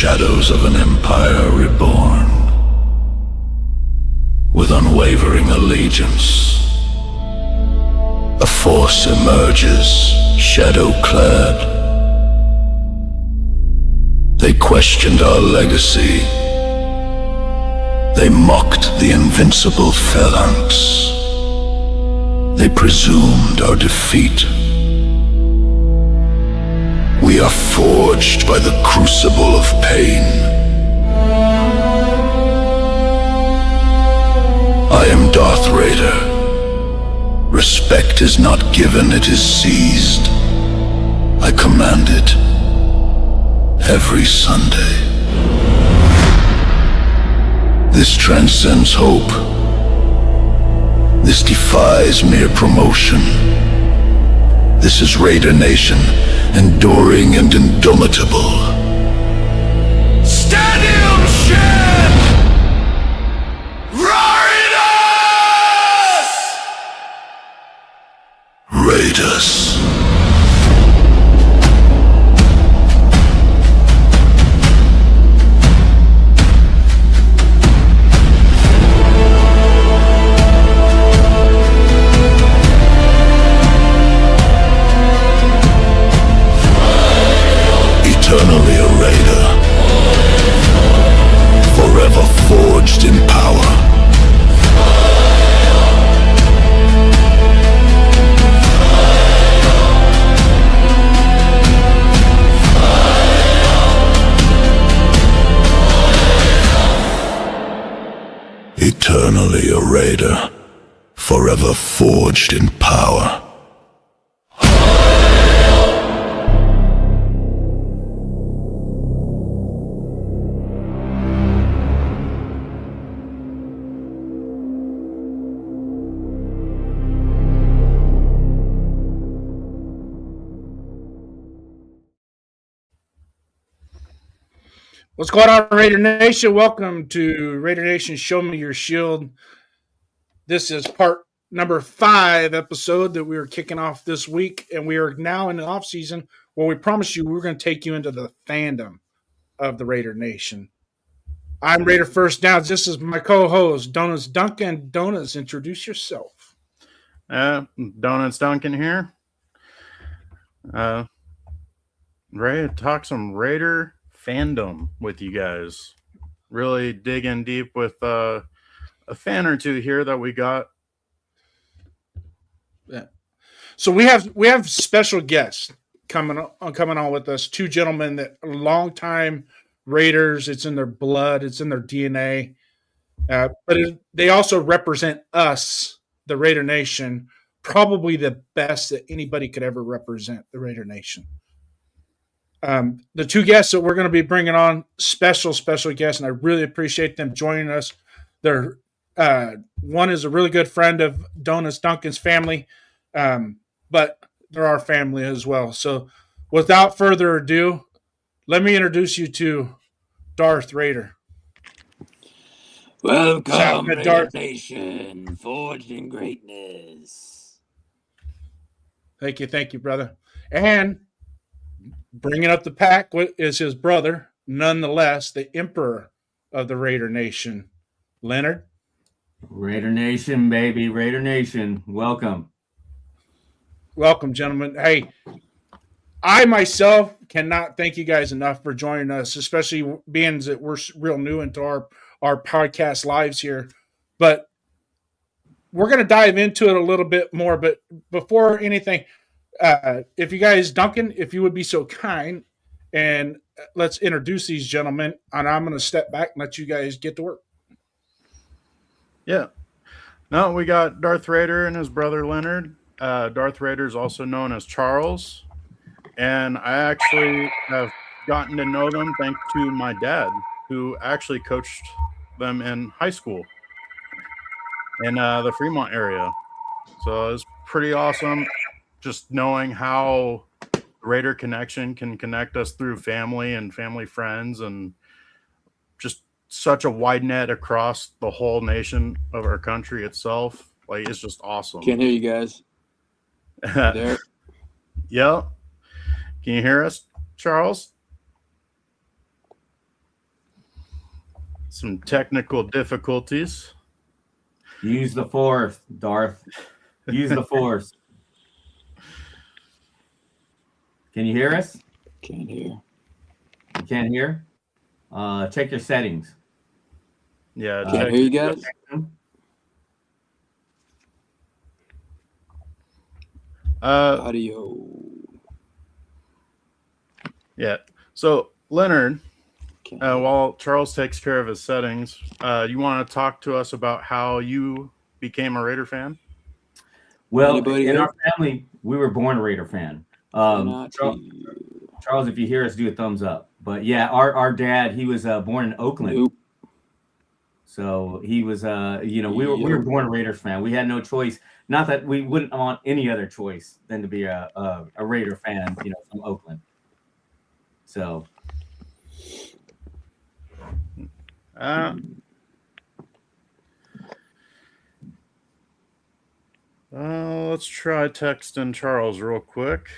shadows of an empire reborn. With unwavering allegiance, a force emerges, shadow-clad. They questioned our legacy. They mocked the invincible phalanx. They presumed our defeat. We are forged by the crucible of pain. I am Darth Raider. Respect is not given, it is seized. I command it every Sunday. This transcends hope. This defies mere promotion. This is Raider Nation, enduring and indomitable. Stadium shit! Raiders! Eternally a Raider, forever forged in power. Eternally a Raider, forever forged in power. What's going on, Raider Nation? Welcome to Raider Nation Show Me Your Shield. This is part number 5 episode that we are kicking off this week, and we are now in the off season where we promise you we're going to take you into the fandom of the Raider Nation. I'm Raider First Downs. This is my co-host, Donuts Duncan. Donuts, introduce yourself. Donuts Duncan here. Ready to talk some Raider fandom with you guys. Really dig in deep with a fan or two here that we got. Yeah. So we have special guests coming on with us. 2 gentlemen that are longtime Raiders. It's in their blood. It's in their DNA. They also represent us, the Raider Nation, probably the best that anybody could ever represent the Raider Nation. The 2 guests that we're going to be bringing on, special guests, and I really appreciate them joining us. They're one is a really good friend of Donuts Duncan's family, but they're our family as well. So without further ado, let me introduce you to Darth Raider. Welcome, Raider Nation, forged in greatness. Thank you, brother. And bringing up the pack is his brother, nonetheless, the Emperor of the Raider Nation, Leonard. Raider Nation, baby. Raider Nation. Welcome. Welcome, gentlemen. Hey, I myself cannot thank you guys enough for joining us, especially being that we're real new into our podcast lives here. But we're going to dive into it a little bit more. But before anything, if you guys, Duncan, if you would be so kind, and let's introduce these gentlemen, and I'm going to step back and let you guys get to work. Yeah. No, we got Darth Raider and his brother Leonard. Darth Raider is also known as Charles. And I actually have gotten to know them thanks to my dad, who actually coached them in high school in the Fremont area. So it's pretty awesome just knowing how Raider Connection can connect us through family and family friends, and just such a wide net across the whole nation of our country itself. Like, it's just awesome. Can't hear you guys. There. Yeah. Can you hear us, Charles? some technical difficulties. Use the force, Darth. Use the force. Can you hear us? Can't hear. You can't hear? Check your settings. Yeah, Can't hear you guys. Audio. Yeah. So Leonard, Can't hear. while Charles takes care of his settings, you want to talk to us about how you became a Raider fan? Well, Anybody in here? our family, we were born a Raider fan. Cannot Charles, hear. Charles, if you hear us, do a thumbs up. But yeah, our dad, he was born in Oakland. Nope. So he was, we were born a Raiders fan. We had no choice. Not that we wouldn't want any other choice than to be a Raider fan, from Oakland. So. Let's try texting Charles real quick.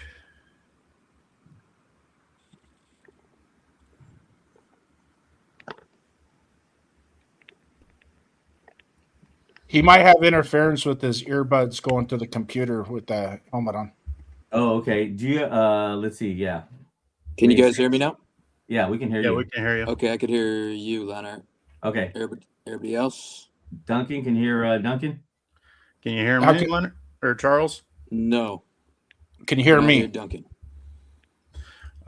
He might have interference with his earbuds going to the computer with the helmet on. Oh, okay. Do you? Let's see. Yeah. Can you guys hear me now? Yeah, we can hear you. Yeah, we can hear you. Okay, I could hear you, Leonard. Okay. Everybody else? Duncan, can you hear Duncan? Can you hear me, Okay. Leonard or Charles? No. Can you hear Cannot me? hear Duncan.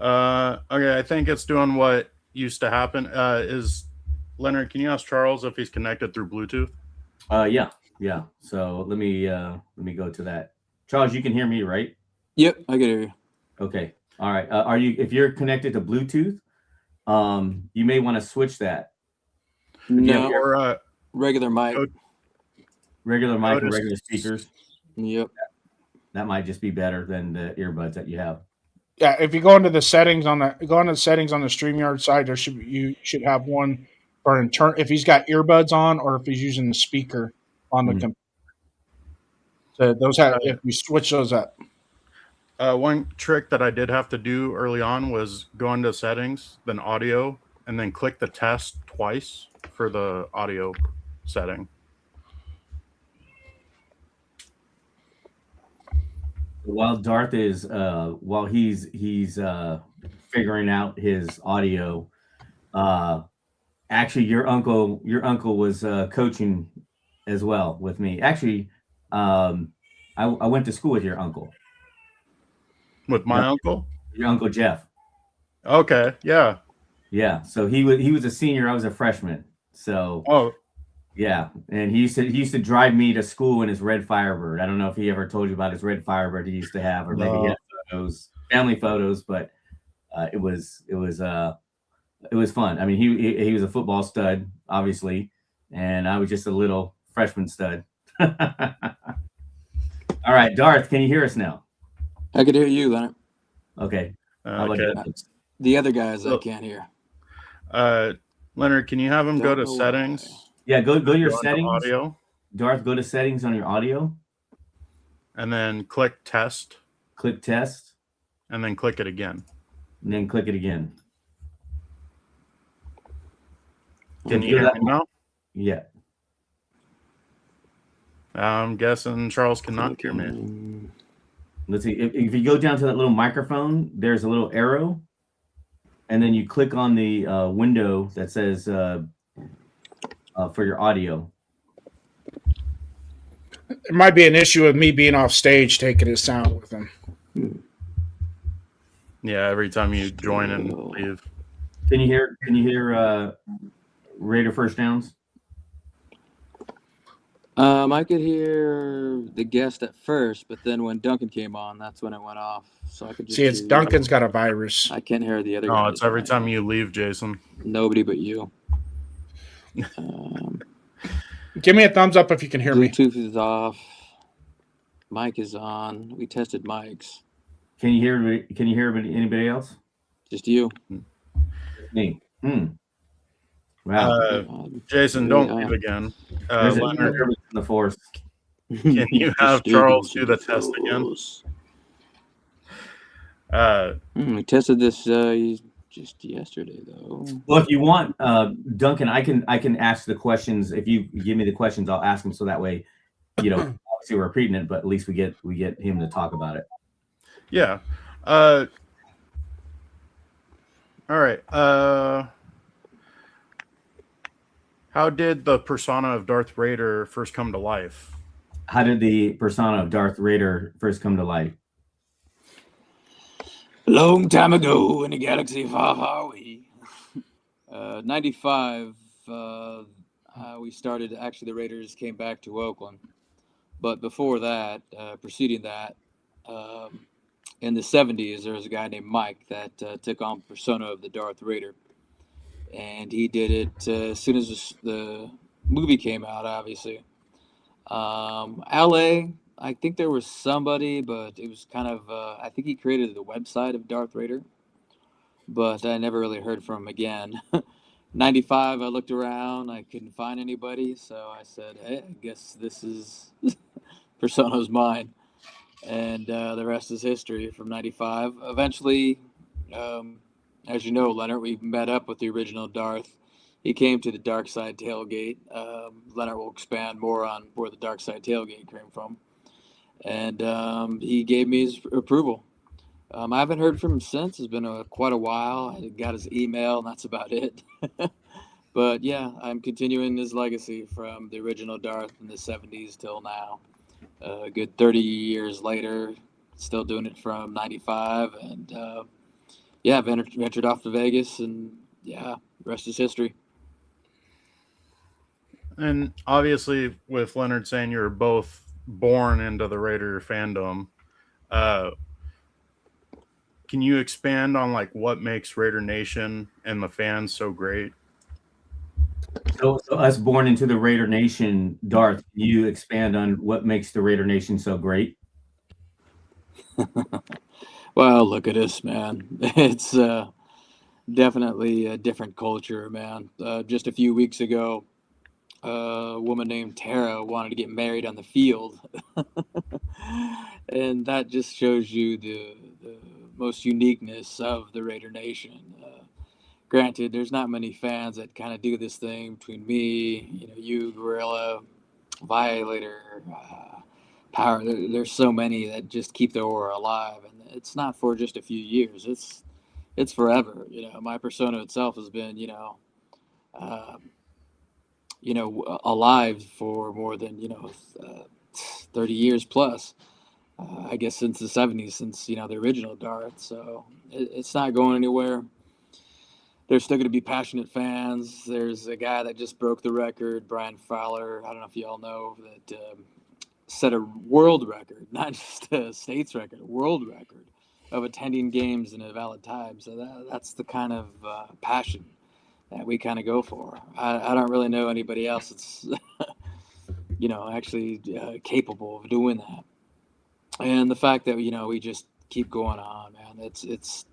Okay, I think it's doing what used to happen. Is Leonard? Can you ask Charles if he's connected through Bluetooth? Yeah. So let me go to that. Charles, you can hear me, right? Yep, I can hear you. Okay. All right. If you're connected to Bluetooth, you may want to switch that. No, Or regular mic. Regular mic and Notice- regular speakers. Yep. That might just be better than the earbuds that you have. Yeah, if you go into the settings on the StreamYard side, you should have one for if he's got earbuds on or if he's using the speaker on the computer. So if you switch those up. one trick that I did have to do early on was go into settings, then audio, and then click the test twice for the audio setting. While Darth is while he's figuring out his audio, actually your uncle was coaching as well with me. Actually, I went to school with your uncle. With my uncle? Your Uncle Jeff. Okay, yeah. Yeah. So he was a senior, I was a freshman. So Oh, yeah, and he used to drive me to school in his red Firebird. I don't know if he ever told you about his red Firebird he used to have, or maybe he had photos, family photos, but it was fun. I mean, he was a football stud, obviously, and I was just a little freshman stud. All right, Darth, can you hear us now? I could hear you, Leonard. Okay. How about okay. you? The other guys I So- can't hear. Leonard, can you have him go Don't to know settings? Yeah, go to your Go into settings. audio, Darth, go to settings on your audio. and then click test, Click test, and then click it again. and then click it again. Can Okay, you hear that- me now? Yeah. I'm guessing Charles cannot hear me. Let's see. If you go down to that little microphone, there's a little arrow, and then you click on the window that says for your audio. It might be an issue with me being off stage taking his sound with him. Yeah, every time you join and leave. Can you hear Raider first downs? I could hear the guest at first, but then when Duncan came on, that's when it went off. So I could just See, it's hear you. Duncan's got a virus. I can't hear the other No, guys. it's every time you leave, Jason. Nobody but you. Give me a thumbs up if you can hear me. Bluetooth is off. Mic is on. We tested mics. Can you hear anybody else? Just you. Me. Wow. Jason, don't leave again. There's a Leonard, disturbance in the force. can you have Charles do the test again? We tested this just just yesterday though. Well, if you want, Duncan, I can ask the questions. If you give me the questions, I'll ask them so that way, obviously we're repeating it, but at least we get him to talk about it. Yeah. All right. How did the persona of Darth Raider first come to life? How did the persona of Darth Raider first come to life? A long time ago in a galaxy far, far away. 95, we started, actually the Raiders came back to Oakland. But before that, preceding that, in the 70s, there was a guy named Mike that took on persona of the Darth Raider. And he did it as soon as the movie came out, obviously. LA, I think there was somebody, but it was kind of, I think he created the website of Darth Raider, but I never really heard from him again. 95, I looked around, I couldn't find anybody, so I said, hey, I guess this is Persona's mine. And the rest is history from 95. Eventually, as you know, Leonard, we met up with the original Darth. He came to the Dark Side tailgate. Leonard will expand more on where the Dark Side tailgate came from. And he gave me his approval. I haven't heard from him since. It's been quite a while. I got his email, and that's about it. But yeah, I'm continuing his legacy from the original Darth in the 70s till now. A good 30 years later, still doing it from 95. And yeah, I've ventured off to Vegas, and yeah, the rest is history. And obviously, with Leonard saying you're both born into the Raider fandom, can you expand on like what makes Raider Nation and the fans so great? So us born into the Raider Nation, Darth, can you expand on what makes the Raider Nation so great? Well, look at us, man. It's definitely a different culture, man. Just a few weeks ago, a woman named Tara wanted to get married on the field. And that just shows you the most uniqueness of the Raider Nation. Granted, there's not many fans that kind of do this thing between me, you, Gorilla, Violator, Power. There's so many that just keep the aura alive, and it's not for just a few years. It's forever. My persona itself has been, alive for more than 30 years plus. I guess since the 70s, since the original Darth. So it's not going anywhere. There's still going to be passionate fans. There's a guy that just broke the record, Brian Fowler. I don't know if you all know that set a world record, not just a states record, a world record of attending games in a valid time. So that's the kind of passion that we kind of go for. I don't really know anybody else that's, actually capable of doing that. And the fact that, we just keep going on, man, it's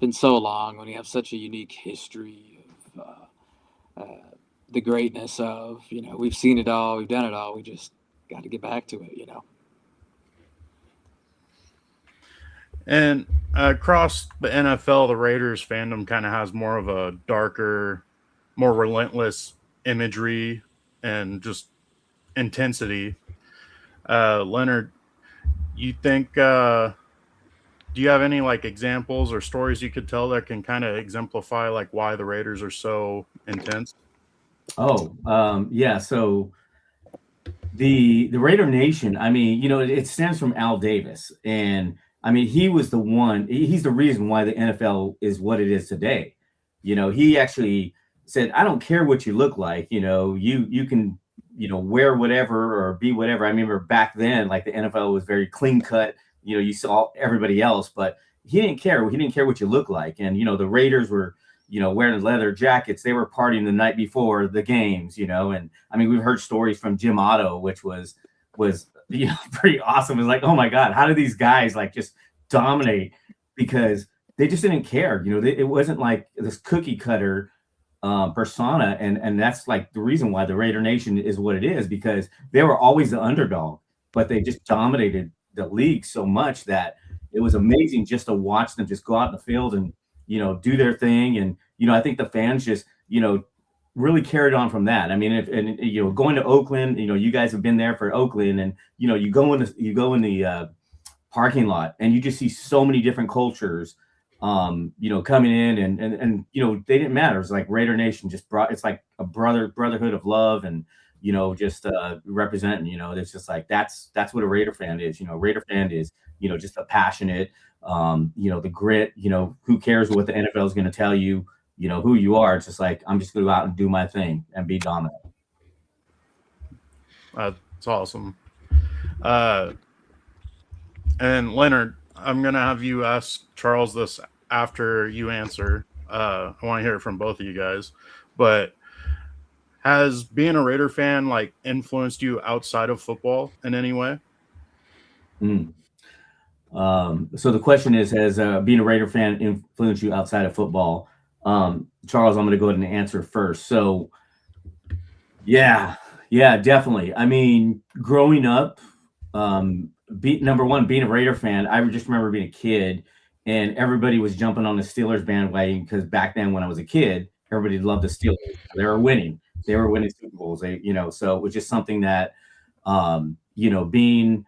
been so long when you have such a unique history of the greatness of, we've seen it all, we've done it all. We just got to get back to it, And across the NFL, the Raiders fandom kind of has more of a darker, more relentless imagery and just intensity. Leonard, you think, do you have any like examples or stories you could tell that can kind of exemplify like why the Raiders are so intense? Yeah. So the Raider Nation, I mean, it stems from Al Davis, and I mean, he was the one. He's the reason why the NFL is what it is today. He actually said, "I don't care what you look like. You can, wear whatever or be whatever." I remember back then, like the NFL was very clean cut. You saw everybody else, but he didn't care. He didn't care what you look like. And, the Raiders were, wearing leather jackets. They were partying the night before the games, and I mean, we've heard stories from Jim Otto, which was pretty awesome. It's like, oh my God, how do these guys like just dominate? Because they just didn't care. It wasn't like this cookie cutter persona. And that's like the reason why the Raider Nation is what it is, because they were always the underdog, but they just dominated the league so much that it was amazing just to watch them just go out in the field and do their thing. And, I think the fans just, really carried on from that. I mean, going to Oakland, you guys have been there for Oakland, and, you go in the parking lot and you just see so many different cultures, coming in and they didn't matter. It's like Raider Nation it's like a brotherhood of love and, just representing, it's just like, that's what a Raider fan is. Raider fan is, just a passionate, the grit, who cares what the NFL is going to tell you, who you are. It's just like, I'm just going to go out and do my thing and be dominant. That's awesome. And Leonard, I'm going to have you ask Charles this after you answer. I want to hear it from both of you guys, but has being a Raider fan like influenced you outside of football in any way? So the question is, has being a Raider fan influenced you outside of football? Charles, I'm going to go ahead and answer first. So yeah, definitely. I mean, growing up, number one, being a Raider fan, I just remember being a kid and everybody was jumping on the Steelers bandwagon because back then when I was a kid, everybody loved the Steelers. They were winning Super Bowls. So it was just something that, being,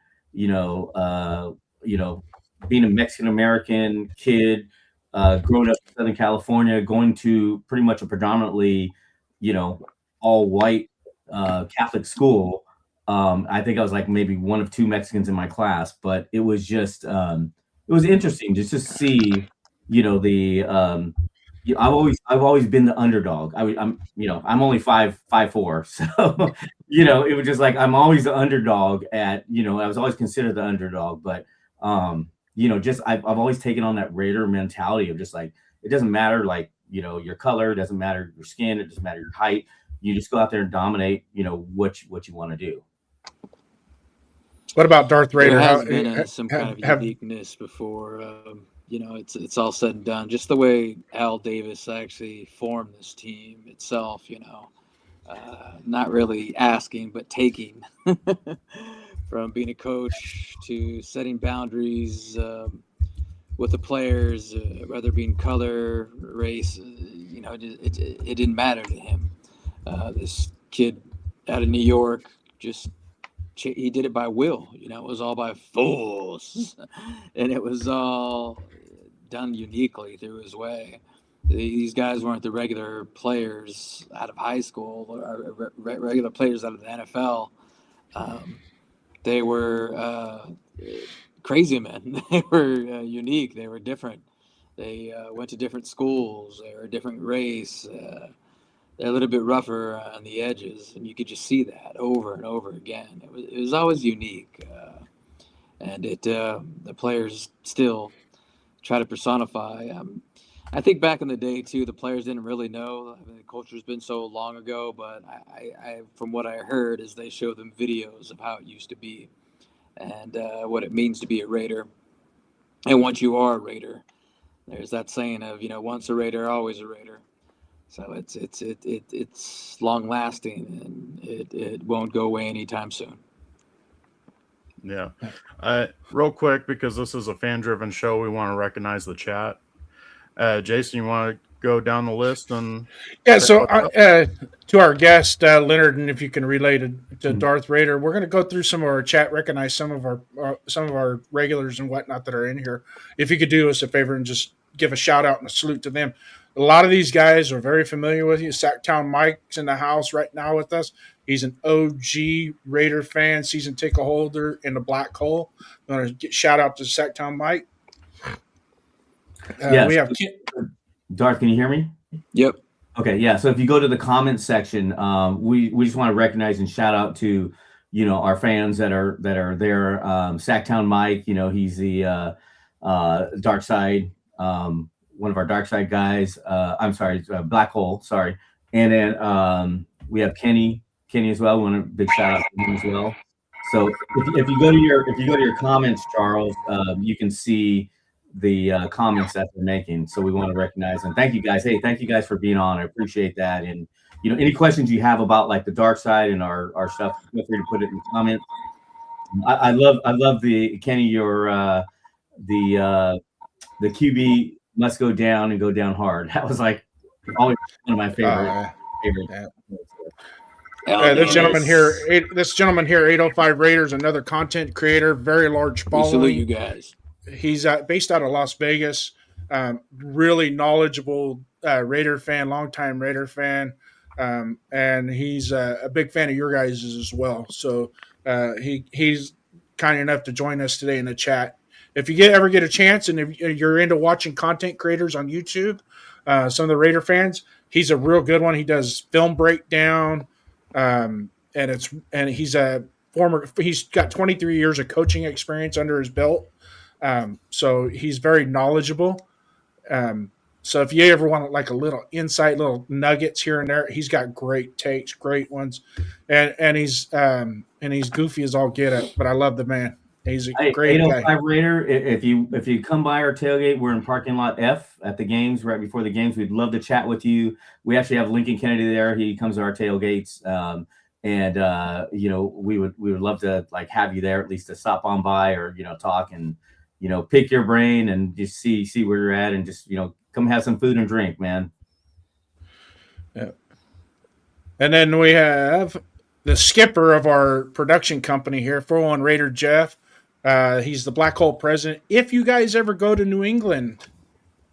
being a Mexican American kid, growing up in Southern California, going to pretty much a predominantly, all white Catholic school. I think I was like maybe one of two Mexicans in my class, but it was just it was interesting just to see, I've always been the underdog. I'm only 5'4", so it was just like I'm always the underdog I was always considered the underdog, but I've always taken on that Raider mentality of just like, it doesn't matter, like, your color, it doesn't matter your skin, it doesn't matter your height. You just go out there and dominate, what you want to do. What about Darth Raider? There has been some kind of uniqueness before, it's all said and done. Just the way Al Davis actually formed this team itself, not really asking, but taking. From being a coach to setting boundaries with the players, whether being color, race, it didn't matter to him. This kid out of New York, he did it by will. It was all by force, and it was all done uniquely through his way. These guys weren't the regular players out of high school or regular players out of the NFL. They were crazy men. They were unique. They were different. They went to different schools. They were a different race. They're a little bit rougher on the edges, and you could just see that over and over again. It was always unique, and the players still try to personify. I think back in the day too, the players didn't really know. I mean, the culture's been so long ago, but I from what I heard is they show them videos of how it used to be, and what it means to be a Raider. And once you are a Raider, there's that saying of once a Raider, always a Raider. So it's long lasting, and it won't go away anytime soon. Yeah. Real quick, because this is a fan driven show, we want to recognize the chat. Jason, you want to go down the list? And so to our guest Leonard, and if you can relate to Darth Raider, we're going to go through some of our chat, recognize some of our regulars and whatnot that are in here. If you could do us a favor and just give a shout out and a salute to them. A lot of these guys are very familiar with you. Sacktown Mike's in the house right now with us. He's an OG Raider fan, season ticket holder in the black hole. I want to shout out to Sacktown Mike. Yes. We have Darth, can you hear me? Yep. Okay, yeah. So if you go to the comments section, we just want to recognize and shout out to our fans that are there. Sacktown Mike, he's the dark side, one of our dark side guys. I'm sorry, Black Hole. Sorry, and then we have Kenny as well. We want a big shout out to him as well. So if you go to your comments, Charles, you can see the comments that they're making. So we want to recognize them. Thank you guys. Hey, thank you guys for being on. I appreciate that. And any questions you have about like the dark side and our stuff, feel free to put it in the comments. I love the Kenny, your the QB must go down and go down hard. That was like always one of my favorite. Yeah. Hell This gentleman yes. here, 805 Raiders, another content creator, very large We salute you following. guys. He's based out of Las Vegas. Really knowledgeable Raider fan, longtime Raider fan, and he's a big fan of your guys' as well. So he's kind enough to join us today in the chat. If you ever get a chance, and if you're into watching content creators on YouTube, some of the Raider fans, he's a real good one. He does film breakdown, and he's he's got 23 years of coaching experience under his belt. So he's very knowledgeable. So if you ever want like a little insight, little nuggets here and there, he's got great takes, great ones, and he's goofy as all get it. But I love the man. He's a great guy. 805 Raider. If you come by our tailgate, we're in parking lot F at the games, right before the games. We'd love to chat with you. We actually have Lincoln Kennedy there. He comes to our tailgates, and we would love to like have you there at least to stop on by or talk and pick your brain and just see where you're at and just come have some food and drink, man. Yeah. And then we have the skipper of our production company here, 401 Raider Jeff. He's the Black Hole president. If you guys ever go to New England,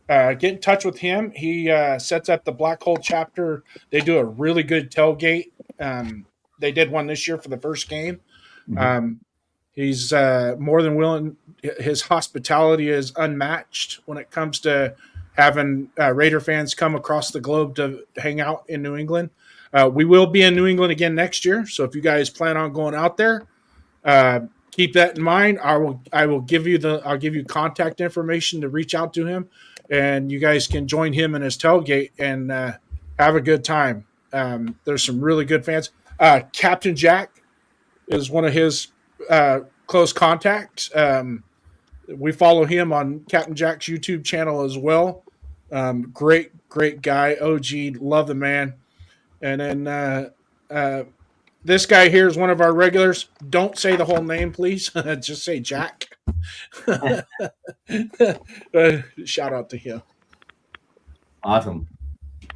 get in touch with him. He sets up the Black Hole chapter. They do a really good tailgate. They did one this year for the first game. Mm-hmm. He's more than willing. His hospitality is unmatched when it comes to having Raider fans come across the globe to hang out in New England. We will be in New England again next year. So if you guys plan on going out there, keep that in mind. I'll give you contact information to reach out to him, and you guys can join him in his tailgate and have a good time. There's some really good fans. Captain Jack is one of his close contacts. We follow him on Captain Jack's YouTube channel as well. Great guy. OG, love the man. And then this guy here is one of our regulars. Don't say the whole name, please. Just say Jack. Shout out to him. Awesome.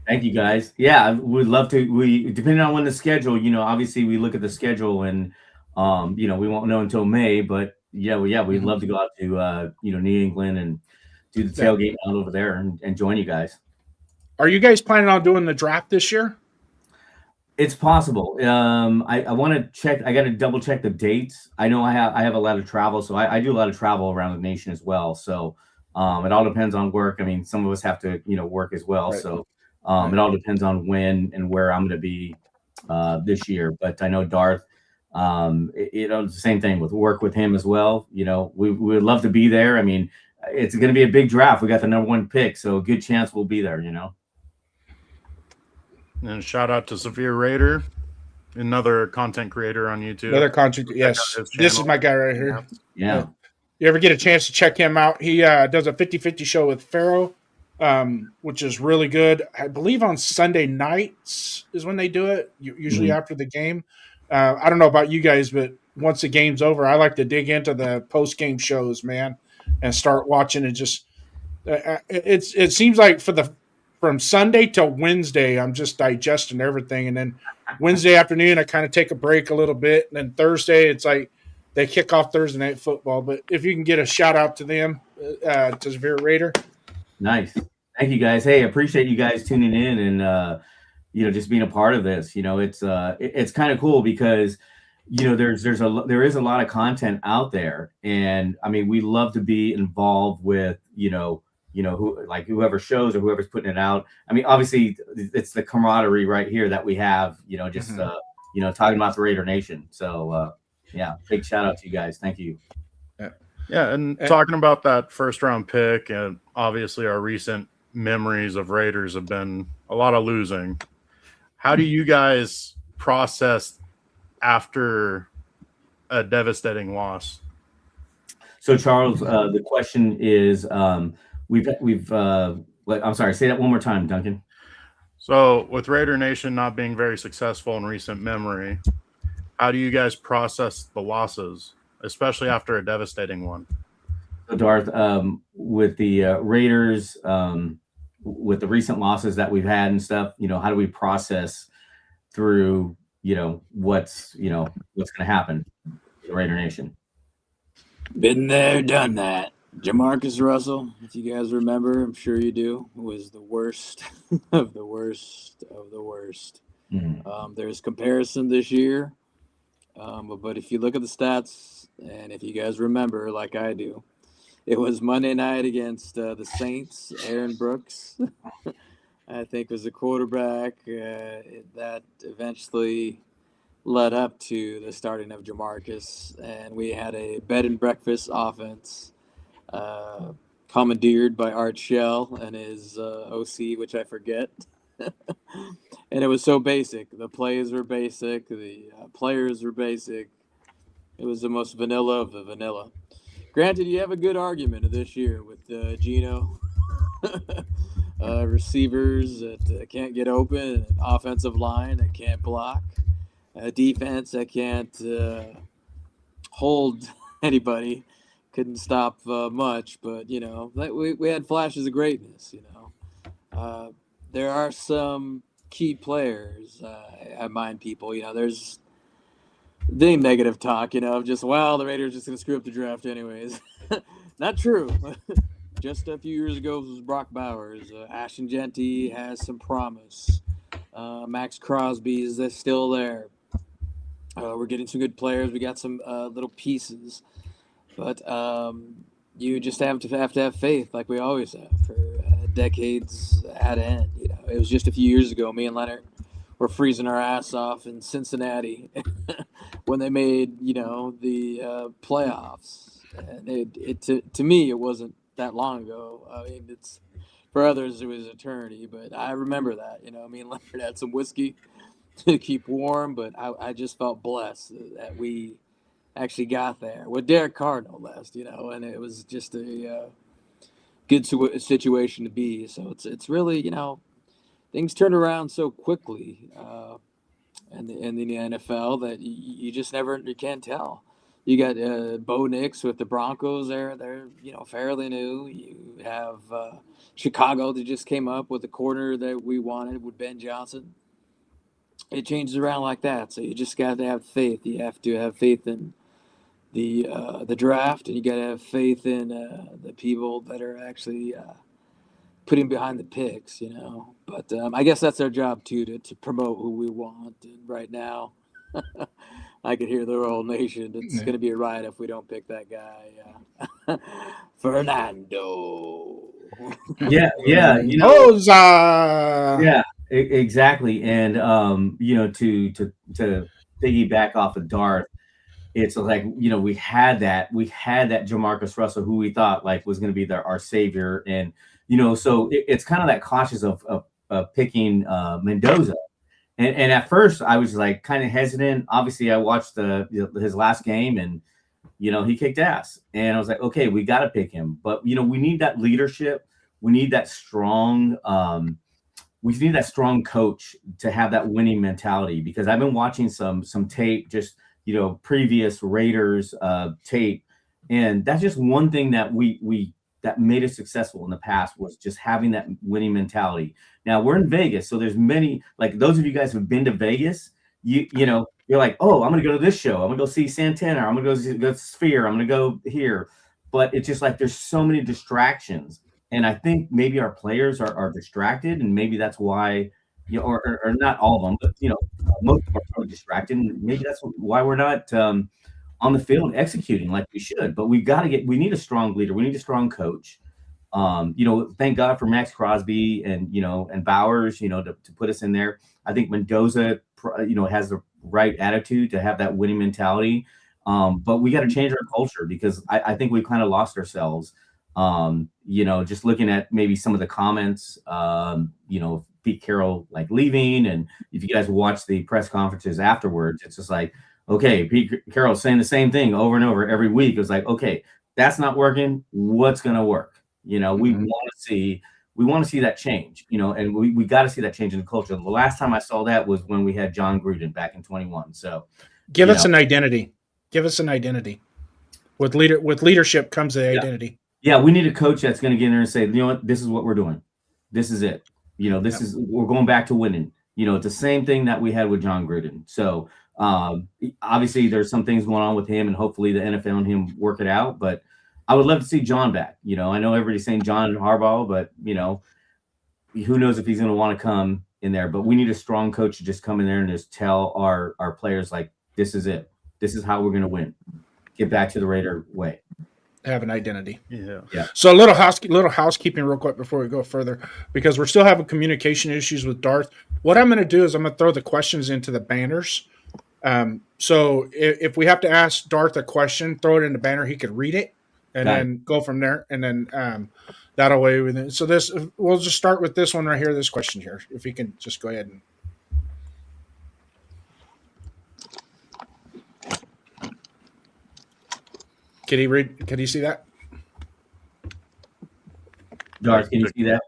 Thank you, guys. Yeah, we'd love to. Depending on when the schedule, obviously we look at the schedule and, we won't know until May, but we'd love to go out to, New England and do the tailgate out over there and join you guys. Are you guys planning on doing the draft this year? It's possible. I want to check. I got to double check the dates. I know I have a lot of travel, so I do a lot of travel around the nation as well. So it all depends on work. I mean, some of us have to work as well. Right. So it all depends on when and where I'm going to be this year. But I know Darth. The same thing with work with him as well. We would love to be there. I mean, it's going to be a big draft. We got the number 1 pick, so a good chance we'll be there. And shout out to Severe Raider, another content creator on YouTube. Another content, yes. This is my guy right here. Yeah. You ever get a chance to check him out? He does a 50-50 show with Pharaoh, which is really good. I believe on Sunday nights is when they do it, usually after the game. I don't know about you guys, but once the game's over, I like to dig into the post-game shows, man, and start watching. And just it seems like from Sunday till Wednesday, I'm just digesting everything. And then Wednesday afternoon, I kind of take a break a little bit. And then Thursday, it's like they kick off Thursday Night Football. But if you can get a shout out to them, to Severe Raider. Nice. Thank you, guys. Hey, appreciate you guys tuning in and, just being a part of this. It's kind of cool because, there is a lot of content out there. And I mean, we love to be involved with, whoever shows or whoever's putting it out. I mean, obviously it's the camaraderie right here that we have, talking about the Raider Nation. So big shout out to you guys. Thank you. Yeah. And talking about that first round pick, and obviously our recent memories of Raiders have been a lot of losing. How do you guys process after a devastating loss? So Charles, the question is, I'm sorry, say that one more time, Duncan. So with Raider Nation not being very successful in recent memory, how do you guys process the losses, especially after a devastating one? So Darth, with the Raiders, with the recent losses that we've had and stuff, how do we process through, what's going to happen to the Raider Nation? Been there, done that. Jamarcus Russell, if you guys remember, I'm sure you do, was the worst of the worst of the worst. There's comparison this year, but if you look at the stats, and if you guys remember, like I do, it was Monday night against the Saints. Aaron Brooks, I think, was the quarterback that eventually led up to the starting of Jamarcus, and we had a bed and breakfast offense commandeered by Art Shell and his OC, which I forget. And it was so basic. The plays were basic. The players were basic. It was the most vanilla of the vanilla. Granted, you have a good argument this year with Geno. Receivers that can't get open, an offensive line that can't block, a defense that can't hold anybody, couldn't stop much. But we had flashes of greatness. There are some key players. I mind people. There's the negative talk. Just the Raiders just gonna screw up the draft anyways. Not true. Just a few years ago, it was Brock Bowers. Ashton Genty has some promise. Max Crosby is still there. We're getting some good players. We got some little pieces, but you just have to have faith, like we always have for decades at end. It was just a few years ago. Me and Leonard were freezing our ass off in Cincinnati when they made the playoffs. And to me, it wasn't that long ago. I mean, it's for others it was eternity, but I remember that. Me and Leonard had some whiskey to keep warm, but I just felt blessed that we actually got there with Derek Carr, no less. And it was just a good situation to be. So it's really things turn around so quickly in the NFL that you just you can't tell. You got Bo Nix with the Broncos. They're fairly new. You have Chicago that just came up with the corner that we wanted with Ben Johnson. It changes around like that. So you just got to have faith. You have to have faith in the draft, and you got to have faith in the people that are actually putting behind the picks. But I guess that's our job too, to promote who we want. And right now, I could hear the whole nation. It's going to be a riot if we don't pick that guy, Fernando. Yeah. Yeah, exactly. And to piggyback off of Darth, it's like we had that Jamarcus Russell, who we thought was going to be our savior, and so it's kind of that cautious of picking Mendoza. And at first I was kind of hesitant. Obviously, I watched his last game, and he kicked ass. And I was like, okay, we got to pick him. But we need that leadership. We need that strong. We need that strong coach to have that winning mentality. Because I've been watching some tape, just previous Raiders tape, and that's just one thing that we that made us successful in the past was just having that winning mentality. Now we're in Vegas, so there's many, those of you guys who've been to Vegas, you're like, oh, I'm going to go to this show. I'm going to go see Santana. I'm going to go to Sphere. I'm going to go here. But it's just there's so many distractions. And I think maybe our players are distracted, and maybe that's why, or not all of them, but, most of them are probably distracted. And maybe that's why we're not on the field executing like we should. But we need a strong leader. We need a strong coach. Thank God for Max Crosby and Bowers, to put us in there. I think Mendoza, has the right attitude to have that winning mentality. But we got to change our culture, because I think we've kind of lost ourselves. Just looking at maybe some of the comments, Pete Carroll leaving, and if you guys watch the press conferences afterwards, it's just okay, Pete Carroll's saying the same thing over and over every week. It was okay, that's not working. What's going to work? We want to see that change, and we got to see that change in the culture. The last time I saw that was when we had John Gruden back in 21. So give us an identity. Give us an identity. With leadership comes the identity. Yeah, we need a coach that's going to get in there and say, you know what, this is what we're doing. This is it. You know, this is, we're going back to winning. You know, it's the same thing that we had with John Gruden. So obviously there's some things going on with him, and hopefully the NFL and him work it out. But I would love to see John back. You know, I know everybody's saying John and Harbaugh, but you know, who knows if he's going to want to come in there. But we need a strong coach to just come in there and just tell our players, like, this is it. This is how we're going to win. Get back to the Raider way. Have an identity. Yeah. So a little housekeeping real quick before we go further, because we're still having communication issues with Darth. What I'm going to do is I'm going to throw the questions into the banners. So if we have to ask Darth a question, throw it in the banner. He could read it and then go from there. And then that'll way with it. So we'll just start with this one right here. This question here, if he can just go ahead and. Can he read? Can you see that? Darth, can you see that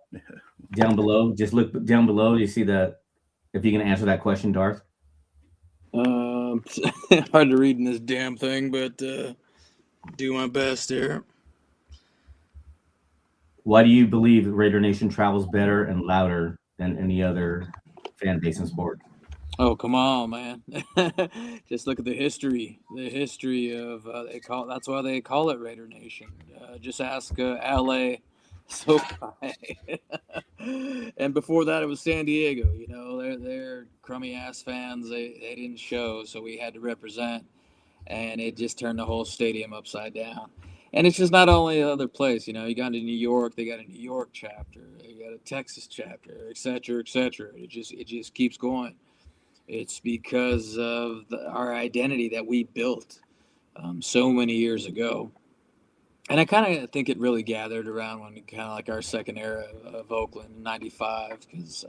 down below? Just look down below. Do you see if you can answer that question, Darth? Hard to read in this damn thing, but do my best here. Why do you believe Raider Nation travels better and louder than any other fan base in sport? Oh, come on, man. Just look at the history. The history of that's why they call it Raider Nation. Just ask LA SoFi. And before that it was San Diego. You know, they're crummy ass fans. They didn't show, so we had to represent, and it just turned the whole stadium upside down. And it's just not only other place, you know, you got to New York, they got a New York chapter, they got a Texas chapter, et cetera, et cetera. It just keeps going. It's because of our identity that we built so many years ago. And I kind of think it really gathered around when kind of like our second era of Oakland in 95, because,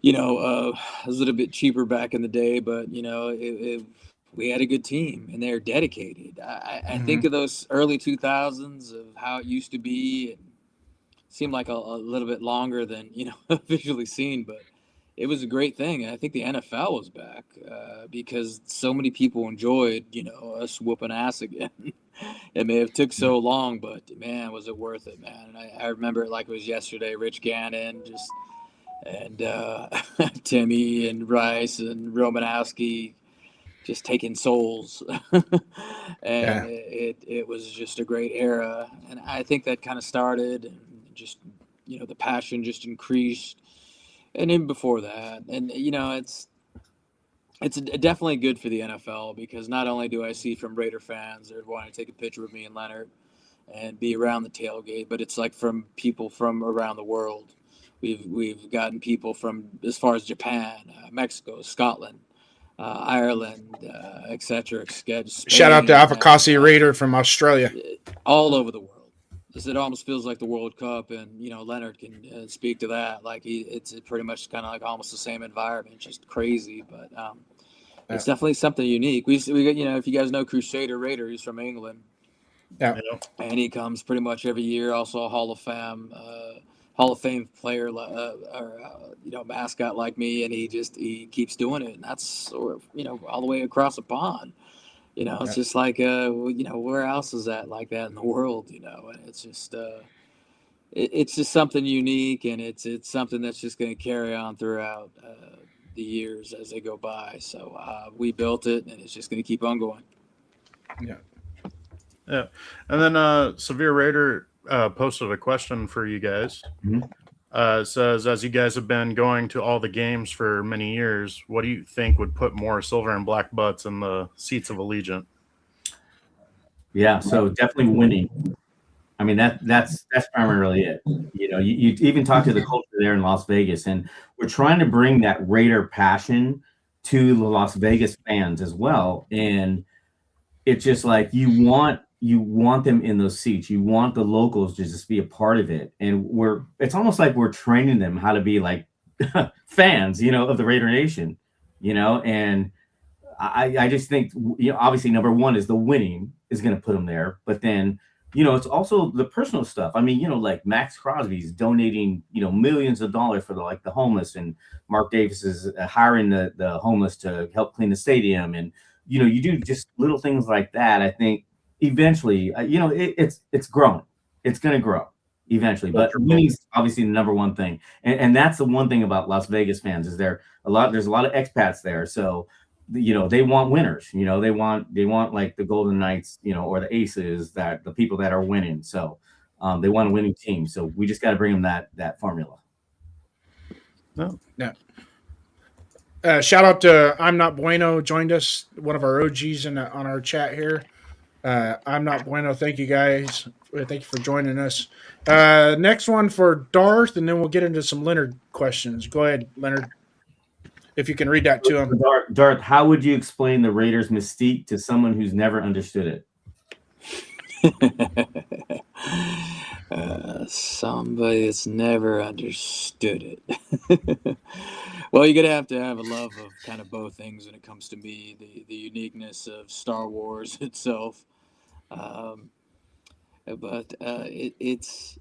you know, it was a little bit cheaper back in the day, but, you know, we had a good team and they're dedicated. I think of those early 2000s of how it used to be. It seemed like a little bit longer than, you know, visually seen, but it was a great thing. And I think the NFL was back because so many people enjoyed, you know, us whooping ass again. It may have took so long, but man, was it worth it, man. And I remember it like it was yesterday. Rich Gannon and Timmy and Rice and Romanowski just taking souls. And it was just a great era. And I think that kind of started, and just, you know, the passion just increased. And even before that, and you know, it's definitely good for the NFL, because not only do I see from Raider fans that want to take a picture with me and Leonard and be around the tailgate, but it's like from people from around the world. We've gotten people from as far as Japan, Mexico, Scotland, Ireland, etc. Shout out to Avocasi Raider from Australia. All over the world. It almost feels like the World Cup, and you know, Leonard can speak to that. Like it's pretty much kind of like almost the same environment, just crazy. But it's definitely something unique. We got, you know, if you guys know Crusader Raider, he's from England. Yeah, and he comes pretty much every year. Also a Hall of Fame player, you know, mascot like me, and he keeps doing it, and that's, you know, all the way across the pond. You know, it's just like, you know, where else is that like that in the world, you know? And it's just something unique, and it's something that's just going to carry on throughout the years as they go by. So we built it, and it's just going to keep on going. Yeah. Yeah. And then Severe Raider posted a question for you guys. Says, as you guys have been going to all the games for many years, what do you think would put more silver and black butts in the seats of Allegiant? Yeah, so definitely winning. I mean, that's primarily it. You know, you even talk to the culture there in Las Vegas, and we're trying to bring that Raider passion to the Las Vegas fans as well. And it's just like you want them in those seats. You want the locals to just be a part of it. And it's almost like we're training them how to be like fans, you know, of the Raider Nation, you know. And I just think, you know, obviously number one is the winning is going to put them there. But then, you know, it's also the personal stuff. I mean, you know, like Max Crosby's donating, you know, millions of dollars for the homeless, and Mark Davis is hiring the homeless to help clean the stadium. And, you know, you do just little things like that. I think eventually, it's growing. It's going to grow eventually, but winning's obviously the number one thing. And that's the one thing about Las Vegas fans is there's a lot of expats there. So, they want winners, they want like the Golden Knights, or the Aces, that the people that are winning. So they want a winning team. So we just got to bring them that formula. No. Yeah. Shout out to I'm Not Bueno, joined us, one of our OGs on our chat here. I'm Not Bueno. Thank you guys. Thank you for joining us. Next one for Darth, and then we'll get into some Leonard questions. Go ahead, Leonard, if you can read that to him. Darth, how would you explain the Raiders' mystique to someone who's never understood it? Somebody that's never understood it. Well, you're gonna have to have a love of kind of both things when it comes to me. The uniqueness of Star Wars itself, but it's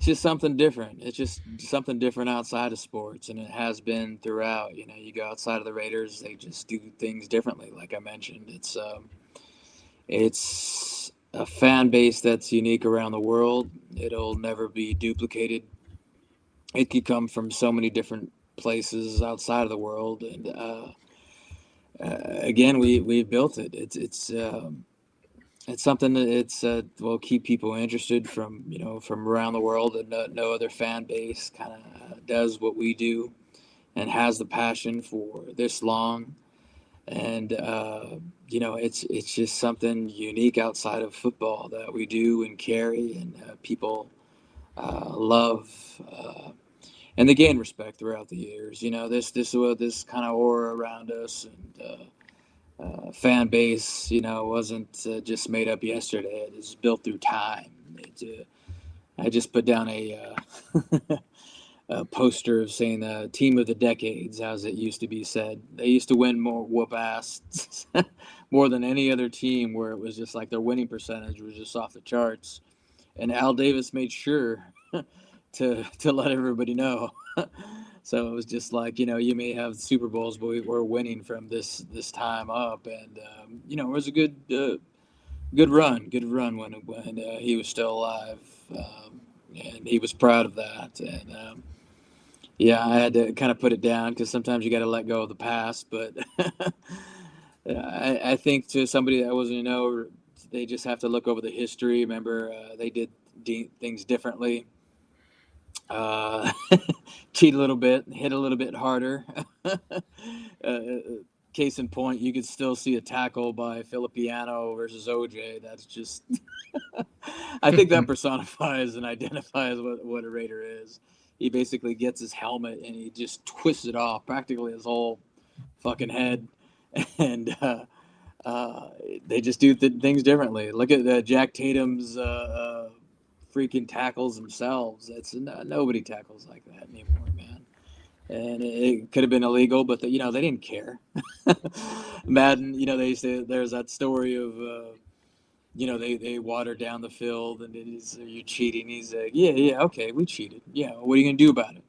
just something different. It's just something different outside of sports, and it has been throughout. You go outside of the Raiders, they just do things differently. Like I mentioned, it's a fan base that's unique around the world. It'll never be duplicated. It could come from so many different places outside of the world, and again, we've built it. It's something that will keep people interested from around the world, and no other fan base kind of does what we do and has the passion for this long. And it's just something unique outside of football that we do and carry, and people love, and they gain respect throughout the years. This kind of aura around us, and fan base, wasn't just made up yesterday. It was built through time. I just put down a poster of saying team of the decades, as it used to be said. They used to win more whoop ass more than any other team, where it was just like their winning percentage was just off the charts. And Al Davis made sure to let everybody know. So it was just like, you may have Super Bowls, but we're winning from this time up. And, it was a good run when he was still alive. And he was proud of that. And, I had to kind of put it down, because sometimes you got to let go of the past. But I think to somebody that wasn't, they just have to look over the history. Remember, they did things differently. Cheat a little bit, hit a little bit harder. Case in point, you could still see a tackle by Filippiano versus OJ. That's just, I think that personifies and identifies what a Raider is. He basically gets his helmet and he just twists it off, practically his whole fucking head. And they just do things differently. Look at Jack Tatum's freaking tackles themselves. Nobody tackles like that anymore, man. And it could have been illegal, but they didn't care. Madden, they say there's that story of they watered down the field, and you're cheating. He's like, yeah, okay, we cheated. Yeah, what are you gonna do about it?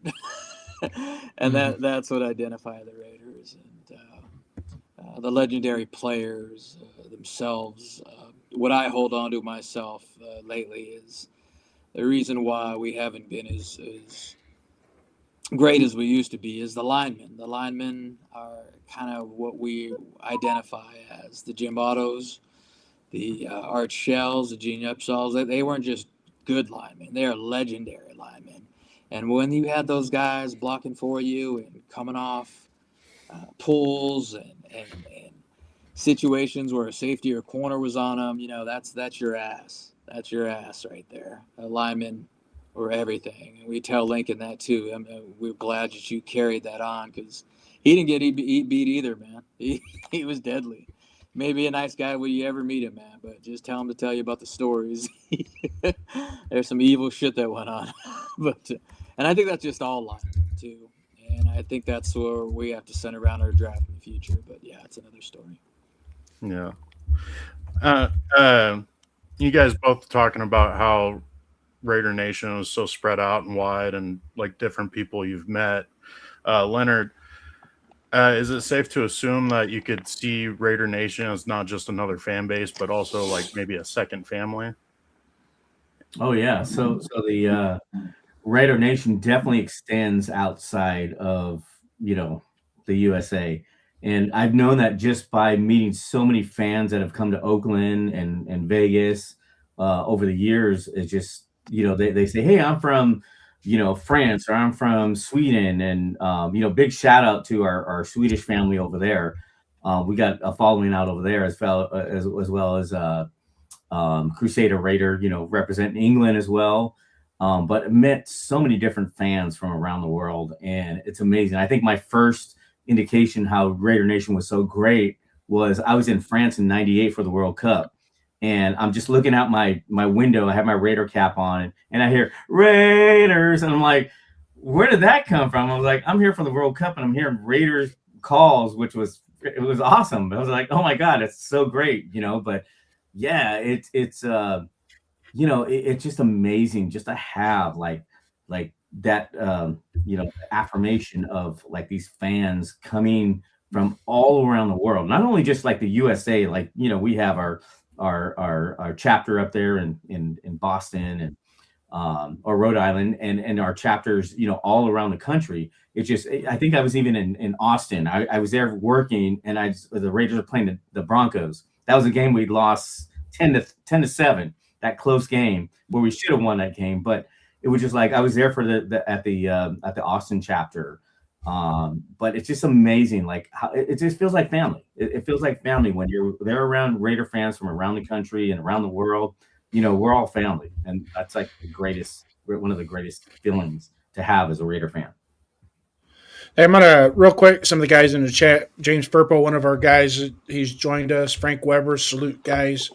And that's what identifies the Raiders, and the legendary players themselves. What I hold on to myself lately is the reason why we haven't been as great as we used to be is the linemen. The linemen are kind of what we identify as the Jim Ottos, the Art Shells, the Gene Upshalls. They weren't just good linemen. They are legendary linemen. And when you had those guys blocking for you and coming off pulls and situations where a safety or corner was on them, that's your ass. That's your ass right there. Linemen were everything. And we tell Lincoln that too. We're glad that you carried that on, because he didn't get beat either, man. He was deadly. Maybe a nice guy when you ever meet him, man, but just tell him to tell you about the stories. There's some evil shit that went on. And I think that's just all linemen too. And I think that's where we have to center around our draft in the future. But yeah, it's another story. Yeah. You guys both talking about how Raider Nation was so spread out and wide, and like different people you've met. Leonard, Is it safe to assume that you could see Raider Nation as not just another fan base, but also like maybe a second family? Oh yeah. So the Raider Nation definitely extends outside of, the USA. And I've known that just by meeting so many fans that have come to Oakland and Vegas over the years. It's just, they say, hey, I'm from, France, or I'm from Sweden. And, big shout out to our Swedish family over there. We got a following out over there as well as Crusader Raider, representing England as well. But met so many different fans from around the world, and it's amazing. I think my first indication how Raider Nation was so great was I was in France in '98 for the World Cup, and I'm just looking out my window. I have my Raider cap on, and I hear Raiders, and I'm like, where did that come from? I was like, I'm here for the World Cup, and I'm hearing Raiders calls, it was awesome. I was like, oh my god, it's so great, But yeah, it's it's just amazing just to have like that affirmation of like these fans coming from all around the world, not only just like the USA. Like, we have our chapter up there in Boston and or Rhode Island, and our chapters all around the country. It's just, I think I was even in Austin. I was there working, and the Raiders were playing the Broncos. That was a game we lost 10-7, that close game where we should have won that game. But it was just like I was there for at the Austin chapter. But it's just amazing, like how it just feels like family. It feels like family when you're there around Raider fans from around the country and around the world. We're all family, and that's like one of the greatest feelings to have as a Raider fan. Hey, I'm gonna real quick. Some of the guys in the chat. James Purple, one of our guys, he's joined us. Frank Weber, salute guys.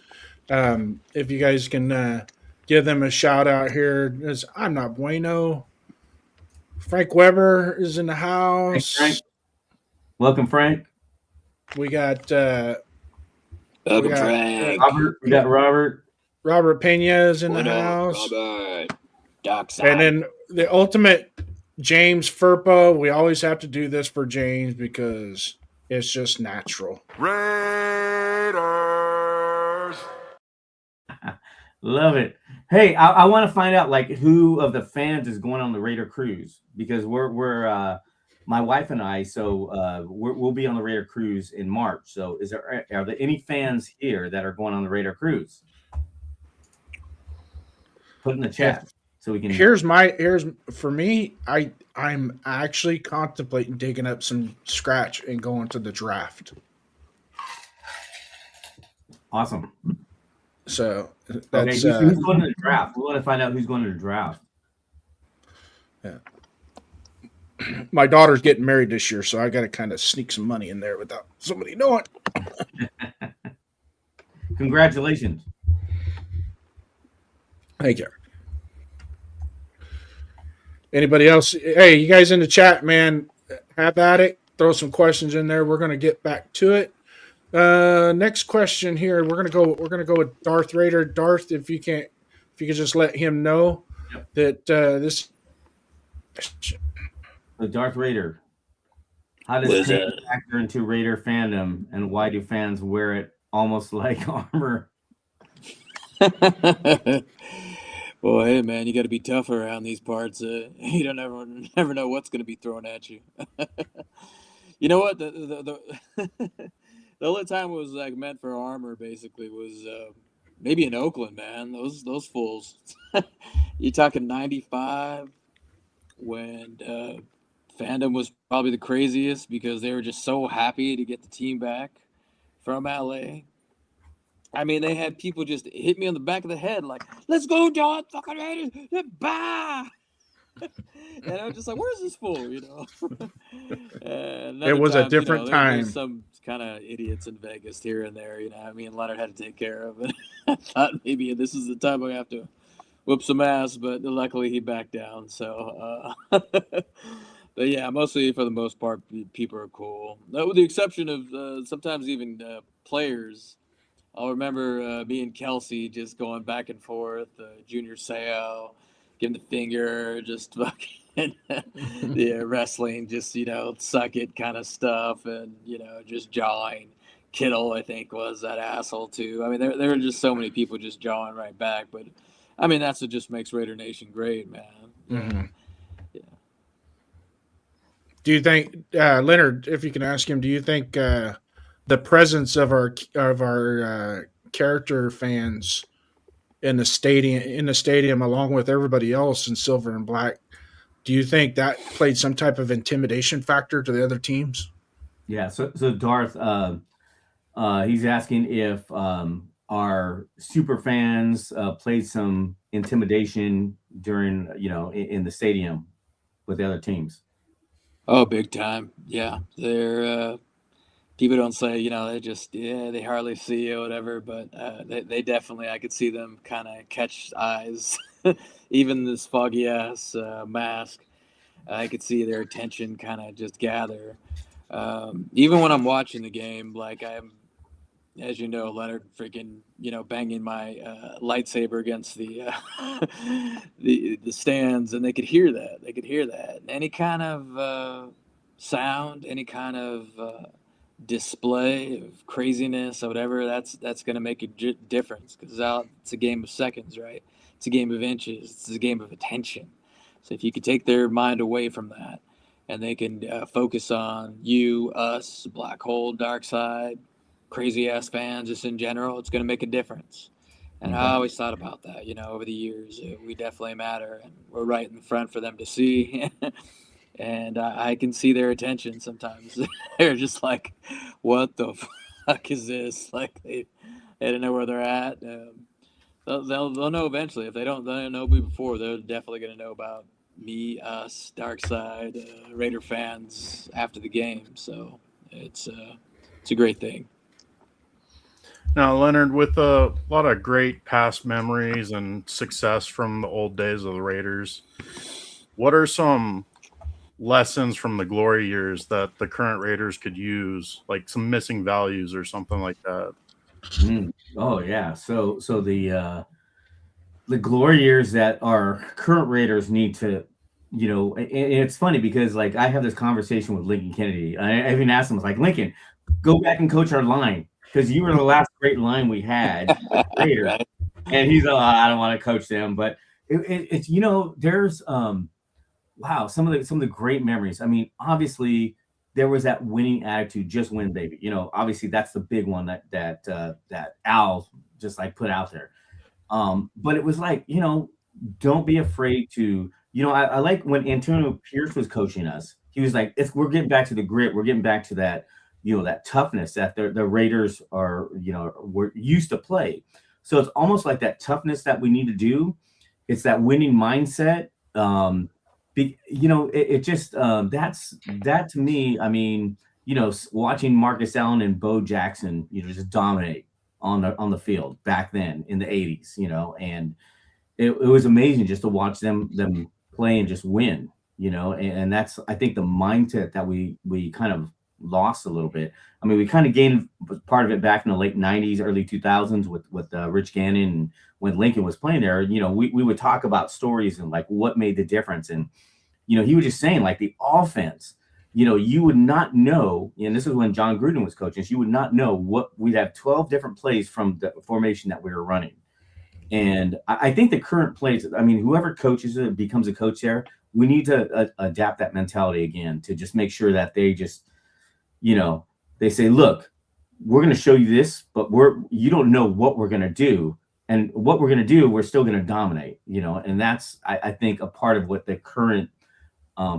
If you guys can give them a shout out here, I'm not bueno. Frank Weber is in the house. Thanks, Frank. Welcome, Frank. We got Frank. Robert. We got Robert. Robert Pena is in What the up, house. Robert? Dockside. And then the ultimate James Furpo. We always have to do this for James because it's just natural. Raiders! Love it. Hey, I want to find out like who of the fans is going on the Raider cruise, because we're my wife and I. So we'll be on the Raider cruise in March. So are there any fans here that are going on the Raider cruise? Put in the chat so we can. Here's for me. I'm actually contemplating digging up some scratch and going to the draft. Awesome. So that's who's going to the draft. We want to find out who's going to the draft. Yeah. My daughter's getting married this year, so I got to kind of sneak some money in there without somebody knowing. Congratulations. Thank you. Anybody else? Hey, you guys in the chat, man, have at it. Throw some questions in there. We're going to get back to it. Next question here. We're gonna go with Darth Raider. Darth, if you could just let him know that this. The Darth Raider. How does paint factor into Raider fandom, and why do fans wear it almost like armor? Well, hey man, you got to be tough around these parts. You don't never know what's going to be thrown at you. You know what? The only time it was like meant for armor basically was maybe in Oakland, man. Those fools. You're talking 95 when fandom was probably the craziest because they were just so happy to get the team back from LA. I mean, they had people just hit me on the back of the head like, "Let's go, Darth fucking Raiders!" Bah! And I was just like, "Where's this fool?" It was a different time. There's some kind of idiots in Vegas here and there. I mean, Leonard had to take care of it. I thought maybe this is the time I have to whoop some ass, but luckily he backed down. So, but yeah, mostly for the most part, people are cool. With the exception of sometimes even players. I'll remember me and Kelsey just going back and forth, Junior Seau, giving the finger, just fucking the wrestling, just, suck it kind of stuff, and, just jawing. Kittle, I think, was that asshole too. I mean, there were just so many people just jawing right back. But I mean, that's what just makes Raider Nation great, man. Mhm. Yeah. Do you think, Leonard, if you can ask him, do you think the presence of our character fans in the stadium, along with everybody else in silver and black, do you think that played some type of intimidation factor to the other teams? Yeah. So Darth, he's asking if our super fans played some intimidation during, in the stadium with the other teams. Oh, big time. Yeah. They're people don't say, they just, they hardly see you or whatever, but they definitely, I could see them kind of catch eyes. Even this foggy ass mask, I could see their attention kind of just gather. Even when I'm watching the game, like I'm, as you know, Leonard, freaking, banging my lightsaber against the the stands, and they could hear that. They could hear that. Any kind of sound, any kind of display of craziness or whatever, that's going to make a difference, because it's a game of seconds, right? It's a game of inches. It's a game of attention. So if you could take their mind away from that, and they can focus on you, us, black hole, dark side, crazy ass fans, just in general, it's going to make a difference. And I always thought about that, over the years. We definitely matter, and we're right in the front for them to see. And I can see their attention sometimes. They're just like, what the fuck is this? Like, they don't know where they're at. They'll know eventually. If they don't know me before, they're definitely going to know about me, us, Dark Side, Raider fans after the game. So it's a great thing. Now, Leonard, with a lot of great past memories and success from the old days of the Raiders, what are some lessons from the glory years that the current Raiders could use, like some missing values or something like that? Oh yeah. So the glory years that our current Raiders need to, and it's funny because like I have this conversation with Lincoln Kennedy. I even asked him, like, Lincoln, go back and coach our line, because you were the last great line we had. Raiders. Right. And he's like, I don't want to coach them, but it's there's wow, some of the great memories. I mean, obviously there was that winning attitude, just win, baby. Obviously that's the big one that Al just like put out there. But it was like, don't be afraid to, I like when Antonio Pierce was coaching us. He was like, we're getting back to the grit. We're getting back to that, that toughness that the Raiders are, were used to play. So it's almost like that toughness that we need to do. It's that winning mindset. It just that's that to me. I mean, watching Marcus Allen and Bo Jackson, just dominate on the field back then in the 80s, and it was amazing just to watch them play and just win, and that's, I think, the mindset that we kind of lost a little bit. I mean, we kind of gained part of it back in the late 90s, early 2000s with Rich Gannon, and when Lincoln was playing there. We would talk about stories and like what made the difference. And he was just saying, like, the offense, you would not know, and this is when John Gruden was coaching, so you would not know what we'd have 12 different plays from the formation that we were running. And I think the current plays, I mean, whoever coaches it, becomes a coach there, we need to adapt that mentality again, to just make sure that they just, they say, look, we're going to show you this, but you don't know what we're going to do. And what we're going to do, we're still going to dominate, and that's, I think, a part of what the current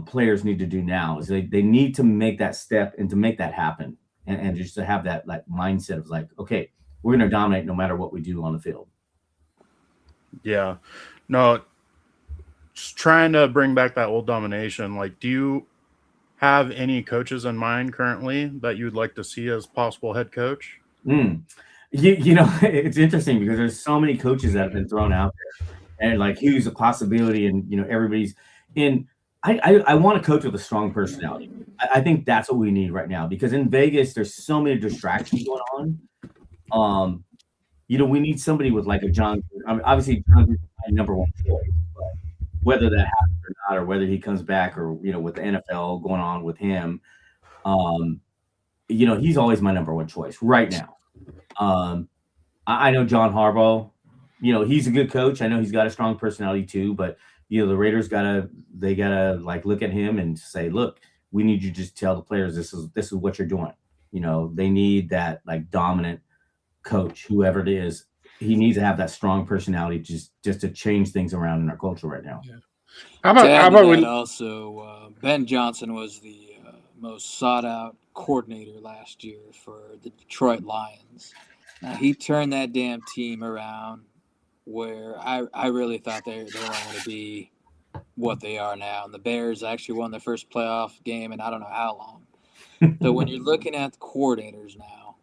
players need to do now is they need to make that step and to make that happen, and just to have that like mindset of like, okay, we're going to dominate no matter what we do on the field. Yeah, no, just trying to bring back that old domination. Like, do you have any coaches in mind currently that you'd like to see as possible head coach? It's interesting because there's so many coaches that have been thrown out there, and like, who's a possibility, and everybody's in. I want to coach with a strong personality. I think that's what we need right now, because in Vegas there's so many distractions going on. We need somebody with like a John. I mean, obviously John is my number one choice, but whether that happens or not, or whether he comes back, or with the NFL going on with him, he's always my number one choice right now. I know John Harbaugh. He's a good coach. I know he's got a strong personality too, but the Raiders gotta look at him and say, look, we need you to just tell the players this is what you're doing. They need that dominant coach, whoever it is. He needs to have that strong personality just to change things around in our culture right now. Yeah. How about we also Ben Johnson was the most sought out coordinator last year for the Detroit Lions. Now he turned that damn team around where I really thought they weren't going to be what they are now. And the Bears actually won their first playoff game in I don't know how long. So when you're looking at the coordinators now,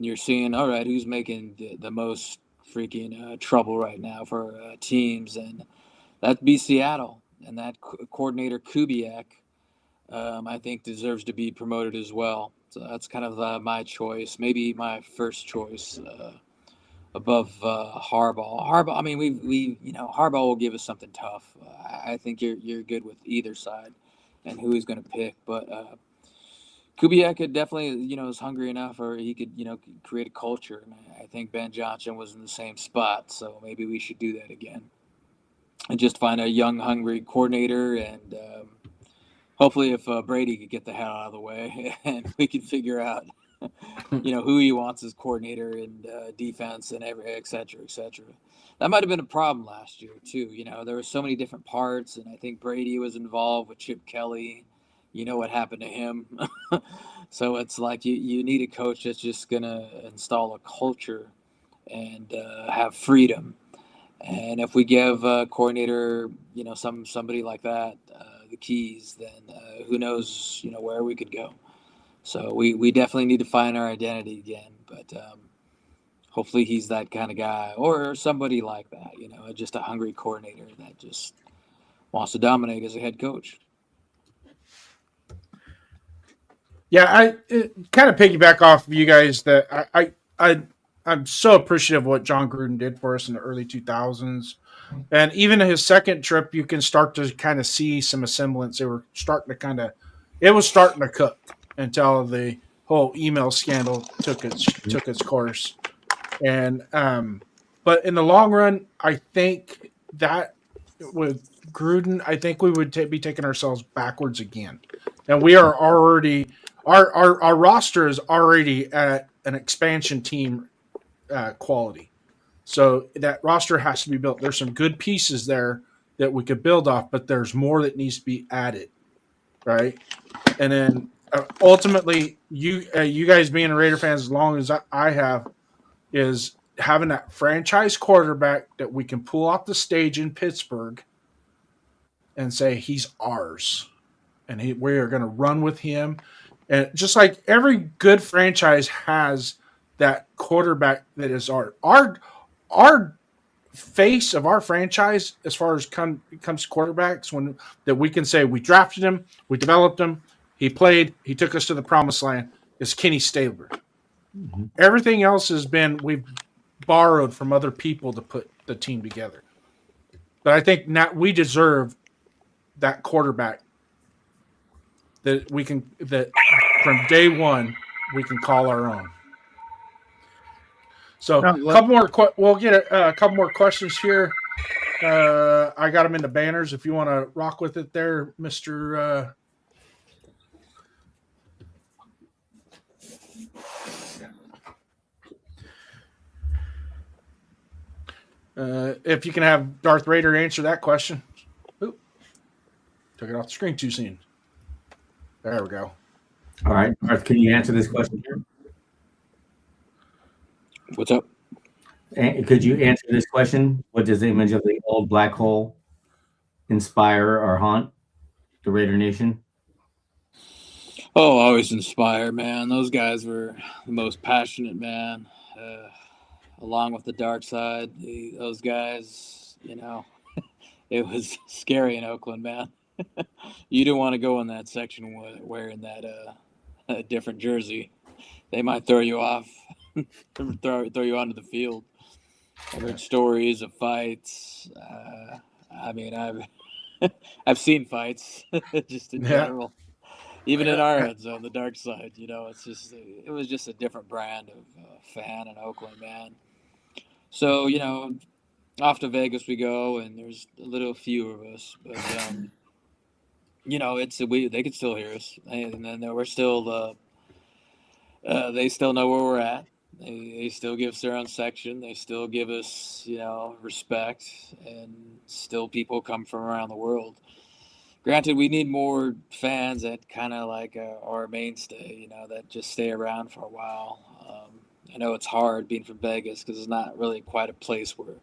you're seeing, all right, who's making the most freaking trouble right now for teams, and that'd be Seattle. And that coordinator Kubiak, I think, deserves to be promoted as well. So that's kind of my choice, maybe my first choice above Harbaugh. Harbaugh, I mean, we Harbaugh will give us something tough. I think you're good with either side and who he's going to pick, but Kubiak could definitely, is hungry enough, or he could, create a culture. And I think Ben Johnson was in the same spot, so maybe we should do that again. And just find a young, hungry coordinator, and hopefully if Brady could get the hell out of the way, and we can figure out, who he wants as coordinator and defense and et cetera, et cetera. That might have been a problem last year, too. There were so many different parts, and I think Brady was involved with Chip Kelly. You know what happened to him. So it's like you need a coach that's just going to install a culture and have freedom. And if we give a coordinator, somebody like that, the keys, then who knows, where we could go. So we definitely need to find our identity again. But hopefully he's that kind of guy, or somebody like that, just a hungry coordinator that just wants to dominate as a head coach. Yeah, I kind of piggyback off of you guys that I'm so appreciative of what John Gruden did for us in the early 2000s. And even his second trip, you can start to kind of see some semblance. It was starting to cook until the whole email scandal took its course. And but in the long run, I think that with Gruden, I think we would be taking ourselves backwards again. And we are already our roster is already at an expansion team quality. So that roster has to be built. There's some good pieces there that we could build off, but there's more that needs to be added, right? And then ultimately, you guys being Raider fans as long as I have, is having that franchise quarterback that we can pull off the stage in Pittsburgh and say he's ours, and we are going to run with him. And just like every good franchise has that quarterback that is our face of our franchise as far as comes to quarterbacks, that we can say we drafted him, we developed him, he played, he took us to the promised land, is Kenny Stabler. Mm-hmm. Everything else we've borrowed from other people to put the team together. But I think now we deserve that quarterback that from day one we can call our own. So we'll get a couple more questions here. I got them in the banners. If you want to rock with it there, Mr. If you can have Darth Raider answer that question. Oop. Took it off the screen too soon. There we go. All right, Darth, can you answer this question here? What's up? Could you answer this question? What does the image of the old black hole inspire or haunt the Raider Nation? Oh, always inspire, man. Those guys were the most passionate, man. Along with the dark side, those guys, it was scary in Oakland, man. You didn't want to go in that section wearing that a different jersey. They might throw you off, throw you onto the field. I heard stories of fights. I've seen fights, just in Yeah. general. Even in our heads on the dark side, it was just a different brand of fan in Oakland, man. So off to Vegas we go, and there's a little few of us, but they can still hear us, and then we're still they still know where we're at. They still give us their own section. They still give us respect, and still people come from around the world. Granted, we need more fans that kind of like our mainstay, that just stay around for a while. I know it's hard being from Vegas because it's not really quite a place where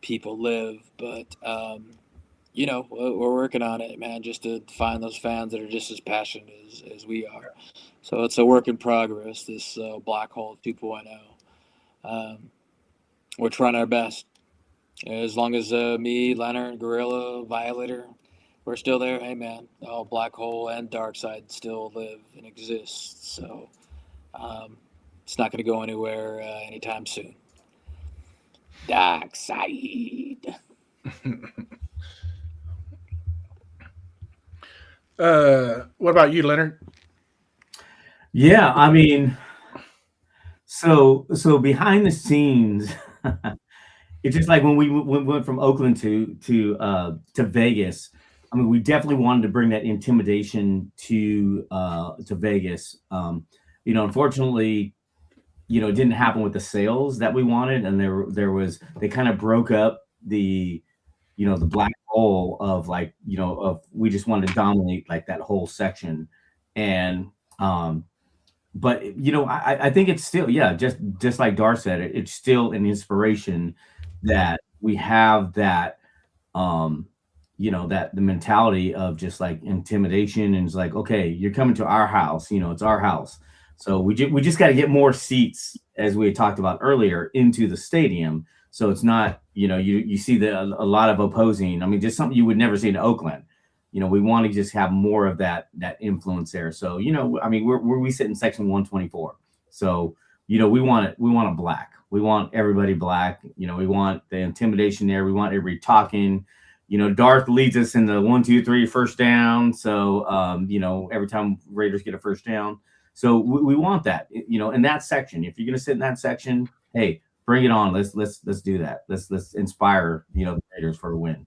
people live, but we're working on it, man, just to find those fans that are just as passionate as we are. So it's a work in progress, this Black Hole 2.0. We're trying our best. As long as me, Leonard, Gorilla, Violator, we're still there. Hey, man, Black Hole and Dark Side still live and exist. So it's not going to go anywhere anytime soon. Dark Side. What about you, Leonard? Yeah, I mean, so behind the scenes, it's just like when we went from Oakland to Vegas. I mean, we definitely wanted to bring that intimidation to Vegas. Unfortunately, it didn't happen with the sales that we wanted, and they kind of broke up the black hole of we just wanted to dominate like that whole section, and but I think it's still, just like Dar said, it's still an inspiration that we have that that the mentality of just like intimidation, and it's like, okay, you're coming to our house, it's our house. So we just got to get more seats, as we had talked about earlier, into the stadium. So it's not, you see a lot of opposing. I mean, just something you would never see in Oakland. We want to just have more of that influence there. So, I mean, we sit in section 124. So, we want it black. We want everybody black. We want the intimidation there. We want everybody talking. Darth leads us in the 1, 2, 3 first down. So, every time Raiders get a first down. So we want that, in that section. If you're going to sit in that section, hey, bring it on. Let's do that. Let's inspire, the Raiders for a win.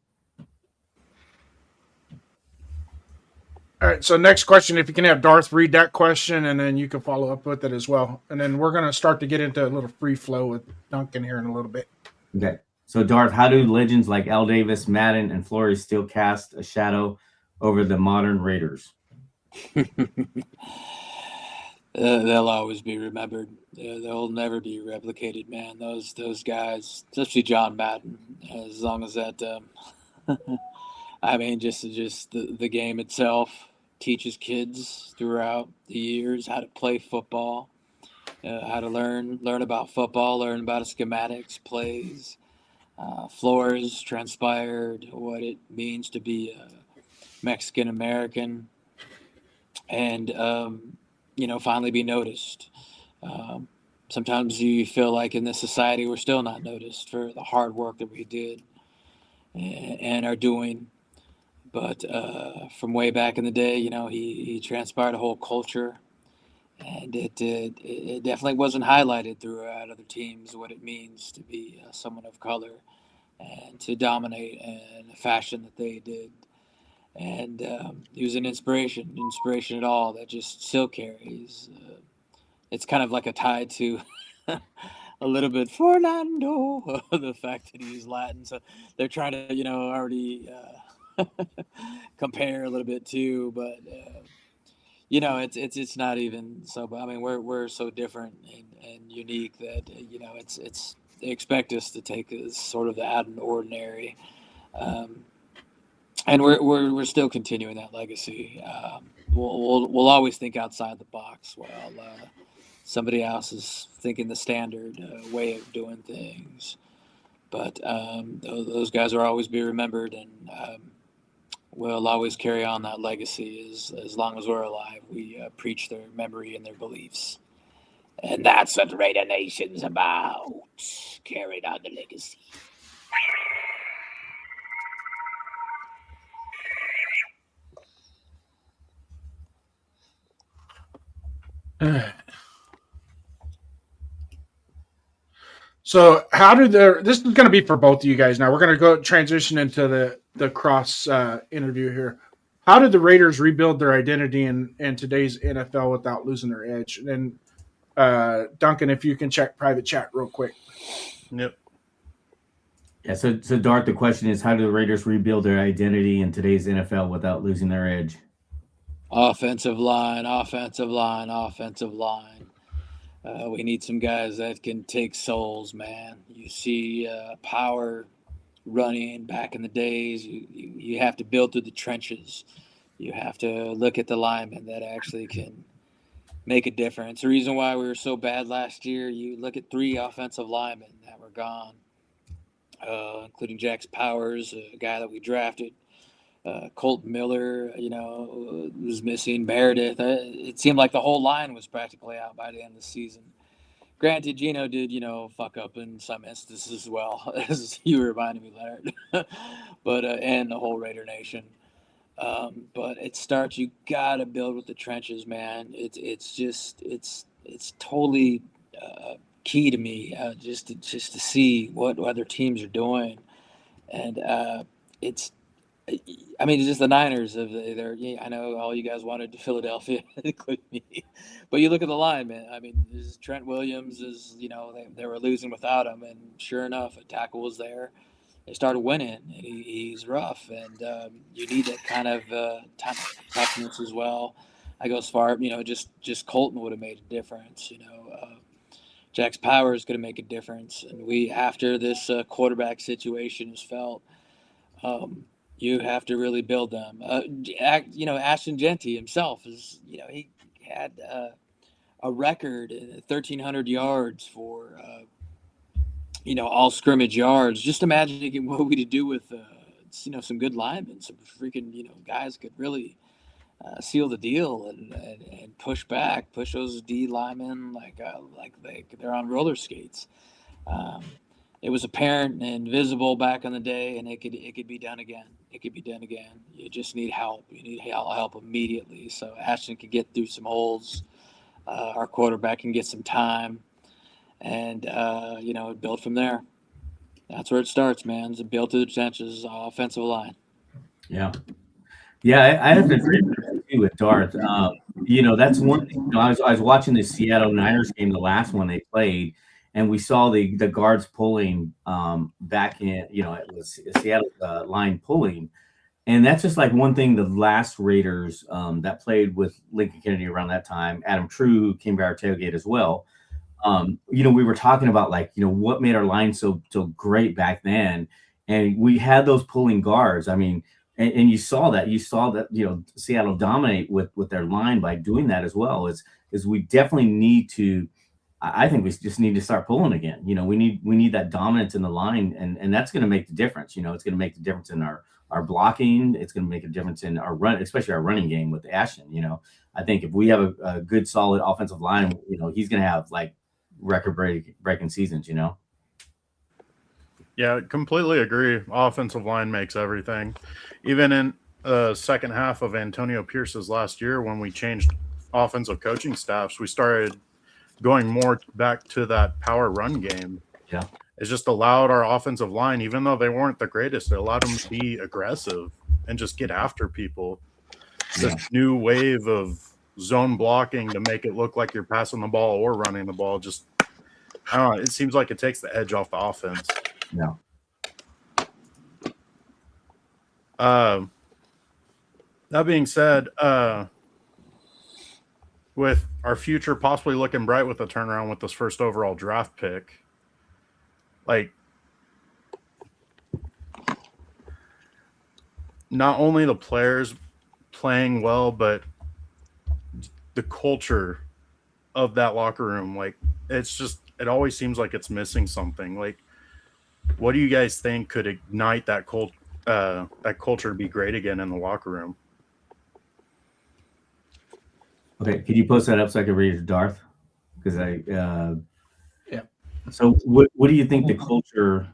All right. So next question, if you can have Darth read that question, and then you can follow up with it as well. And then we're going to start to get into a little free flow with Duncan here in a little bit. Okay. So Darth, how do legends like Al Davis, Madden, and Flores still cast a shadow over the modern Raiders? They'll always be remembered. They'll never be replicated, man. Those guys, especially John Madden. As long as that, I mean, just the game itself teaches kids throughout the years how to play football, how to learn about football, learn about schematics, plays. Flores transpired what it means to be a Mexican American, and finally be noticed. Sometimes you feel like in this society we're still not noticed for the hard work that we did and are doing. But from way back in the day, he transpired a whole culture, and it definitely wasn't highlighted throughout other teams what it means to be someone of color and to dominate in the fashion that they did. And he was an inspiration at all that just still carries. It's kind of like a tie to a little bit Fernando, the fact that he's Latin. So they're trying to, already compare a little bit too. But it's not even so. I mean, we're so different and unique that it's they expect us to take as sort of the out of the ordinary. And we're still continuing that legacy. We'll always think outside the box while somebody else is thinking the standard way of doing things. But those guys will always be remembered, and we'll always carry on that legacy as long as we're alive. We preach their memory and their beliefs, and that's what Raider Nation's about: carrying on the legacy. So how do this is going to be for both of you guys now. We're going to go transition into the cross interview here. How did the Raiders rebuild their identity in today's NFL without losing their edge? And Duncan, if you can check private chat real quick. Yep. Yeah, so Darth, the question is, how do the Raiders rebuild their identity in today's NFL without losing their edge? Offensive line, offensive line, offensive line. We need some guys that can take souls, man. You see power running back in the days. You have to build through the trenches. You have to look at the linemen that actually can make a difference. The reason why we were so bad last year, you look at 3 offensive linemen that were gone, including Jax Powers, a guy that we drafted. Colt Miller, was missing. Meredith. It seemed like the whole line was practically out by the end of the season. Granted, Gino did, fuck up in some instances as well, as you reminded me, Leonard. But and the whole Raider Nation. But it starts. You gotta build with the trenches, man. It's totally key to me, just to see what other teams are doing, and it's. I mean, it's just the Niners. I know all you guys wanted to Philadelphia, including me. But you look at the line, man. I mean, Trent Williams is, they were losing without him, and sure enough, a tackle was there. They started winning, and he's rough, and you need that kind of toughness as well. I go as far, just Colton would have made a difference. Jax Powers could have made a difference, and after this quarterback situation is felt. You have to really build them. Ashton Genty himself is, he had a record 1,300 yards for, all scrimmage yards. Just imagine what we could do with, some good linemen, some freaking, guys could really seal the deal and push those D linemen like they're on roller skates. It was apparent and visible back in the day, and it could be done again. It could be done again. You just need help. You need help immediately. So Ashton can get through some holes. Our quarterback can get some time, and build from there. That's where it starts, man. It's build through the trenches, offensive line. Yeah, I have to agree with Darth. That's one thing. I was watching the Seattle Niners game, the last one they played. And we saw the guards pulling back in, it was Seattle line pulling. And that's just like one thing the last Raiders that played with Lincoln Kennedy around that time, Adam True came by our tailgate as well. We were talking about what made our line so great back then. And we had those pulling guards. I mean, and you saw that. Seattle dominate with their line by doing that as well. Is we definitely need to. I think we just need to start pulling again. We need that dominance in the line, and that's going to make the difference. It's going to make the difference in our blocking. It's going to make a difference in our run, especially our running game with Ashton. I think if we have a good, solid offensive line, he's going to have record-breaking seasons. Yeah, completely agree. Offensive line makes everything. Even in the second half of Antonio Pierce's last year, when we changed offensive coaching staffs, we started going more back to that power run game. Yeah. It just allowed our offensive line, even though they weren't the greatest, it allowed them to be aggressive and just get after people. This new wave of zone blocking to make it look like you're passing the ball or running the ball. Just, I don't know. It seems like it takes the edge off the offense. Yeah. That being said, with our future possibly looking bright with a turnaround with this first overall draft pick, not only the players playing well, but the culture of that locker room, it always seems like it's missing something. What do you guys think could ignite that culture to be great again in the locker room? Okay, could you post that up so I can read it to Darth? Because yeah. So what do you think the culture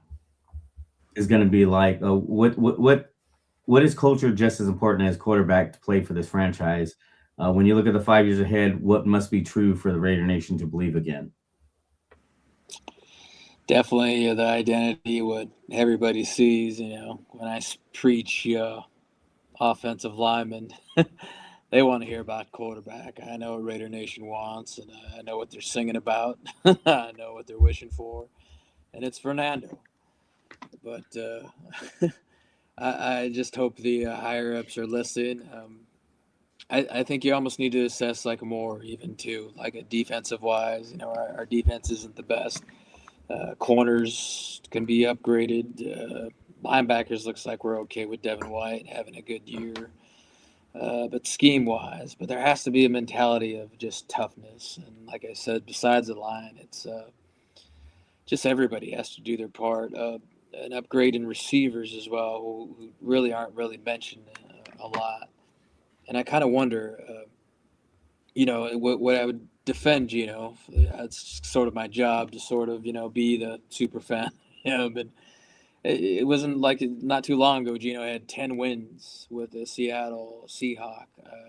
is going to be like? What is culture just as important as quarterback to play for this franchise? When you look at the 5 years ahead, what must be true for the Raider Nation to believe again? Definitely the identity, what everybody sees. When I preach offensive linemen, they want to hear about quarterback. I know what Raider Nation wants, and I know what they're singing about. I know what they're wishing for, and it's Fernando. But I just hope the higher ups are listening. I think you almost need to assess like more even too, like a defensive wise. Our defense isn't the best. Corners can be upgraded. Linebackers looks like we're okay with Devin White having a good year. But scheme wise, but there has to be a mentality of just toughness. And like I said, besides the line, it's just everybody has to do their part. An upgrade in receivers as well, who really aren't really mentioned a lot. And I kind of wonder, what I would defend Gino. That's sort of my job to sort of, be the super fan. But it wasn't like not too long ago. Gino had 10 wins with the Seattle Seahawk,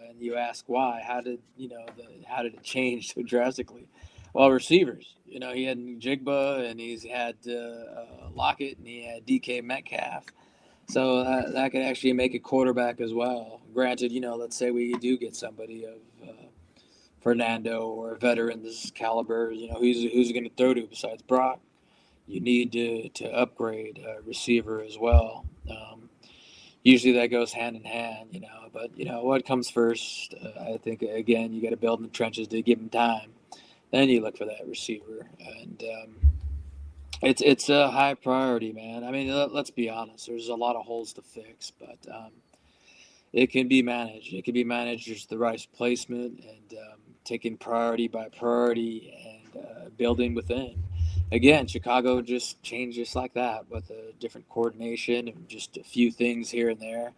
and you ask why? How did it change so drastically? Well, receivers. He had Jigba, and he's had Lockett, and he had DK Metcalf. So that could actually make a quarterback as well. Granted, let's say we do get somebody of Fernando or a veteran this caliber. Who's going to throw to besides Brock? You need to upgrade a receiver as well. Usually that goes hand in hand, But what comes first? I think again you got to build in the trenches to give him time. Then you look for that receiver, and it's a high priority, man. I mean, let's be honest. There's a lot of holes to fix, but it can be managed. It can be managed with the right placement and taking priority by priority and building within. Again, Chicago just changed just like that with a different coordination and just a few things here and there.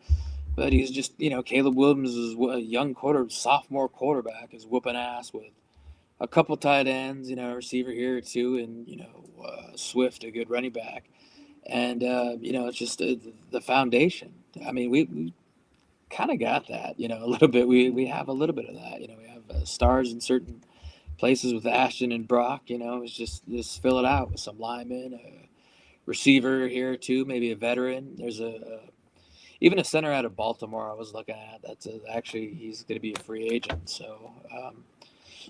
But he's just, Caleb Williams is a young sophomore quarterback is whooping ass with a couple tight ends, a receiver here or two, and, Swift, a good running back. And, it's just the foundation. I mean, we kind of got that, a little bit. We have a little bit of that. We have stars in certain places with Ashton and Brock. It's just fill it out with some linemen, a receiver here or two, maybe a veteran. There's even a center out of Baltimore I was looking at. That's actually he's going to be a free agent. So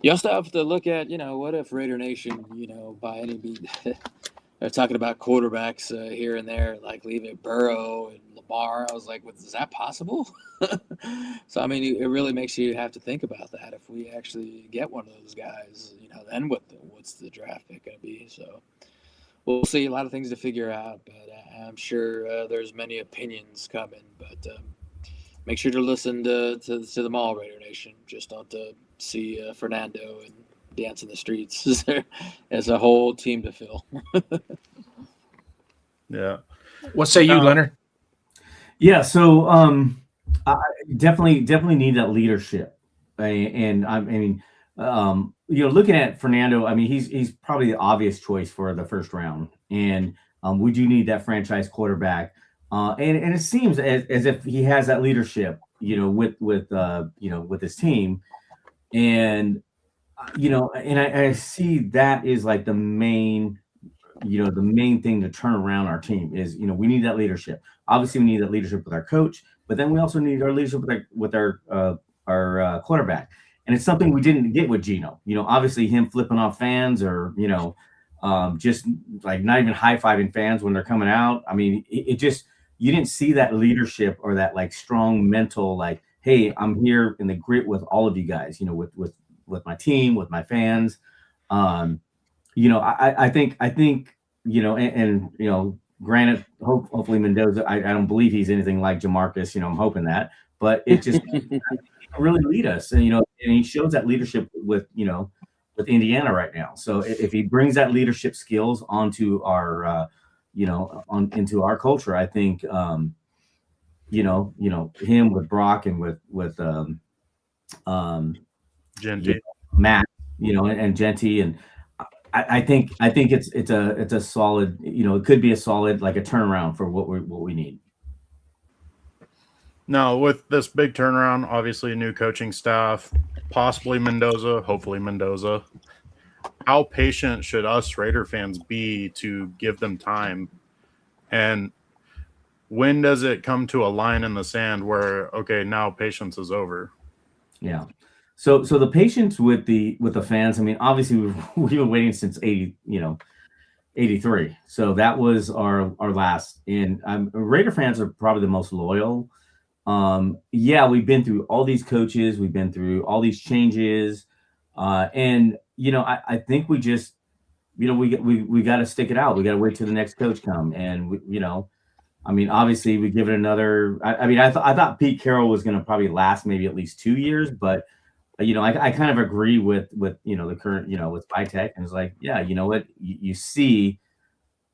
you also have to look at, what if Raider Nation, by any means, they're talking about quarterbacks here and there, like leave it Burrow and Lamar. I was like, is that possible? So, I mean, it really makes you have to think about that. If we actually get one of those guys, then what's the draft pick going to be? So we'll see. A lot of things to figure out, but I'm sure there's many opinions coming. But make sure to listen to them all, Raider Nation. Just don't see Fernando and dance in the streets. As a whole team to fill. Yeah. What say you, Leonard? Yeah, so I definitely need that leadership, and I mean, looking at Fernando, I mean, he's probably the obvious choice for the first round, and we do need that franchise quarterback, and it seems as if he has that leadership, with his team, and and I see that is like the main thing to turn around our team is, we need that leadership. Obviously, we need that leadership with our coach, but then we also need our leadership with our quarterback. And it's something we didn't get with Gino. Obviously him flipping off fans or, just like not even high-fiving fans when they're coming out. I mean, it just, you didn't see that leadership or that like strong mental, like, hey, I'm here in the grit with all of you guys, with my team, with my fans. I think, and granted, hopefully Mendoza, I don't believe he's anything like Jamarcus, I'm hoping that, but it just really lead us. And, and he shows that leadership with Indiana right now. So if he brings that leadership skills onto our, into our culture, I think, him with Brock and with Genty. Matt, and Genty, and I think it's a solid, it could be a solid, like a turnaround for what we need. Now, with this big turnaround, obviously a new coaching staff, possibly Mendoza, hopefully Mendoza. How patient should us Raider fans be to give them time? And when does it come to a line in the sand where, okay, now patience is over? Yeah. So the patience with the fans, I mean, obviously we've been waiting since 83. So that was our last. And Raider fans are probably the most loyal. Yeah, we've been through all these coaches, we've been through all these changes. And I think we just, we got to stick it out. We got to wait till the next coach come. And I mean, obviously we give it another. I mean, I thought Pete Carroll was going to probably last maybe at least 2 years, but I kind of agree with the current with Vitek, and it's like, yeah, you know what, you see.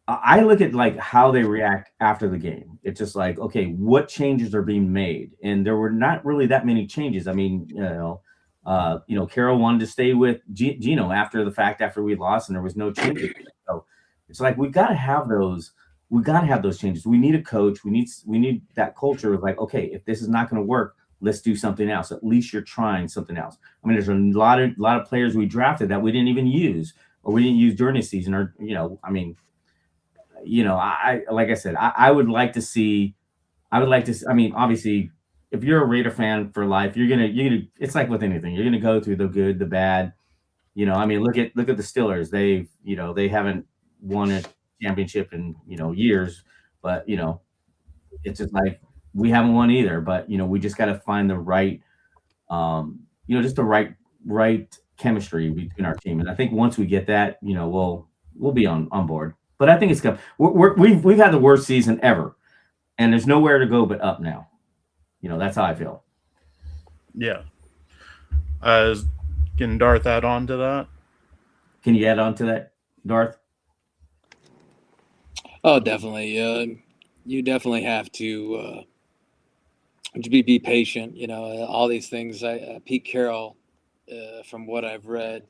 I look at like how they react after the game. It's just like, okay, what changes are being made, and there were not really that many changes. I mean, Carroll wanted to stay with Gino after the fact, after we lost, and there was no changes. So it's like we got to have those. We got to have those changes. We need a coach. We need that culture of like, okay, if this is not going to work, let's do something else. At least you're trying something else. I mean, there's a lot of players we drafted that we didn't even use, or we didn't use during the season, or I mean, I like I said, I would like to see. I mean, obviously, if you're a Raider fan for life, you're gonna. It's like with anything, you're gonna go through the good, the bad. I mean, look at the Steelers. They haven't won a championship in years, but it's just like we haven't won either. But we just got to find the right, just the right chemistry between our team. And I think once we get that, we'll be on board. But I think it's good. We've had the worst season ever, and there's nowhere to go but up now. That's how I feel. Yeah. Can Darth add on to that? Can you add on to that, Darth? Oh, definitely. You definitely have to be patient. All these things. Pete Carroll, from what I've read,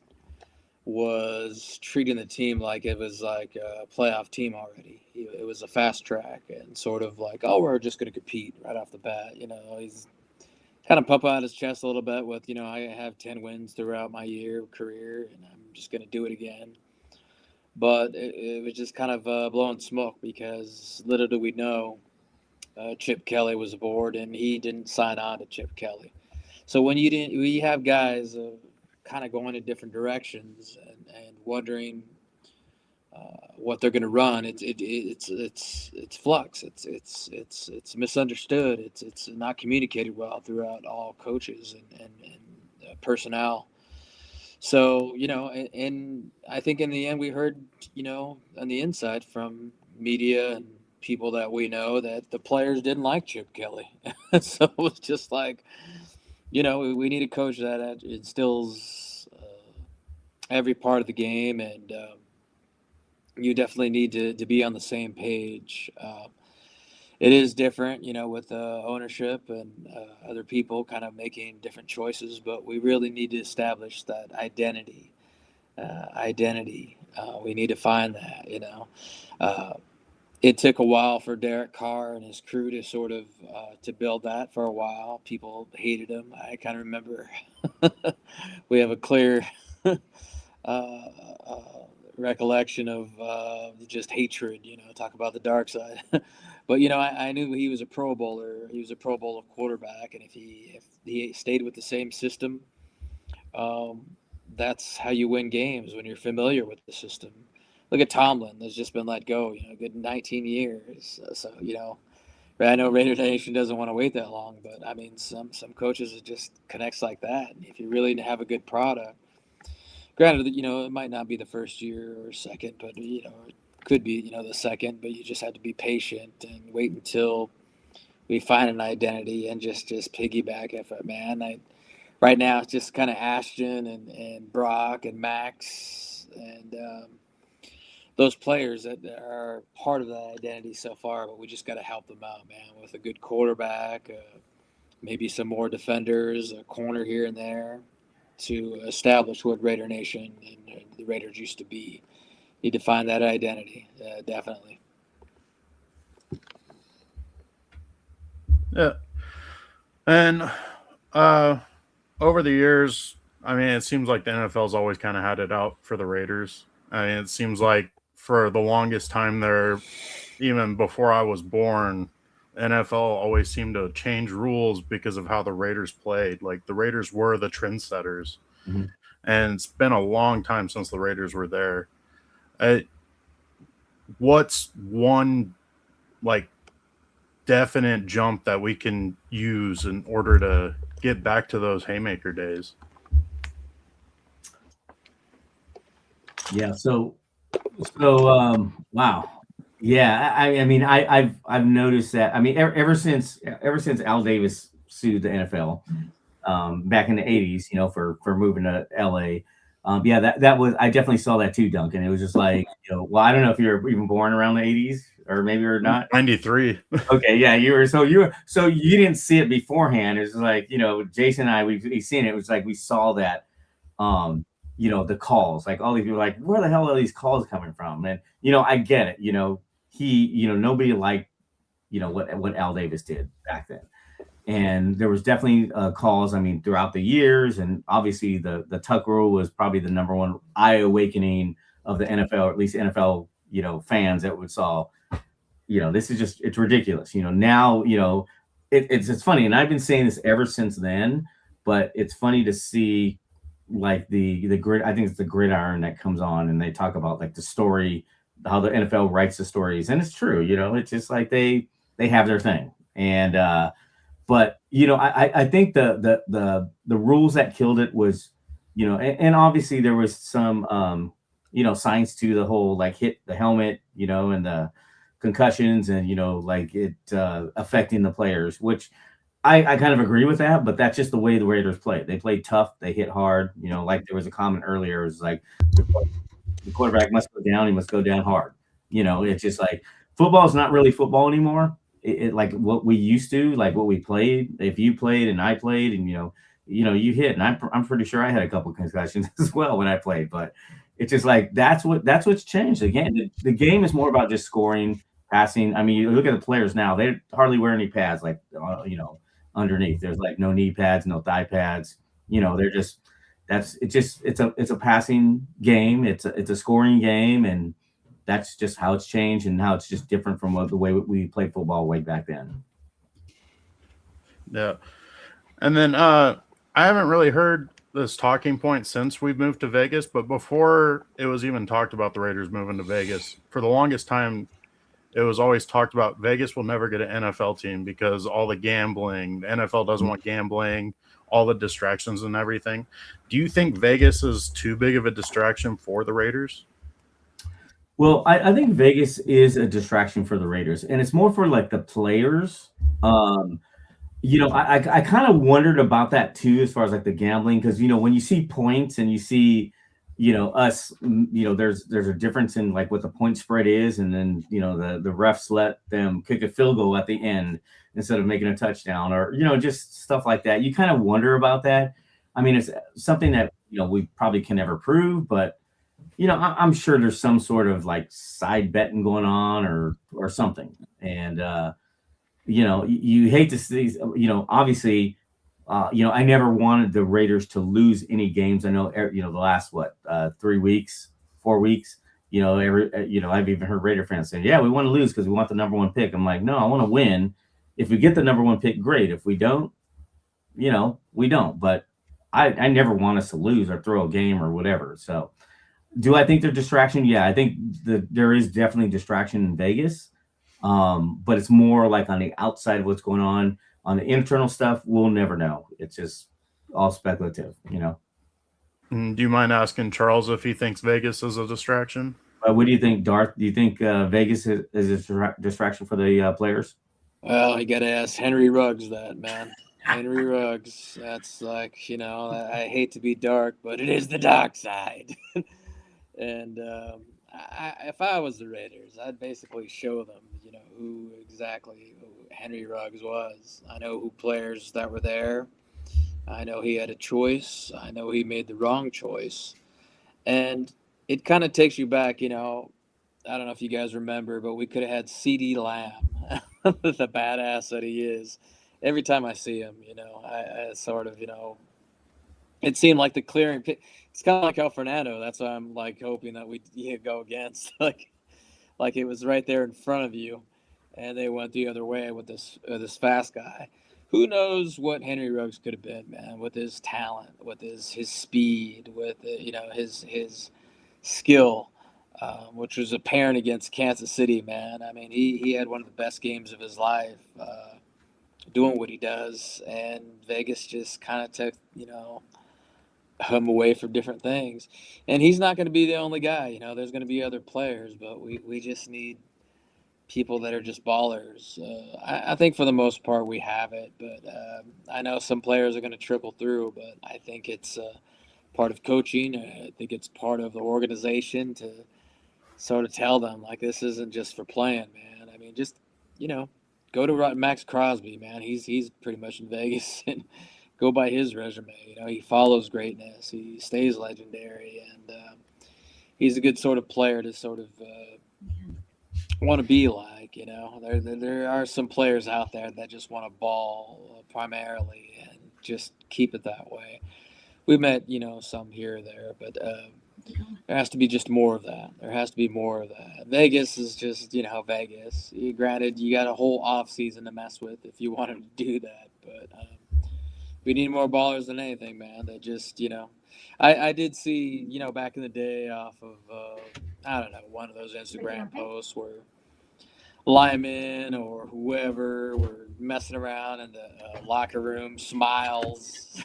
was treating the team like it was like a playoff team already. It was a fast track and sort of like, oh, we're just going to compete right off the bat. He's kind of puff out his chest a little bit with, I have 10 wins throughout my career, and I'm just going to do it again. But it was just kind of blowing smoke, because little do we know, Chip Kelly was aboard, and he didn't sign on to Chip Kelly. So when we have guys kind of going in different directions and wondering what they're going to run, it's flux. It's misunderstood. It's not communicated well throughout all coaches and personnel. So, and I think in the end we heard, on the inside from media and people that we know, that the players didn't like Chip Kelly. So it was just like, we need a coach that instills every part of the game, and you definitely need to be on the same page. It is different, with ownership and other people kind of making different choices, but we really need to establish that identity. We need to find that. It took a while for Derek Carr and his crew to sort of to build that for a while. People hated him. I kind of remember we have a clear recollection of just hatred, talk about the dark side. But, I knew he was a Pro Bowler. He was a Pro Bowler quarterback. And if he stayed with the same system, that's how you win games, when you're familiar with the system. Look at Tomlin. That's just been let go, good 19 years. So, I know Raider Nation doesn't want to wait that long, but I mean, some coaches, it just connects like that. And if you really have a good product, granted, it might not be the first year or second, but, it could be, the second, but you just have to be patient and wait until we find an identity and just piggyback off it, man. Right now it's just kind of Ashton and Brock and Max and those players that are part of that identity so far, but we just got to help them out, man, with a good quarterback, maybe some more defenders, a corner here and there, to establish what Raider Nation and the Raiders used to be. Need to find that identity, definitely. Yeah. And over the years, I mean, it seems like the NFL's always kind of had it out for the Raiders. I mean, it seems like for the longest time there, even before I was born, NFL always seemed to change rules because of how the Raiders played. Like the Raiders were the trendsetters, Mhm. and it's been a long time since the Raiders were there. What's one like definite jump that we can use in order to get back to those haymaker days? Yeah. Wow. Yeah. I mean, I've noticed that. I mean, ever since Al Davis sued the NFL back in the '80s, for moving to LA. Yeah, that was, I definitely saw that too, Duncan. It was just like, well, I don't know if you were even born around the '80s or maybe you're not. 93. Okay, yeah, so you didn't see it beforehand. It's like, Jason and I, we've seen it. It was like we saw that, the calls, like all these people were like, where the hell are these calls coming from? And I get it. Nobody liked, what Al Davis did back then. And there was definitely calls, I mean, throughout the years. And obviously the Tuck rule was probably the number one eye awakening of the NFL, or at least NFL, fans that would saw, this is just, it's ridiculous. Now, it's funny. And I've been saying this ever since then, but it's funny to see like the grid. I think it's the gridiron that comes on and they talk about like the story, how the NFL writes the stories. And it's true, it's just like they have their thing. And, but I think the rules that killed it was, and obviously there was some science to the whole like hit the helmet, and the concussions and like it affecting the players, which I kind of agree with that, but that's just the way the Raiders played. They played tough, they hit hard, like there was a comment earlier, it was like the quarterback must go down, he must go down hard. It's just like football is not really football anymore. It like what we used to, like what we played. If you played and I played, and you hit, and I'm pretty sure I had a couple concussions as well when I played. But it's just like that's what's changed. Again, the game is more about just scoring, passing. I mean, you look at the players now; they hardly wear any pads, like underneath. There's like no knee pads, no thigh pads. They're just it's a passing game. It's a scoring game, and that's just how it's changed and how it's just different from the way we played football way back then. Yeah. And then I haven't really heard this talking point since we've moved to Vegas, but before it was even talked about the Raiders moving to Vegas, for the longest time, it was always talked about Vegas will never get an NFL team because all the gambling, the NFL doesn't want gambling, all the distractions and everything. Do you think Vegas is too big of a distraction for the Raiders? Well, I think Vegas is a distraction for the Raiders, and it's more for like the players. I kind of wondered about that too, as far as like the gambling, because when you see points and you see, us, there's a difference in like what the point spread is, and then the refs let them kick a field goal at the end instead of making a touchdown, or just stuff like that. You kind of wonder about that. I mean, it's something that we probably can never prove, but I'm sure there's some sort of like side betting going on or something. And, you hate to see, obviously, I never wanted the Raiders to lose any games. I know, the last, 3 weeks, 4 weeks, I've even heard Raider fans saying, yeah, we want to lose because we want the number one pick. I'm like, no, I want to win. If we get the number one pick, great. If we don't, we don't. But I never want us to lose or throw a game or whatever. So, do I think they're distraction? Yeah, I think there is definitely distraction in Vegas, but it's more like on the outside of what's going on. On the internal stuff, we'll never know. It's just all speculative, Do you mind asking Charles if he thinks Vegas is a distraction? What do you think, Darth? Do you think Vegas is a distraction for the players? Well, you got to ask Henry Ruggs that, man. Henry Ruggs. That's like, I hate to be dark, but it is the dark side. And if I was the Raiders, I'd basically show them, who exactly who Henry Ruggs was. I know who players that were there. I know he had a choice. I know he made the wrong choice. And it kind of takes you back, I don't know if you guys remember, but we could have had CeeDee Lamb, the badass that he is. every time I see him, I sort of, it seemed like the clearing. It's kind of like El Fernando. That's why I'm like hoping that we go against like it was right there in front of you, and they went the other way with this fast guy. Who knows what Henry Ruggs could have been, man, with his talent, with his speed, with his skill, which was apparent against Kansas City, man. I mean, he had one of the best games of his life, doing what he does, and Vegas just kind of took him away from different things. And he's not going to be the only guy. There's going to be other players, but we just need people that are just ballers. I think for the most part we have it, but I know some players are going to trickle through, but I think it's part of coaching. I think it's part of the organization to sort of tell them, like, this isn't just for playing, man. I mean, just, go to Max Crosby, man. He's pretty much in Vegas, and go by his resume. He follows greatness. He stays legendary, and he's a good sort of player to sort of want to be like. There are some players out there that just want to ball primarily and just keep it that way. We met, some here or there, but there has to be just more of that. There has to be more of that. Vegas is just, Vegas. Granted, you got a whole off season to mess with if you wanted to do that, but we need more ballers than anything, man. That just, I did see, back in the day off of, I don't know, one of those Instagram posts where Lyman or whoever were messing around in the locker room, smiles,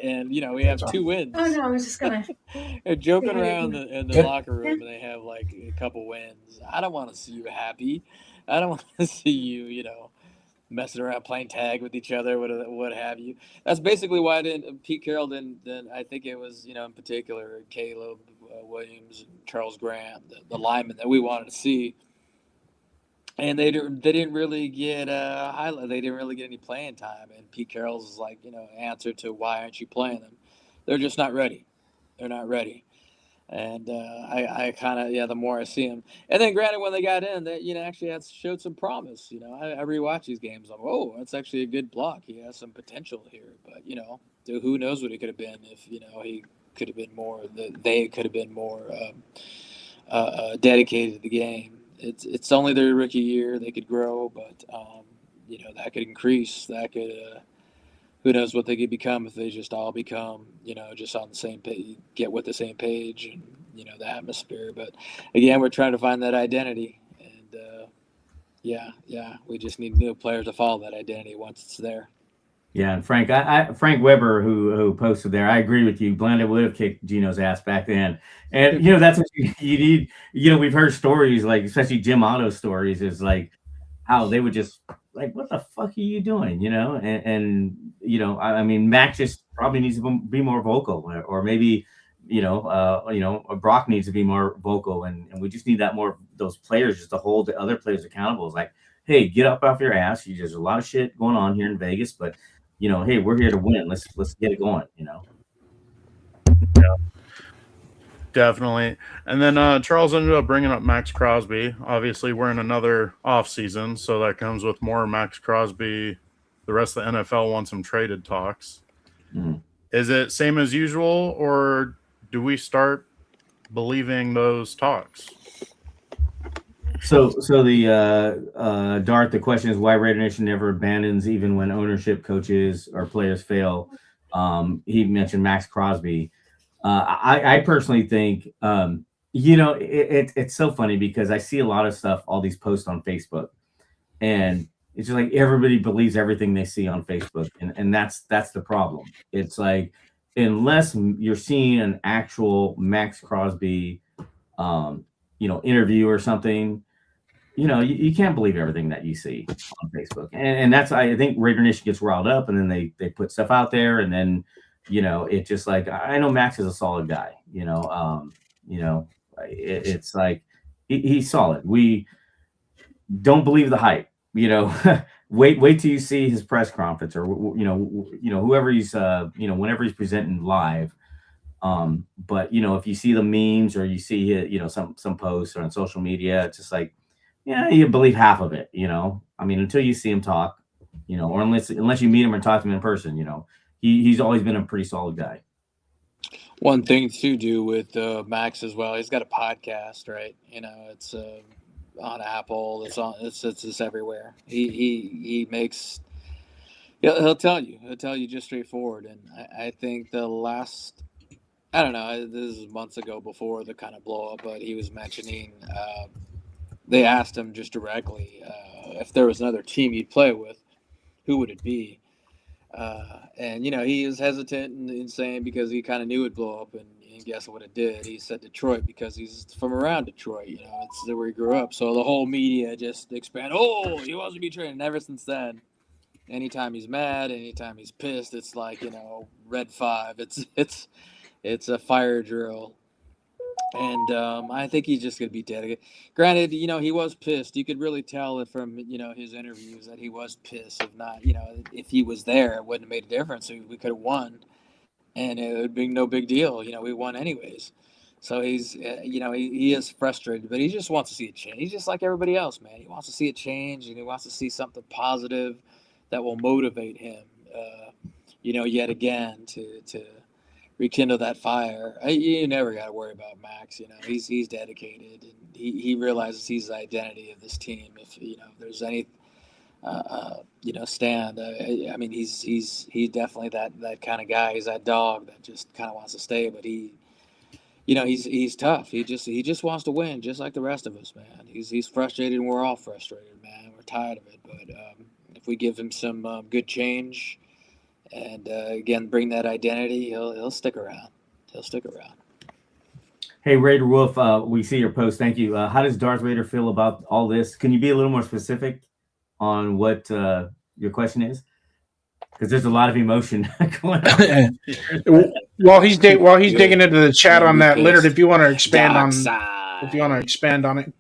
and we have 2 wins. Oh no, I was just gonna. They're joking around in the locker room, and they have like a couple wins. I don't want to see you happy. I don't want to see you, messing around playing tag with each other, what have you. That's basically why Pete Carroll didn't. I think it was in particular Caleb Williams and Charles Graham, the linemen that we wanted to see. And they didn't really get highlight. They didn't really get any playing time. And Pete Carroll's like, answer to why aren't you playing them? They're just not ready. They're not ready. And I kind of, the more I see them. And then granted, when they got in, they, actually showed some promise. I rewatch these games. I'm, oh, that's actually a good block. He has some potential here. But, who knows what it could have been if, he could have been more, they could have been more dedicated to the game. It's only their rookie year. They could grow, but that could increase. That could who knows what they could become if they just all become just on the same page, get with the same page, and the atmosphere. But again, we're trying to find that identity, and we just need new players to follow that identity once it's there. Yeah, and Frank Weber, who posted there, I agree with you. Blanda would have kicked Gino's ass back then, and that's what you need. We've heard stories like, especially Jim Otto's stories, is like how they would just like, what the fuck are you doing? I mean, Mac just probably needs to be more vocal, or maybe Brock needs to be more vocal, and we just need that more those players just to hold the other players accountable. It's like, hey, get up off your ass. There's a lot of shit going on here in Vegas, but hey, we're here to win. Let's get it going. Yeah, definitely. And then Charles ended up bringing up Max Crosby. Obviously, we're in another off season, so that comes with more Max Crosby. The rest of the NFL wants him traded talks. Is it same as usual, or do we start believing those talks? So the Darth, the question is why Raider Nation never abandons even when ownership, coaches, or players fail. He mentioned Max Crosby. I personally think, it's so funny because I see a lot of stuff, all these posts on Facebook, and it's just like everybody believes everything they see on Facebook, and that's the problem. It's like, unless you're seeing an actual Max Crosby, interview or something, you can't believe everything that you see on Facebook. And that's, I think Raider Nation gets riled up, and then they put stuff out there, and then, it's just like, I know Max is a solid guy, it's like, he's solid. We don't believe the hype, wait till you see his press conference, or, whoever he's, whenever he's presenting live. But if you see the memes, or you see some posts or on social media, it's just like, you believe half of it. I mean, until you see him talk, or unless you meet him or talk to him in person, he's always been a pretty solid guy. One thing to do with Max as well, he's got a podcast, right? It's on Apple. It's everywhere. He makes. He'll tell you just straightforward. And I think the last, I don't know, this is months ago before the kind of blow up, but he was mentioning, they asked him just directly if there was another team he'd play with, who would it be? And he is hesitant in saying because he kind of knew it'd blow up, and guess what it did? He said Detroit because he's from around Detroit. It's where he grew up. So the whole media just expanded. Oh, he wants to be traded. And ever since then, anytime he's mad, anytime he's pissed, it's like red 5. It's a fire drill. And I think he's just going to be dedicated. Granted, he was pissed. You could really tell it from, his interviews that he was pissed. If not, if he was there, it wouldn't have made a difference. We could have won, and it would be no big deal. We won anyways. So he's, he is frustrated, but he just wants to see a change. He's just like everybody else, man. He wants to see a change, and he wants to see something positive that will motivate him, yet again to rekindle that fire. You never got to worry about Max. He's dedicated, and he realizes he's the identity of this team. If there's any stand, I mean he's definitely that kind of guy. He's that dog that just kind of wants to stay, but he's tough. He just wants to win, just like the rest of us, man. He's frustrated, and we're all frustrated, man. We're tired of it, but if we give him some good change. And again, bring that identity. He'll stick around. Hey, Raider Wolf, we see your post. Thank you. How does Darth Raider feel about all this? Can you be a little more specific on what your question is? Because there's a lot of emotion going on. While he's digging into the chat on that, Leonard, if you want to expand on it.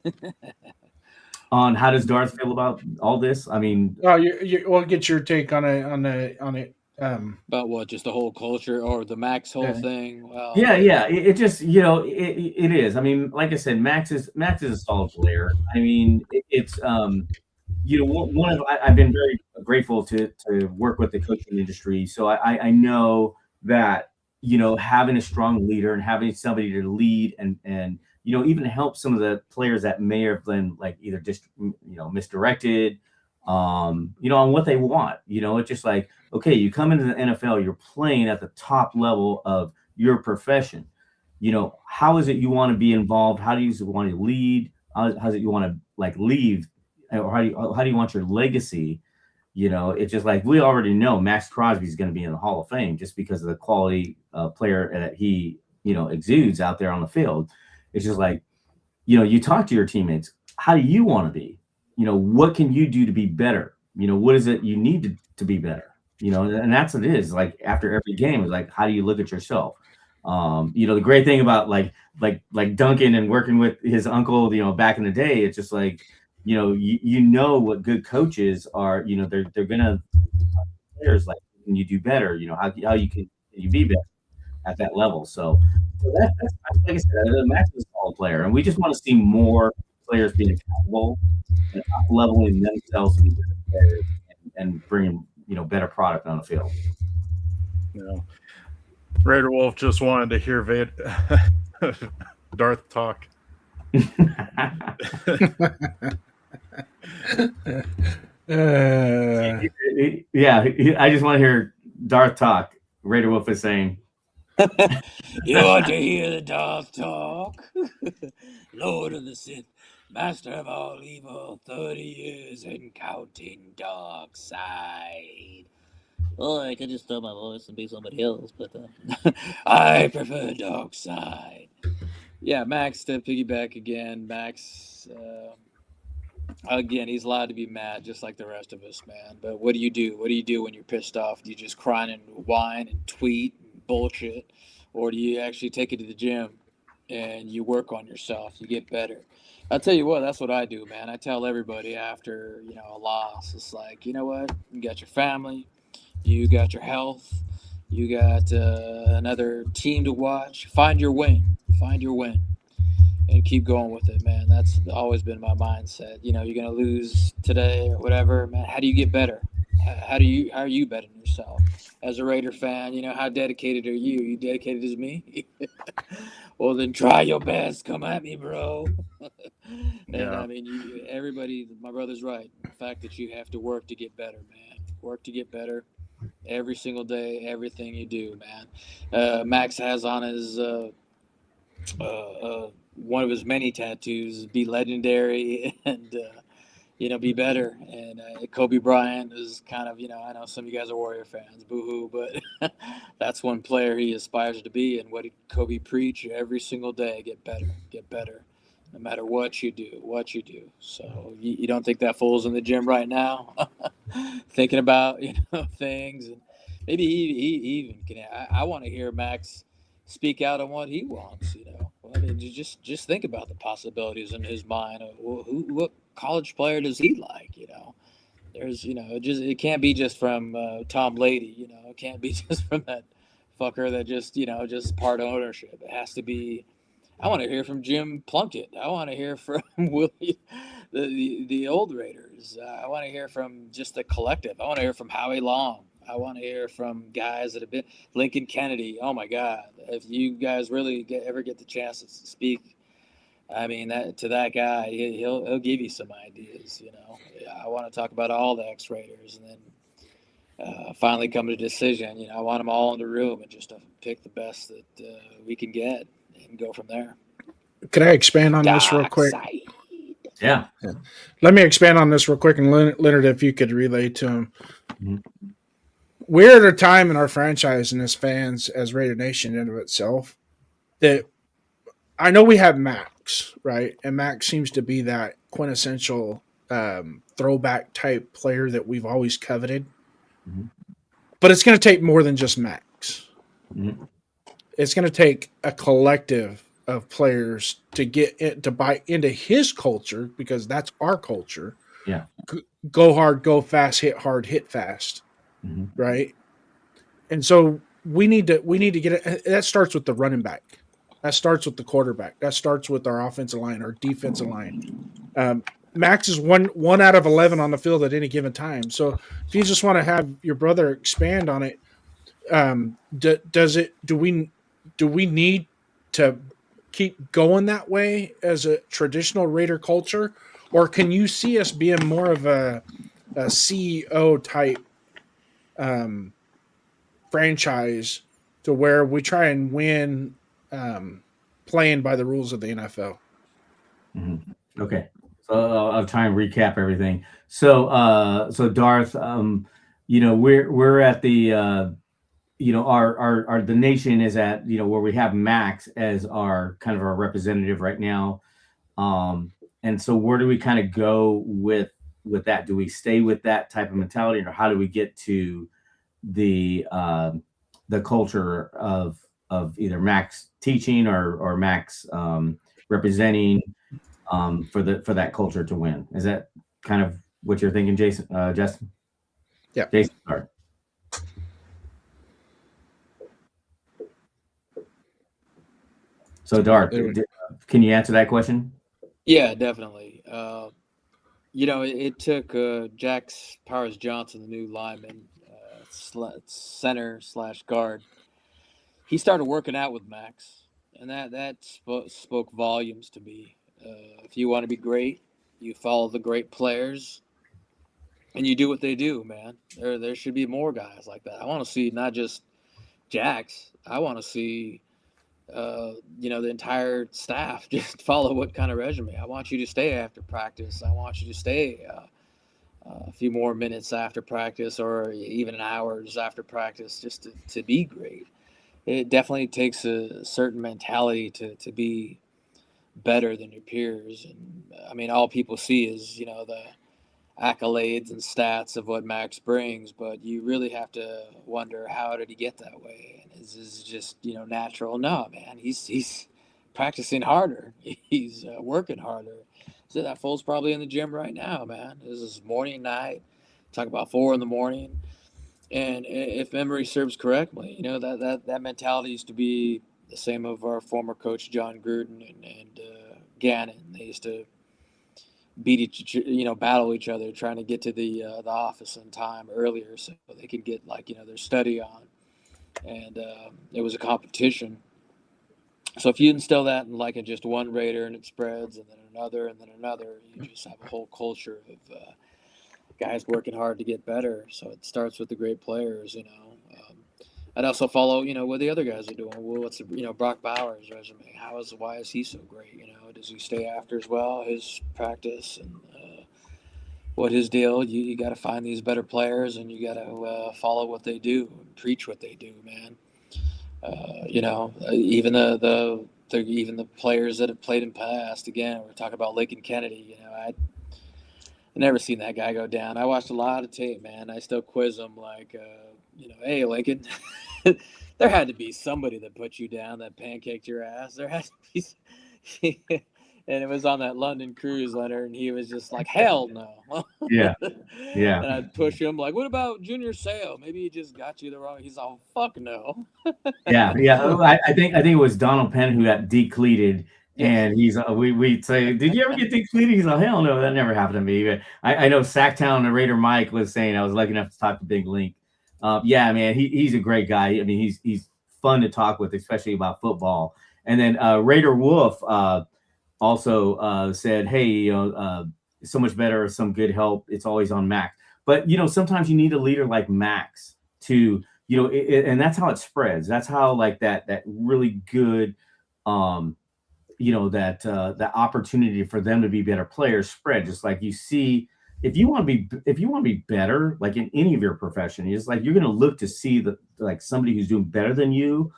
On how does Darth feel about all this? I mean, we'll get your take on it. About what? Just the whole culture or the Max whole thing? Well, yeah. It just it is. I mean, like I said, Max is a solid player. I mean, it's I've been very grateful to work with the coaching industry, so I know that having a strong leader and having somebody to lead and even help some of the players that may have been like either just misdirected on what they want. It's just like, okay, you come into the NFL, you're playing at the top level of your profession. How is it you want to be involved? How do you want to lead? How is it you want to leave? Or how do you want your legacy? It's just like we already know Max Crosby is going to be in the Hall of Fame just because of the quality player that he exudes out there on the field. It's just like, you talk to your teammates. How do you want to be? What can you do to be better? What is it you need to be better? And that's what it is. Like after every game, it's like, how do you look at yourself? The great thing about like Duncan and working with his uncle, back in the day, it's just like, what good coaches are. They're gonna players like, can you do better? How you be better at that level? So that's like I said, Max is a solid player, and we just want to see more players being accountable and up leveling themselves to be better players and bringing better product on the field. Raider Wolf just wanted to hear Darth talk. Yeah, I just want to hear Darth talk. Raider Wolf is saying, you want to hear the Darth talk? Lord of the Sith, master of all evil, 30 years and counting, dark side. Well, I could just throw my voice and be somebody else, but I prefer dark side. Yeah, Max, to piggyback again, Max, again, he's allowed to be mad just like the rest of us, man. But what do you do? What do you do when you're pissed off? Do you just cry and whine and tweet and bullshit? Or do you actually take it to the gym and you work on yourself? You get better. I'll tell you what, that's what I do, man. I tell everybody after, a loss, it's like, you know what? You got your family. You got your health. You got another team to watch. Find your win. And keep going with it, man. That's always been my mindset. You're going to lose today or whatever, man. How do you get better? How are you betting yourself as a Raider fan? How dedicated are you? You dedicated as me? Well, then try your best. Come at me, bro. And Yeah. I mean, everybody. My brother's right. The fact that you have to work to get better, man. Work to get better every single day. Everything you do, man. Max has on his one of his many tattoos, "Be legendary," and be better. And Kobe Bryant is kind of, I know some of you guys are Warrior fans, boo-hoo, but that's one player he aspires to be. And what did Kobe preach every single day? Get better, no matter what you do. So you don't think that fool's in the gym right now thinking about, things, and maybe he even can. I want to hear Max speak out on what he wants. Well, I mean, you just think about the possibilities in his mind. What college player does he like? There's, it can't be just from Tom Lady. It can't be just from that fucker that just part ownership. It has to be. I want to hear from Jim Plunkett. I want to hear from Willie, the old Raiders. I want to hear from just the collective. I want to hear from Howie Long. I want to hear from guys that have been Lincoln Kennedy. Oh my God! If you guys really ever get the chance to speak, I mean that guy, he'll give you some ideas. I want to talk about all the ex-Raiders, and then finally come to a decision. I want them all in the room and just to pick the best that we can get and go from there. Can I expand on this real Dark quick? side. Yeah. Let me expand on this real quick, and Leonard, if you could relay to him. Mhm. We're at a time in our franchise and as fans, as Raider Nation in of itself, that I know we have Max, right? And Max seems to be that quintessential throwback type player that we've always coveted. Mhm. But it's going to take more than just Max. Mhm. It's going to take a collective of players to get it, to buy into his culture, because that's our culture. Yeah. Go hard, go fast, hit hard, hit fast. Mhm. Right. And so we need to get it. That starts with the running back. That starts with the quarterback. That starts with our offensive line, our defensive line. Max is one out of 11 on the field at any given time. So if you just want to have your brother expand on it, do we need to keep going that way as a traditional Raider culture, or can you see us being more of a CEO type franchise to where we try and win playing by the rules of the NFL? Mhm. Okay. So I'll try and recap everything. So Darth, we're at the our the nation is at where we have Max as our kind of our representative right now. And so where do we kind of go with that? Do we stay with that type of mentality, or how do we get to the culture of either Max teaching or Max representing for that culture to win? Is that kind of what you're thinking, Jason? Justin? Yeah. Jason, sorry. So, Darth, can you answer that question? Yeah, definitely. It took Jax Powers Johnson, the new lineman, center / guard. He started working out with Max, and that spoke volumes to me. If you want to be great, you follow the great players, and you do what they do, man. There should be more guys like that. I want to see not just Jax. I want to see the entire staff just follow what kind of regimen. I want you to stay after practice. I want you to stay a few more minutes after practice, or even hours after practice, just to be great. It definitely takes a certain mentality to be better than your peers. And I mean, all people see is, the accolades and stats of what Max brings, but you really have to wonder, how did he get that way? And is this just natural? No, man, he's practicing harder. He's working harder. So that fool's probably in the gym right now, man. This is morning, night. Talk about 4 a.m. And if memory serves correctly, that mentality used to be the same of our former coach John Gruden and Gannon. They used to battle each other, trying to get to the office in time earlier so they could get their study on, and it was a competition. So if you instill that in just one Raider and it spreads, and then another, you just have a whole culture of guys working hard to get better. So it starts with the great players. I'd also follow, what the other guys are doing. Well, what's Brock Bowers' resume? Why is he so great? Does he stay after as well? His practice and what his deal? You got to find these better players, and you got to follow what they do, and preach what they do, man. Even the players that have played in past. Again, we're talking about Lincoln Kennedy. I never seen that guy go down. I watched a lot of tape, man. I still quiz him hey, Lincoln, there had to be somebody that put you down, that pancaked your ass. There had to be. And it was on that London cruise, Leonard, and he was just like, hell no. Yeah. And I'd push him like, what about Junior Seau? Maybe he just got you the wrong. He's all, fuck no. Yeah. I think it was Donald Penn who got decleated. And he's we'd say, did you ever get decleated? He's like, hell no, that never happened to me. But I know Sacktown and Raider Mike was saying, I was lucky enough to talk to Big Link. Yeah, man, he's a great guy. I mean, he's fun to talk with, especially about football. And then Raider Wolf also said, hey, so much better, some good help. It's always on Max. But, sometimes you need a leader like Max to, and that's how it spreads. That's how that really good, that opportunity for them to be better players spread. Just like you see, if you want to be better, like in any of your profession, it's like you're going to look to see somebody who's doing better than you,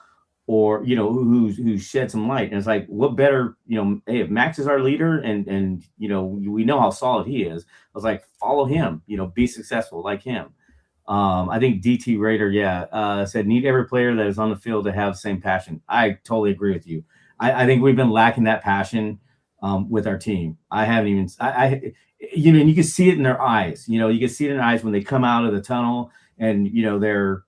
or who shed some light. And it's like, what better, hey, if Max is our leader, and we know how solid he is, I was like, follow him, be successful like him. I think DT Raider, said, need every player that is on the field to have the same passion. I totally agree with you. I think we've been lacking that passion with our team. I haven't even, and you can see it in their eyes. You can see it in their eyes when they come out of the tunnel, and they're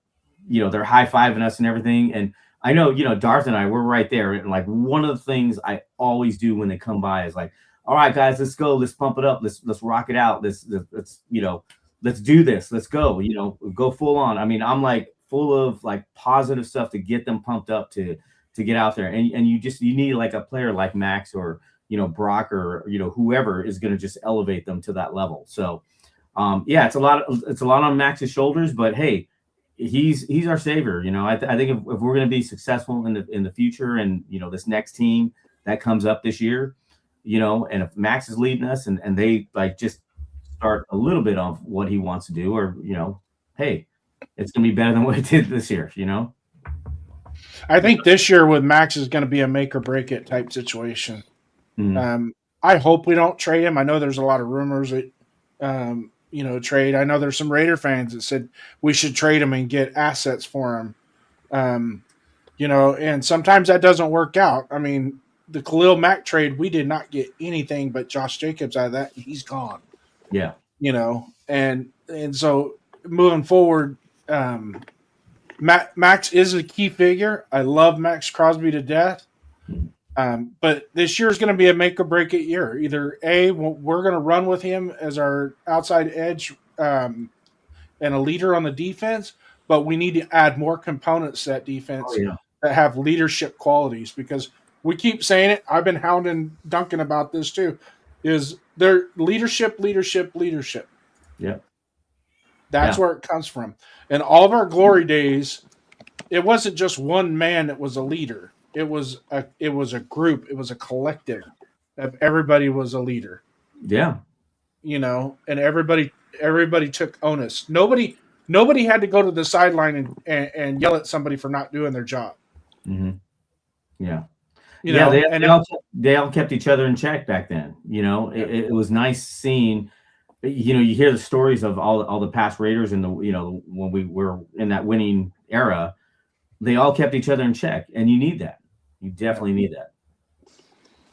high-fiving us and everything. And I know, Darth and I, we're right there. And one of the things I always do when they come by is like, all right, guys, let's go. Let's pump it up. Let's rock it out. Let's do this. Let's go. Go full on. I mean, I'm full of positive stuff to get them pumped up to get out there. And you need a player like Max or Brock or whoever is going to just elevate them to that level. So it's a lot on Max's shoulders, but hey, he's our savior. I think if we're going to be successful in the future, and this next team that comes up this year, and if Max is leading us, and they just start a little bit of what he wants to do, or hey, it's going to be better than what he did this year. I think this year with Max is going to be a make or break it type situation. Mm-hmm. I hope we don't trade him. I know there's a lot of rumors that trade. I know there's some Raider fans that said we should trade him and get assets for him. And sometimes that doesn't work out. I mean, the Khalil Mack trade, we did not get anything but Josh Jacobs out of that, and he's gone. Yeah. And so moving forward, Max is a key figure. I love Max Crosby to death. But this year is going to be a make or break it year. Either A, we're going to run with him as our outside edge and a leader on the defense, but we need to add more components to that defense that have leadership qualities, because we keep saying it. I've been hounding Duncan about this too, is their leadership. Yeah. That's where it comes from. And all of our glory days, it wasn't just one man that was a leader. It was a group. It was a collective. Everybody was a leader. Yeah. And everybody took onus. Nobody had to go to the sideline and yell at somebody for not doing their job. Mm-hmm. Yeah. They all kept each other in check back then. It was nice seeing. You hear the stories of all the past Raiders and when we were in that winning era, they all kept each other in check, and you need that. You definitely need that.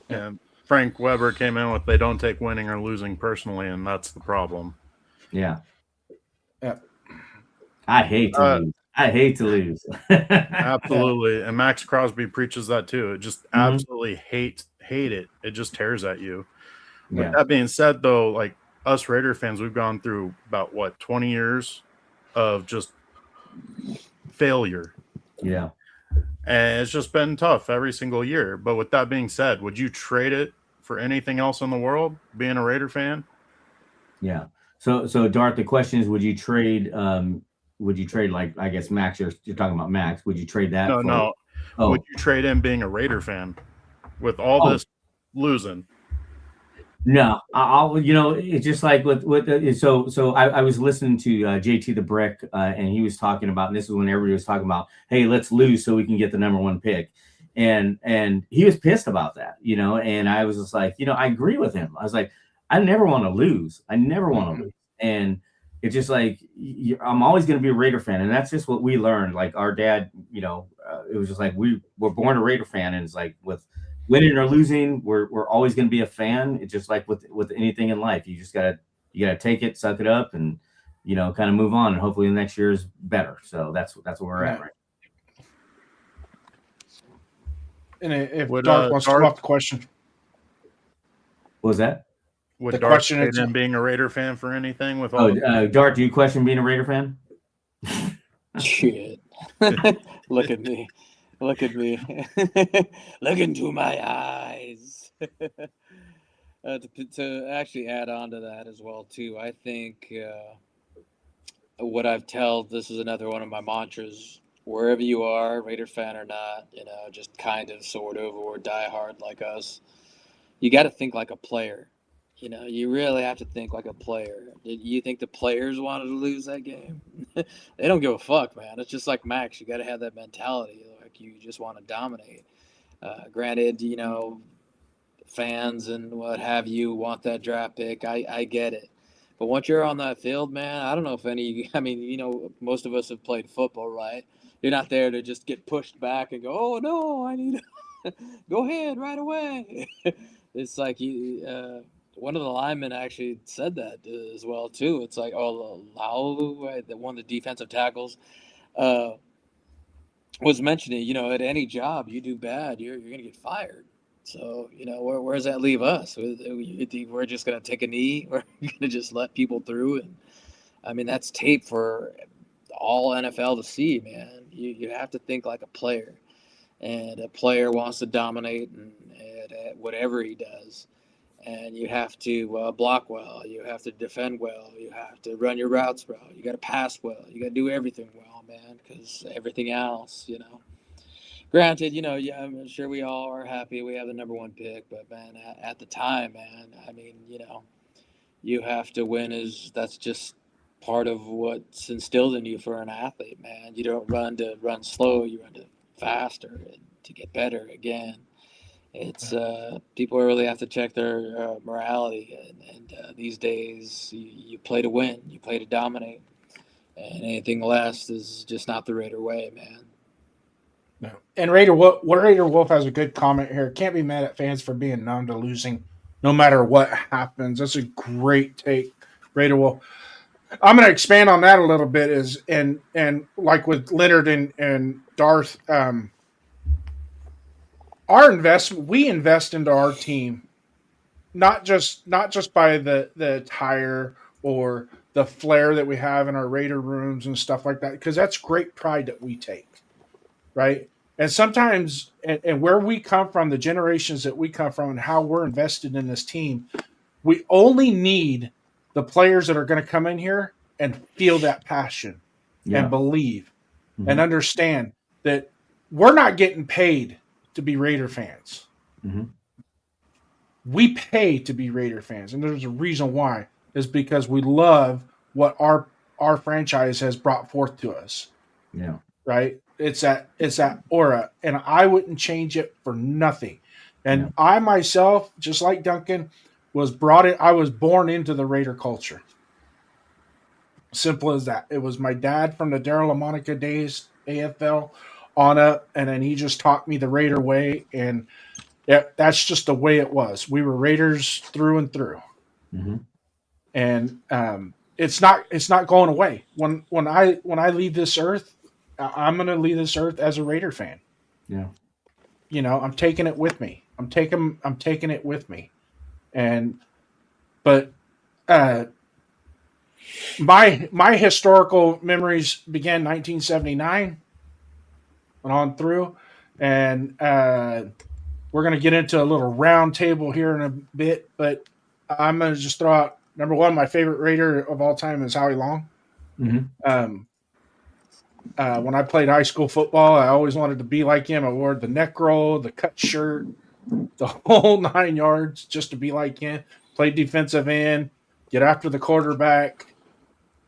Yeah, Frank Weber came in with, they don't take winning or losing personally, and that's the problem. Yeah. I hate to lose. Absolutely. And Max Crosby preaches that too. It just absolutely hate it. It just tears at you. With that being said, though, like us Raider fans, we've gone through about 20 years of just failure. Yeah. And it's just been tough every single year. But with that being said, would you trade it for anything else in the world, being a Raider fan? Yeah. So Darth, the question is, would you trade like, I guess Max, you're talking about Max, would you trade that for No. Oh. Would you trade in being a Raider fan with all this losing? No, I'll it's just like with I was listening to JT the Brick and he was talking about, and this is when everybody was talking about, hey, let's lose so we can get the number 1 pick, and he was pissed about that, and I was just like, I agree with him. I was like, I never want to lose. And it's just like, I'm always going to be a Raider fan, and that's just what we learned. Like our dad, it was just like we were born a Raider fan, and it's like with winning or losing, we're always going to be a fan. It's just like with anything in life, you gotta take it, suck it up, and kind of move on, and hopefully the next year is better. So that's where we're at right now. And if Darth wants to come up the question, what was that? Would Darth trade in being a Raider fan for anything? With all Darth, do you question being a Raider fan? Shit. Look at me. Look at me. Look into my eyes. To actually add on to that as well, too, I think what I've told, this is another one of my mantras. Wherever you are, Raider fan or not, just kind of, sort of, or die hard like us, you got to think like a player. You really have to think like a player. Did you think the players wanted to lose that game? They don't give a fuck, man. It's just like Max. You got to have that mentality. Like you just want to dominate. Granted, fans and what have you want that draft pick. I get it. But once you're on that field, man, I don't know if most of us have played football, right? You're not there to just get pushed back and go, oh, no, I need to go ahead right away. It's like one of the linemen actually said that as well, too. It's like, Laulu, right, one of the defensive tackles, was mentioning, at any job you do bad, you're going to get fired. So, where does that leave us? We're just going to take a knee? We're going to just let people through? And that's tape for all NFL to see, man. You have to think like a player. And a player wants to dominate at whatever he does. And you have to block well. You have to defend well. You have to run your routes well. You got to pass well. You got to do everything well, man, because everything else, Granted, I'm sure we all are happy we have the number 1 pick, but, man, at the time, man, you have to win. That's just part of what's instilled in you for an athlete, man. You don't run to run slow. You run to faster and to get better again. It's people really have to check their morality, and these days you play to win, you play to dominate, and anything less is just not the Raider way, man. No. And Raider Wolf has a good comment here. Can't be mad at fans for being numb to losing, no matter what happens. That's a great take, Raider Wolf. I'm going to expand on that a little bit. And like with Leonard and Darth. Our investment, we invest into our team, not just by the attire or the flair that we have in our Raider rooms and stuff like that, because that's great pride that we take, right? And sometimes, and where we come from, the generations that we come from, and how we're invested in this team, we only need the players that are going to come in here and feel that passion and believe and understand that we're not getting paid to be Raider fans. Mm-hmm. We pay to be Raider fans, and there's a reason why. Is because we love what our franchise has brought forth to us. Yeah. Right? It's that aura, and I wouldn't change it for nothing. And I myself, just like Duncan, I was born into the Raider culture. Simple as that. It was my dad from the Darryl LaMonica days, AFL, on up, and then he just taught me the Raider way, and that's just the way it was. We were Raiders through and through, and it's not going away. When I leave this earth, I'm going to leave this earth as a Raider fan. Yeah, I'm taking it with me. I'm taking it with me, and But my historical memories began 1979 and on through, and we're going to get into a little round table here in a bit. But I'm going to just throw out number one. My favorite Raider of all time is Howie Long. Mm-hmm. When I played high school football, I always wanted to be like him. I wore the neck roll, the cut shirt, the whole 9 yards just to be like him. Played defensive end, get after the quarterback,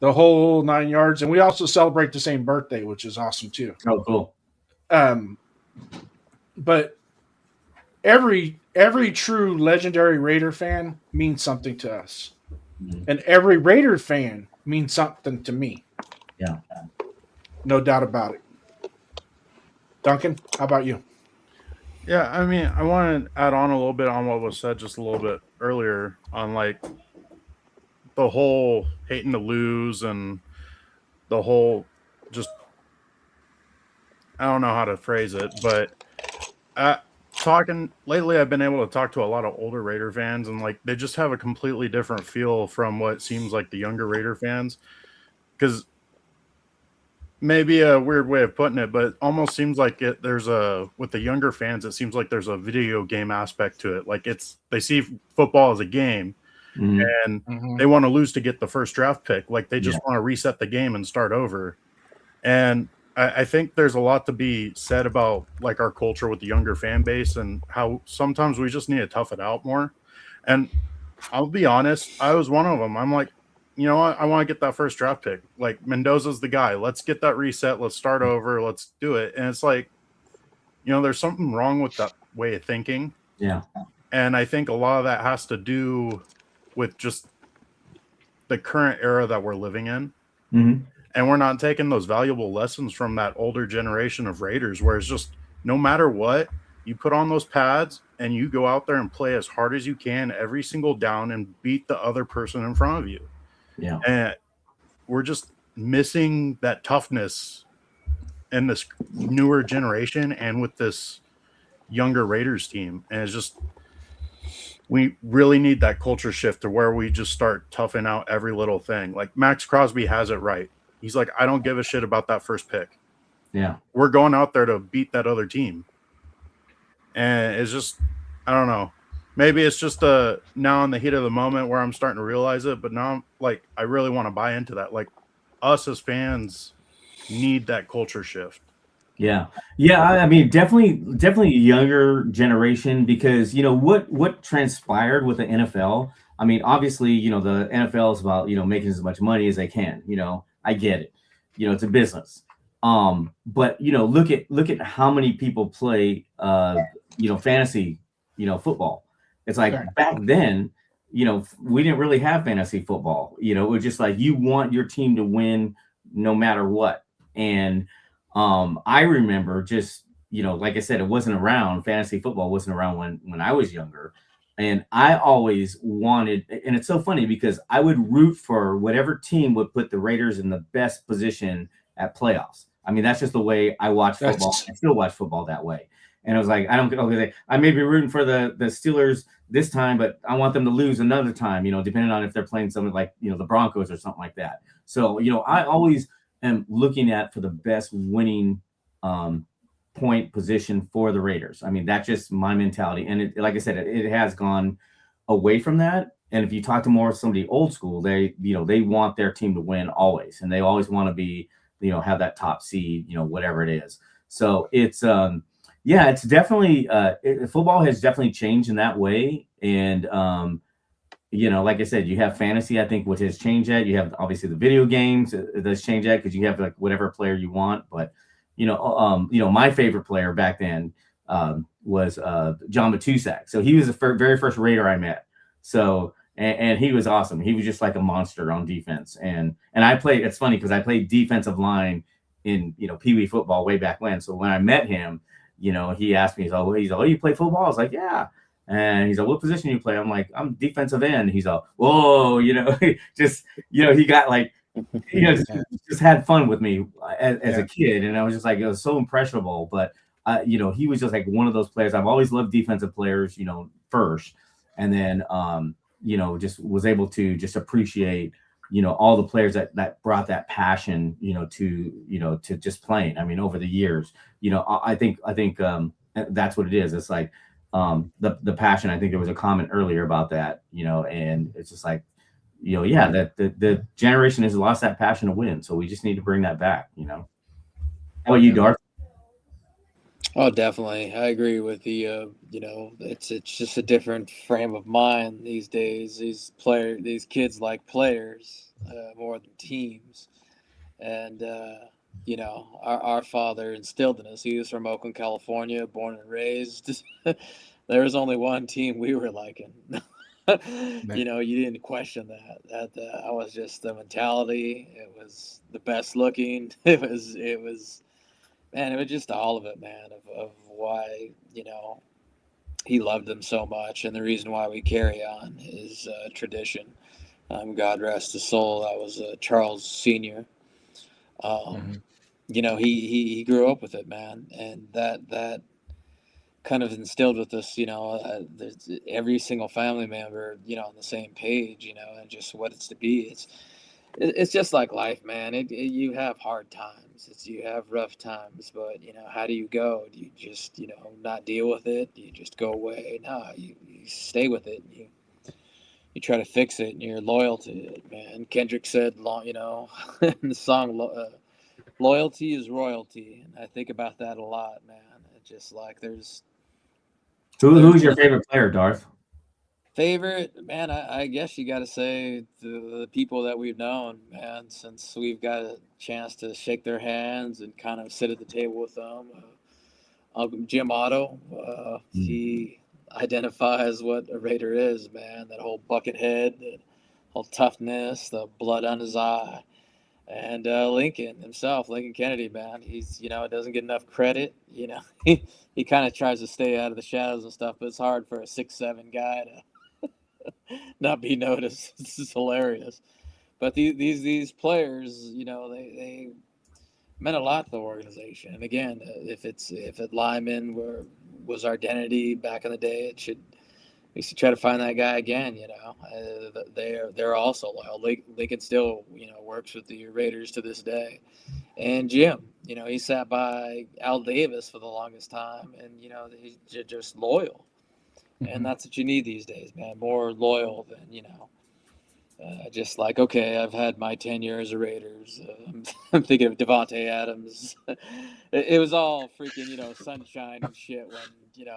the whole 9 yards. And we also celebrate the same birthday, which is awesome too. Oh, cool. But every true legendary Raider fan means something to us. Mm-hmm. And every Raider fan means something to me. Yeah. No doubt about it. Duncan, how about you? Yeah, I mean, I want to add on a little bit on what was said just a little bit earlier on like the whole hating to lose and the whole just, I don't know how to phrase it, but talking lately, I've been able to talk to a lot of older Raider fans, and like they just have a completely different feel from what seems like the younger Raider fans. Because maybe a weird way of putting it, but it almost seems like with the younger fans, it seems like there's a video game aspect to it. Like they see football as a game, and they want to lose to get the first draft pick. Like they just want to reset the game and start over. And I think there's a lot to be said about like our culture with the younger fan base and how sometimes we just need to tough it out more. And I'll be honest, I was one of them. I'm like, you know what? I want to get that first draft pick. Like Mendoza's the guy. Let's get that reset. Let's start over. Let's do it. And it's like, you know, there's something wrong with that way of thinking. Yeah. And I think a lot of that has to do with just the current era that we're living in. Mm-hmm. And we're not taking those valuable lessons from that older generation of Raiders, where it's just no matter what, you put on those pads and you go out there and play as hard as you can every single down and beat the other person in front of you. Yeah. And we're just missing that toughness in this newer generation and with this younger Raiders team. And it's just, we really need that culture shift to where we just start toughing out every little thing. Like Max Crosby has it right. He's like, I don't give a shit about that first pick. Yeah. We're going out there to beat that other team. And it's just, I don't know. Maybe it's just now in the heat of the moment where I'm starting to realize it, but now I'm like, I really want to buy into that. Like us as fans need that culture shift. Yeah. Yeah. I mean, definitely a younger generation, because, you know, what transpired with the NFL. I mean, obviously, you know, the NFL is about, you know, making as much money as they can. You know, I get it. You know, it's a business. But, you know, look at how many people play, you know, fantasy, you know, football. It's like back then, you know, we didn't really have fantasy football. You know, it was just like you want your team to win no matter what. And I remember just, you know, like I said, it wasn't around. Fantasy football wasn't around when I was younger. And I always wanted, and it's so funny because I would root for whatever team would put the Raiders in the best position at playoffs. I mean, that's just the way I watch football. I still watch football that way. And I was like, I may be rooting for the Steelers this time, but I want them to lose another time, you know, depending on if they're playing something like, you know, the Broncos or something like that. So, you know, I always am looking for the best winning point position for the Raiders. I mean, that's just my mentality. And like I said, it has gone away from that. And if you talk to more somebody old school, they want their team to win always. And they always want to be, you know, have that top seed, you know, whatever it is. So it's, yeah, it's definitely football has definitely changed in that way. And, you know, like I said, you have fantasy, I think, which has changed that. You have obviously the video games that's changed that because you have like whatever player you want. But, you know, my favorite player back then was John Matusak. So he was the very first Raider I met. So and he was awesome. He was just like a monster on defense. And I played. It's funny because I played defensive line in, you know, Pee Wee football way back when. So when I met him, you know, he asked me, he's like, oh, you play football? I was like, yeah. And he's like, what position you play? I'm like, I'm defensive end. He's like, whoa, you know, just, you know, he got like, you know, just had fun with me as a kid. And I was just like, it was so impressionable. But, you know, he was just like one of those players. I've always loved defensive players, you know, first. And then just was able to just appreciate, all the players that brought that passion, to just playing. I mean, over the years, I think that's what it is. It's like the passion. I think there was a comment earlier about that, and it's just like, yeah, that the generation has lost that passion to win. So we just need to bring that back, How about you, Darth? Oh, definitely. I agree with the. It's just a different frame of mind these days. These kids like players more than teams, and our father instilled in us. He was from Oakland, California, born and raised. There was only one team we were liking. You didn't question that. That was just the mentality. It was the best looking. It was. Man, it was just all of it, man, of why, he loved them so much. And the reason why we carry on is tradition. God rest his soul. That was Charles Sr. He grew up with it, man. And that kind of instilled with us, every single family member, on the same page, and just what it's to be. It's just like life, man. You have hard times. You have rough times, but how do you go? Do you just not deal with it? Do you just go away? No, you stay with it. You try to fix it, and you're loyal to it, man. Kendrick said, in the song, "Loyalty is royalty," and I think about that a lot, man. It's just like who's your favorite player, Darth? Favorite, man, I guess you got to say the people that we've known, man, since we've got a chance to shake their hands and kind of sit at the table with them. Jim Otto, he identifies what a Raider is, man. That whole bucket head, that whole toughness, the blood on his eye. And Lincoln himself, Lincoln Kennedy, man, he's, doesn't get enough credit. He kind of tries to stay out of the shadows and stuff, but it's hard for a 6'7" guy to not be noticed. This is hilarious. But these players, they meant a lot to the organization. And again, if lineman was our identity back in the day, we should try to find that guy again. They're also loyal. Lincoln still works with the Raiders to this day. And Jim, he sat by Al Davis for the longest time, and he's just loyal. And that's what you need these days, man. More loyal than, just like, okay, I've had my 10 years of Raiders. I'm thinking of Devontae Adams. It was all freaking, sunshine and shit when,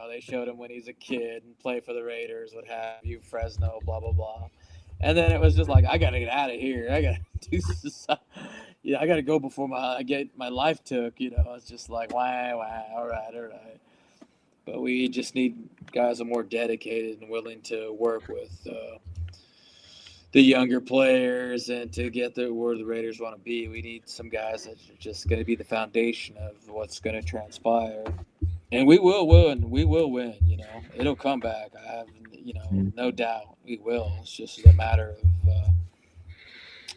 they showed him when he's a kid and play for the Raiders, what have you, Fresno, blah, blah, blah. And then it was just like, I got to get out of here. I got to do this. I got to go before I get my life took. It's just like, why, all right. But we just need guys that are more dedicated and willing to work with the younger players and to get where the Raiders want to be. We need some guys that are just going to be the foundation of what's going to transpire. And we will win. We will win. It'll come back. I have, no doubt we will. It's just a matter of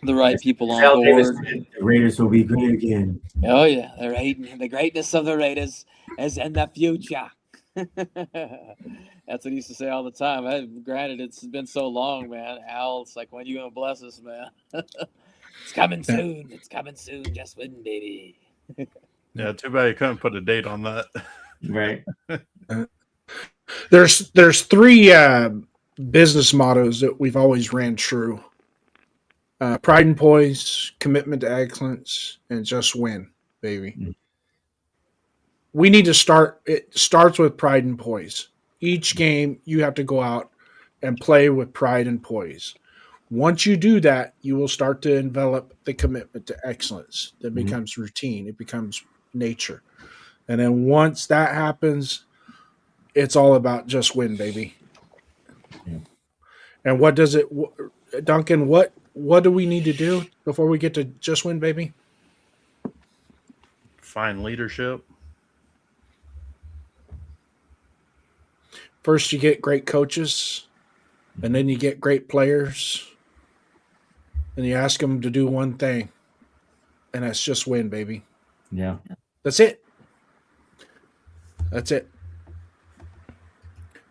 the right people on board. The Raiders will be great again. Oh yeah, the greatness of the Raiders is in the future. That's what he used to say all the time. Granted, it's been so long, man. Al, it's like, when you gonna bless us, man? It's coming soon. It's coming soon. Just win, baby. Yeah, too bad you couldn't put a date on that. Right. There's three business mottos that we've always ran true: pride and poise, commitment to excellence, and just win, baby. Mm-hmm. We need to start. It starts with pride and poise. Each game, you have to go out and play with pride and poise. Once you do that, you will start to develop the commitment to excellence. That becomes routine. It becomes nature. And then once that happens, it's all about just win, baby. Yeah. And what does it, Duncan, what do we need to do before we get to just win, baby? Find leadership. First, you get great coaches, and then you get great players, and you ask them to do one thing, and that's just win, baby. Yeah. That's it. That's it.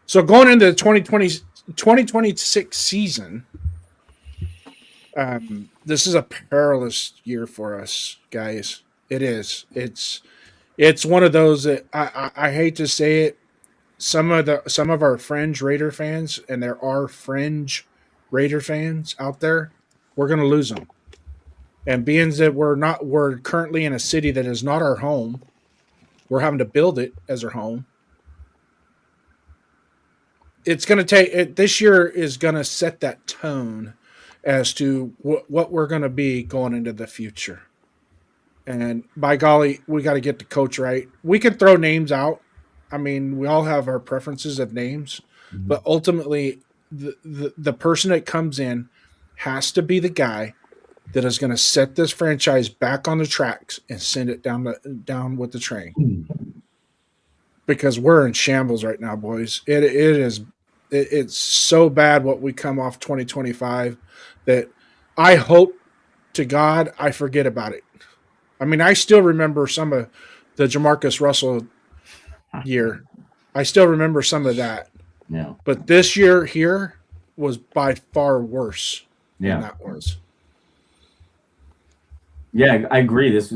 So going into the 2020 2026 season, this is a perilous year for us, guys. It is. It's one of those that I hate to say it. Some of our fringe Raider fans, and there are fringe Raider fans out there, we're going to lose them. And being that we're currently in a city that is not our home, we're having to build it as our home. It's going to take it. This year is going to set that tone as to what we're going to be going into the future. And by golly, we got to get the coach right. We can throw names out. I mean, we all have our preferences of names, but ultimately, the person that comes in has to be the guy that is going to set this franchise back on the tracks and send it down with the train. Because we're in shambles right now, boys. It's so bad what we come off 2025 that I hope to God I forget about it. I mean, I still remember some of the Jamarcus Russell year. I still remember some of that. Yeah. But this year here was by far worse than that was. Yeah, I agree. This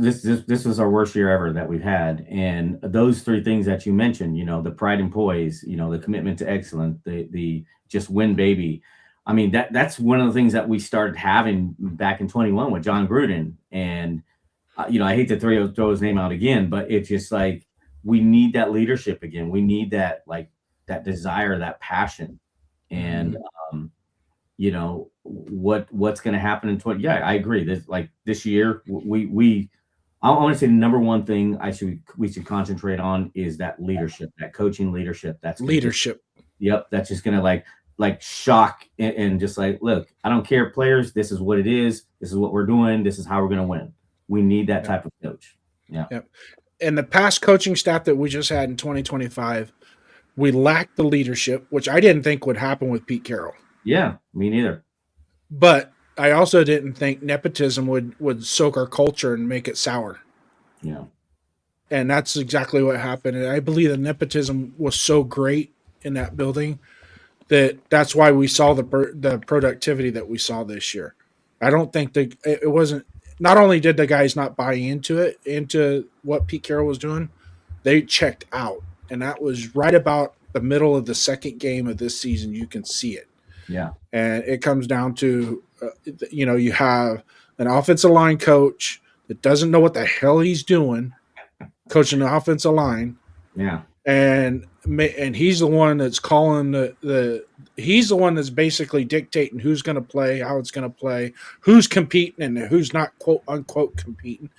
was our worst year ever that we've had, and those three things that you mentioned, the pride in poise, the commitment to excellence, the just win, baby. I mean, that's one of the things that we started having back in 21 with John Gruden, and I hate to throw his name out again, but it's just like we need that leadership again. We need that that desire, that passion, and what's going to happen in 20. Yeah, I agree. This year, I want to say the number one thing we should concentrate on is that leadership, that coaching leadership. That's leadership. Yep, that's just going to like shock and just like, look, I don't care, players. This is what it is. This is what we're doing. This is how we're going to win. We need that type of coach. Yeah. Yep. And the past coaching staff that we just had in 2025, we lacked the leadership, which I didn't think would happen with Pete Carroll. Yeah, me neither. But I also didn't think nepotism would soak our culture and make it sour. Yeah. And that's exactly what happened. And I believe the nepotism was so great in that building that's why we saw the productivity that we saw this year. I don't think it wasn't. Not only did the guys not buy into what Pete Carroll was doing, they checked out, and that was right about the middle of the second game of this season. You can see it. Yeah. And it comes down to, you have an offensive line coach that doesn't know what the hell he's doing, coaching the offensive line. Yeah. And he's the one that's calling he's the one that's basically dictating who's going to play, how it's going to play, who's competing and who's not, quote unquote, competing.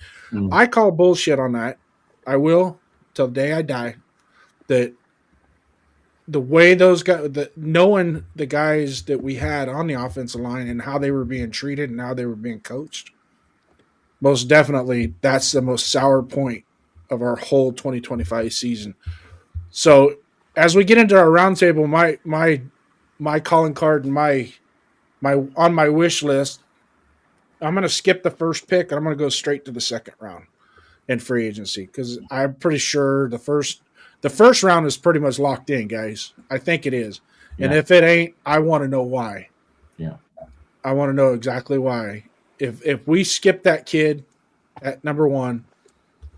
I call bullshit on that. I will till the day I die. That the way those guys, knowing the guys that we had on the offensive line and how they were being treated and how they were being coached, most definitely that's the most sour point of our whole 2025 season. So as we get into our roundtable, my calling card and my on my wish list, I'm going to skip the first pick and I'm going to go straight to the second round in free agency because I'm pretty sure the first round is pretty much locked in, guys. I think it is. And if it ain't, I want to know why. Yeah. I want to know exactly why. If we skip that kid at number one,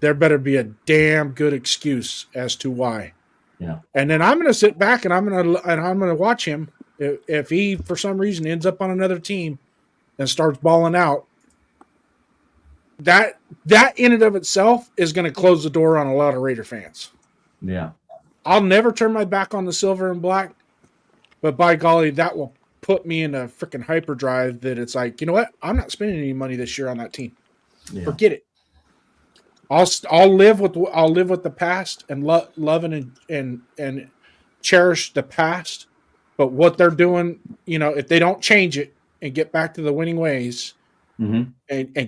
there better be a damn good excuse as to why. Yeah. And then I'm going to sit back and I'm going to watch him. If he for some reason ends up on another team and starts balling out, that in and of itself is going to close the door on a lot of Raider fans. Yeah. I'll never turn my back on the silver and black, but by golly, that will put me in a freaking hyperdrive that it's like, you know what? I'm not spending any money this year on that team. Yeah. Forget it. I'll live with the past and love and cherish the past, but what they're doing, if they don't change it and get back to the winning ways, and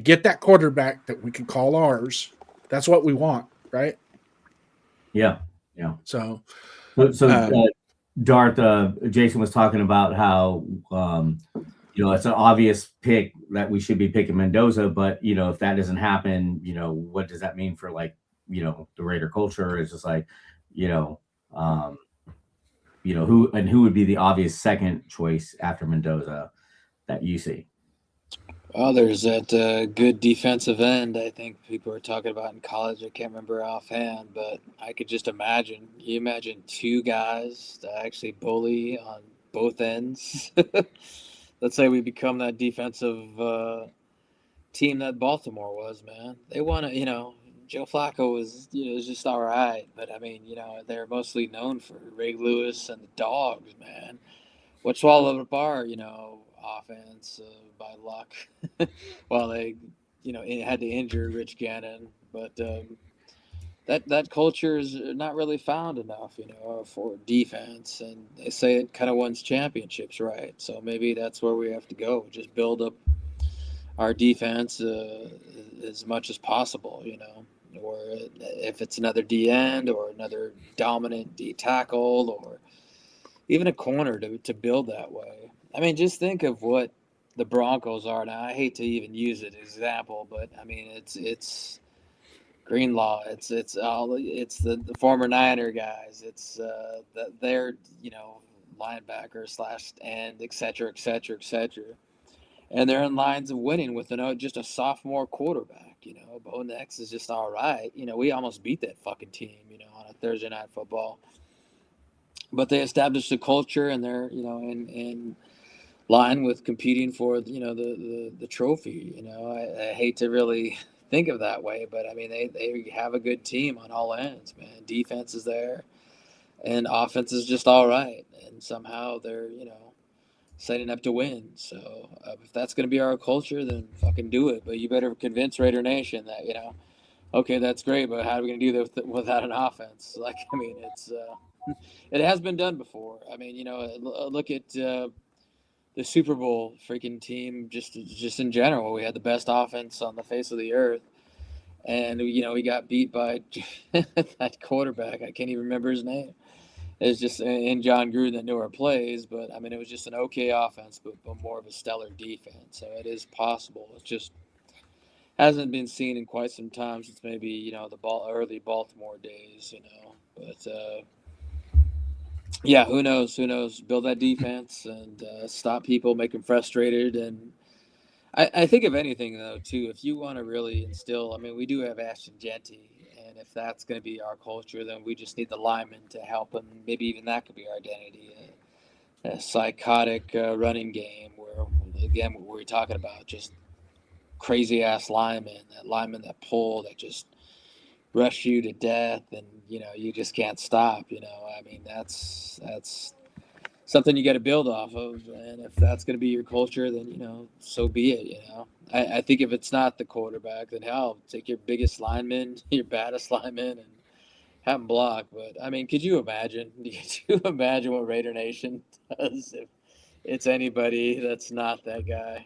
get that quarterback that we can call ours, that's what we want, right? Yeah, yeah. So Darth, Jason was talking about how it's an obvious pick that we should be picking Mendoza, but if that doesn't happen, what does that mean for the Raider culture? It's just like, who would be the obvious second choice after Mendoza that you see? Well, there's that good defensive end I think people were talking about in college. I can't remember offhand, but I could just imagine. You imagine two guys that actually bully on both ends. Let's say we become that defensive team that Baltimore was, man. They want to, Joe Flacco was just all right, but I mean, they're mostly known for Ray Lewis and the Dogs, man. What swallowed up our, offense by luck. Well, they, had to injure Rich Gannon, but that culture is not really found enough, for defense, and they say it kind of wins championships, right? So maybe that's where we have to go. Just build up our defense as much as possible, or if it's another D end or another dominant D tackle or even a corner to build that way. I mean, just think of what the Broncos are now. I hate to even use it as an example, but I mean, it's Greenlaw. It's the former Niner guys. It's their linebacker slash end, et cetera, et cetera, et cetera. And they're in lines of winning with just a sophomore quarterback. Bo Nix is just all right. We almost beat that fucking team. On a Thursday night football. But they established a culture, and they're in line with competing for the trophy. I hate to really think of that way, but I mean they have a good team on all ends, man. Defense is there, and offense is just all right, and somehow they're setting up to win. So if that's going to be our culture, then fucking do it. But you better convince Raider Nation that okay, that's great, but how are we going to do that without an offense? Like, I mean, it's it has been done before. I mean, look at the Super Bowl freaking team just in general. We had the best offense on the face of the earth, and we got beat by that quarterback. I can't even remember his name. It's just in John Gruden that knew our plays, but I mean, it was just an okay offense, but more of a stellar defense. So it is possible. It just hasn't been seen in quite some time since maybe the early Baltimore days. But yeah, who knows? Who knows? Build that defense and stop people, make them frustrated. And I think if anything, though, too, if you want to really instill, I mean, we do have Ashton Genty, and if that's going to be our culture, then we just need the linemen to help, and maybe even that could be our identity. A psychotic running game where, again, what we're talking about, just crazy-ass linemen, that pull, that just rush you to death, and you just can't stop. I mean, that's something you got to build off of, and if that's going to be your culture, then so be it. I think if it's not the quarterback, then hell, take your biggest lineman, your baddest lineman, and have them block. But I mean, could you imagine? Could you imagine what Raider Nation does if it's anybody that's not that guy?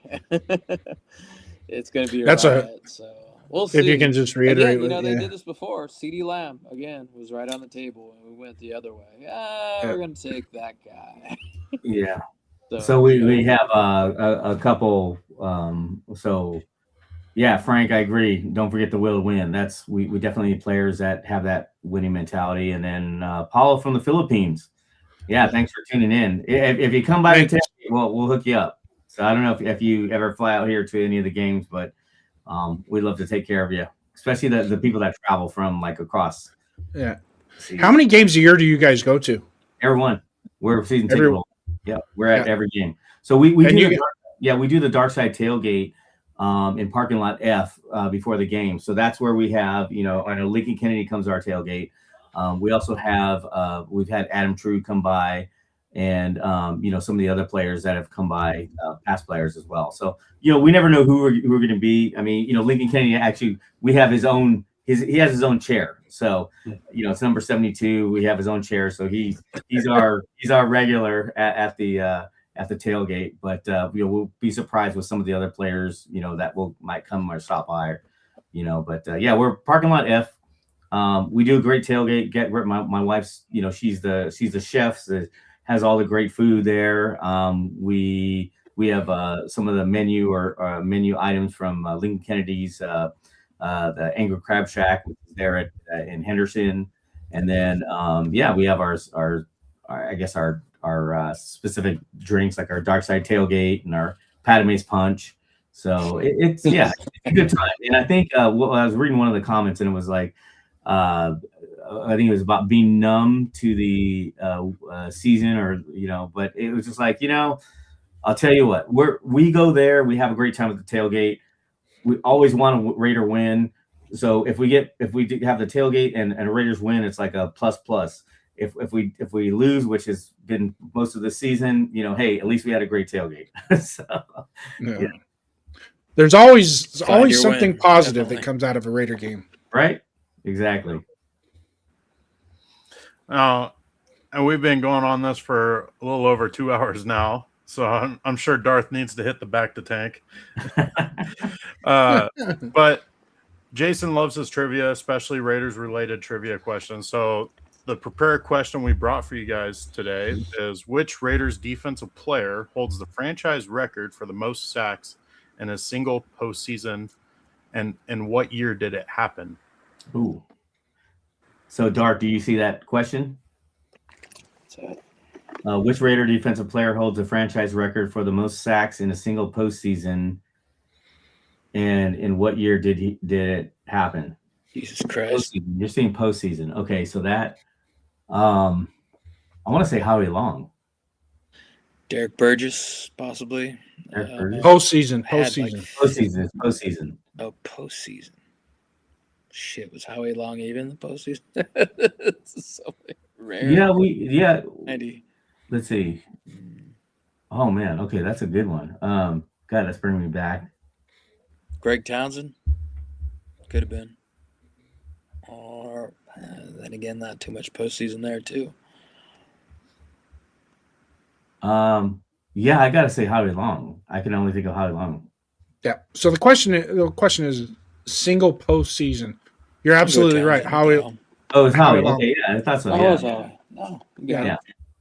It's going to be a riot. So we'll see. If you can just reiterate, again, they did this before. CeeDee Lamb again was right on the table, and we went the other way. We're going to take that guy. Yeah. So we have a couple. So yeah, Frank, I agree. Don't forget the will to win. That's we definitely need players that have that winning mentality. And then Paulo from the Philippines. Yeah, thanks for tuning in. If you come by the table, we'll hook you up. So I don't know if you ever fly out here to any of the games, but we'd love to take care of you, especially the people that travel from like across. Yeah. How many games a year do you guys go to? Every one. We're season ticket holder. Yeah, we're at every game. So we do the Dark Side tailgate in parking lot F before the game. So that's where we have, I know Lincoln Kennedy comes to our tailgate. We also have we've had Adam True come by, and some of the other players that have come by, past players as well. So we never know who we're going to be. I mean, Lincoln Kennedy actually, we have he has his own chair. So it's number 72. We have his own chair, so he's our regular at the tailgate. But we'll be surprised with some of the other players that might come or stop by. But we're parking lot F. We do a great tailgate. My wife's, she's the chef that has all the great food there. We have some of the menu or menu items from Lincoln Kennedy's, the Angry Crab Shack, which is there in Henderson. And then, we have our I guess our specific drinks, like our Dark Side Tailgate and our Padme's Punch. So it's it's a good time. And I think I was reading one of the comments, and it was like, I think it was about being numb to the season, or but it was just like, I'll tell you what, we go there, we have a great time at the tailgate. We always want a Raider win. So if we have the tailgate and a Raiders win, it's like a plus. If we lose, which has been most of the season, hey, at least we had a great tailgate. So yeah. There's always something win. positive Definitely. that comes out of a Raider game. right, exactly. And we've been going on this for a little over 2 hours now, so I'm sure Darth needs to hit the back to tank. But Jason loves his trivia, especially Raiders-related trivia questions. So the prepared question we brought for you guys today is, which Raiders defensive player holds the franchise record for the most sacks in a single postseason, and in what year did it happen? Ooh. So, Dark, do you see that question? Which Raider defensive player holds a franchise record for the most sacks in a single postseason, and in what year did it happen? Jesus Christ. Postseason. You're saying postseason. Okay, so that I want to say Howie Long. Derek Burgess, possibly. Derek Burgess? Postseason. Postseason. Postseason. Oh, postseason. Shit, was Howie Long even in the postseason? It's so rare. Yeah, 90. let's see. Oh man, okay, that's a good one. God, that's bringing me back. Greg Townsend? Could have been. Or then again, not too much postseason there too. Yeah, I gotta say Howie Long. I can only think of Howie Long. Yeah. So the question is single postseason. You're absolutely right. Howie. Oh, it's Howie. Long. Okay, yeah, I thought so. Oh, Yeah. it's Howie. No, Yeah.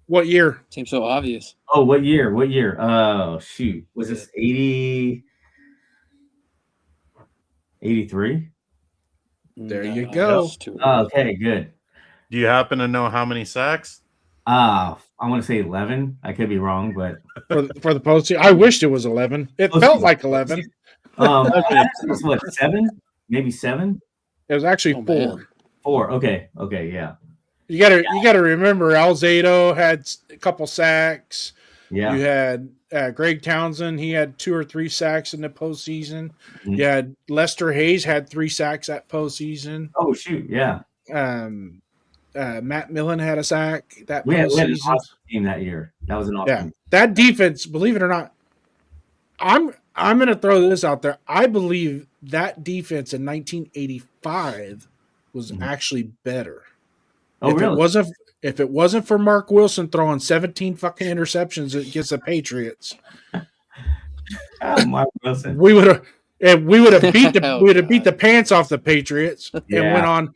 What year? seems so obvious. Oh, what year? What year? Oh, shoot. Was this 80? 83? There you No, go. that's too Oh, early. okay, good. Do you happen to know how many sacks? I want to say 11. I could be wrong, but For the postseason. I wished it was 11. It felt like 11. it's what, 7? Maybe 7? It was actually Oh, 4. man. 4. Okay, yeah. You gotta remember Alzado had a couple sacks. Yeah. You had Greg Townsend. He had 2 or 3 sacks in the postseason. Mhm. You had Lester Hayes had 3 sacks that postseason. Oh, shoot, yeah. Matt Millen had a sack that We had an postseason. awesome team that year. That was an awesome Yeah, team. that defense, believe it or not, I'm going to throw this out there. I believe that defense in 1985 was actually better. Oh, really? If it wasn't for Mark Wilson throwing 17 fucking interceptions against the Patriots, Oh, Mark Wilson. we would have beat Oh, the pants off the Patriots and Yeah. went on.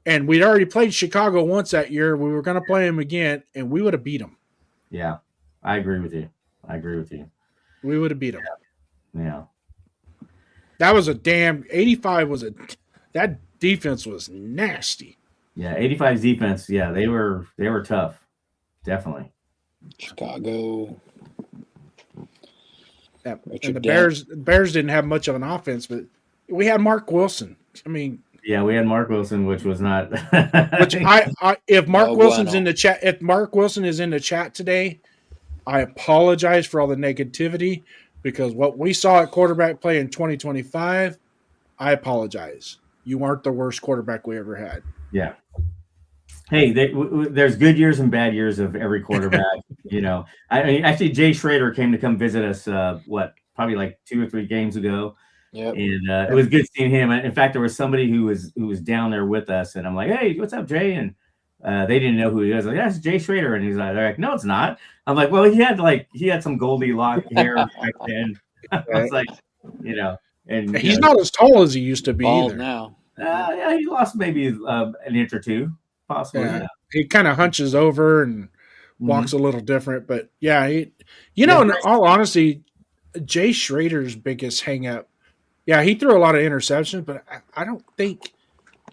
And we'd already played Chicago once that year. We were going to play them again, and we would have beat them. Yeah, I agree with you. We would have beat them. Yeah. That was 85 that defense was nasty. Yeah, 85's defense, yeah, they were tough. Definitely. Chicago. Yeah. Richard And the Dent. Bears didn't have much of an offense, but we had Mark Wilson. I mean, Yeah, we had Mark Wilson, which was not which if Mark No Wilson's bueno. in the chat, if Mark Wilson is in the chat today, I apologize for all the negativity, because what we saw at quarterback play in 2025, I apologize. You aren't the worst quarterback we ever had. Yeah. Hey, there's good years and bad years of every quarterback. I mean, actually, Jay Schrader came to come visit us. Probably like 2 or 3 games ago, Yep. and it was good seeing him. In fact, there was somebody who was down there with us, and I'm like, "Hey, what's up, Jay?" And they didn't know who he was. Like, "That's Jay Schrader," and they're like, "No, it's not." I'm like, "Well, he had some Goldilocks hair back then." I was like, and He's not as tall as he used to be Bald either. now. yeah, he lost maybe an inch or 2, possibly. Yeah. Yeah. He kind of hunches over and walks a little different, but yeah, in all honesty, Jay Schrader's biggest hang up. Yeah, he threw a lot of interceptions, but I don't think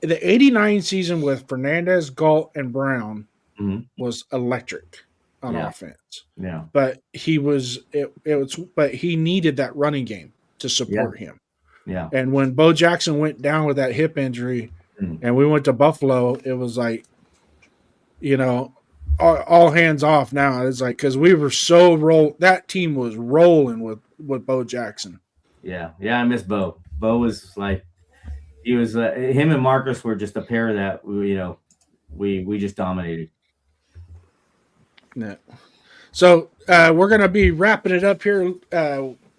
the 89 season with Fernandez, Galt, and Brown, Mhm. was electric on Yeah. offense. Yeah. But he needed that running game to support him. Yeah. And when Bo Jackson went down with that hip injury Mhm. and we went to Buffalo, it was like, all hands off now. It's like, because we were so that team was rolling with Bo Jackson. Yeah. I miss Bo. Bo was like, he was him and Marcus were just a pair that we just dominated. Yeah. So we're gonna be wrapping it up here.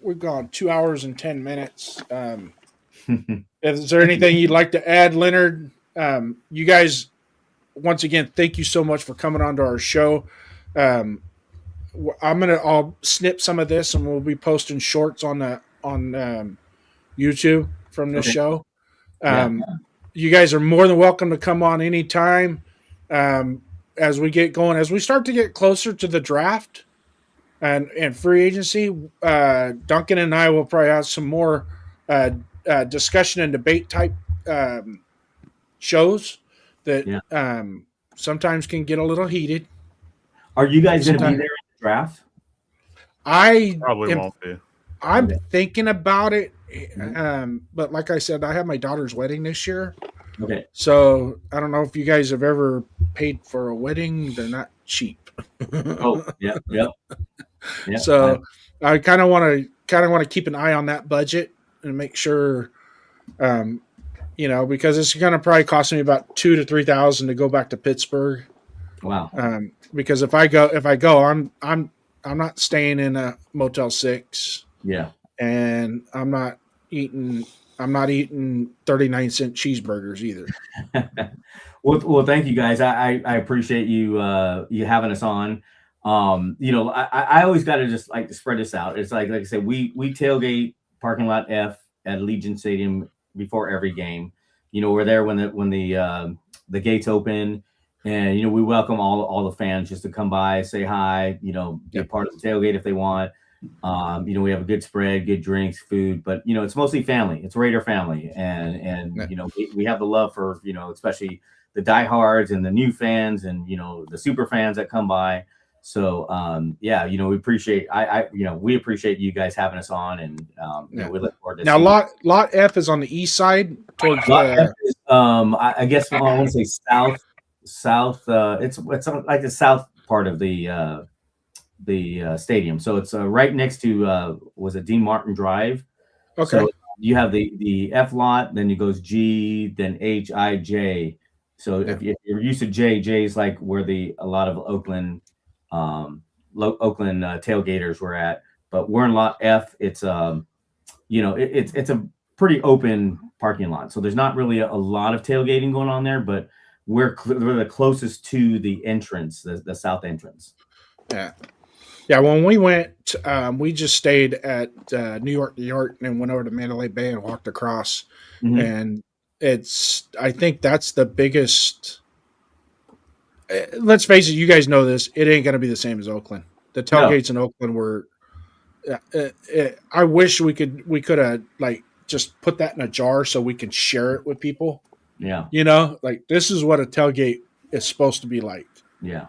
We've gone 2 hours and 10 minutes. Is there anything you'd like to add, Leonard? You guys, once again, thank you so much for coming on to our show. I'll snip some of this and we'll be posting shorts on YouTube from this Okay. show. Yeah. You guys are more than welcome to come on anytime. As we get going, as we start to get closer to the draft and free agency, Duncan and I will probably have some more discussion and debate type shows that sometimes can get a little heated. Are you guys going to be there in the draft? Probably won't be. I'm thinking about it, but like I said, I have my daughter's wedding this year. Okay. So I don't know if you guys have ever paid for a wedding. They're not cheap. Oh, yeah. So I kind of want to keep an eye on that budget and make sure, because it's going to probably cost me about $2,000 to $3,000 to go back to Pittsburgh. Wow. Because if I go, I'm not staying in a Motel 6. Yeah. And I'm not eating 39-cent cheeseburgers either. Well, thank you guys. I appreciate you having us on. I always got to just like to spread this out. It's like I said, we tailgate parking lot F at Allegiant Stadium before every game. We're there when the gates open, and we welcome all the fans just to come by, say hi, be a part of the tailgate if they want. We have a good spread, good drinks, food, but it's mostly family. It's Raider family, and we have the love for especially the diehards and the new fans and the super fans that come by. So we appreciate we appreciate you guys having us on, and we look forward to now. Lot F is on the east side towards F is, I guess I want to say south. It's like the south part of the stadium. So it's right next to was it Dean Martin Drive. Okay. So you have the F lot, then it goes G, then H, I, J. So if you're used to J is like where a lot of Oakland tailgaters were at, but we're in lot F. It's it's a pretty open parking lot, so there's not really a lot of tailgating going on there, but we're the closest to the entrance, the south entrance. Yeah, when we went, we just stayed at New York, and went over to Mandalay Bay and walked across. Mm-hmm. And I think that's the biggest. Let's face it, you guys know this. It ain't going to be the same as Oakland. The tailgates in Oakland were. I wish we could have like just put that in a jar so we can share it with people. Yeah. Like this is what a tailgate is supposed to be like. Yeah.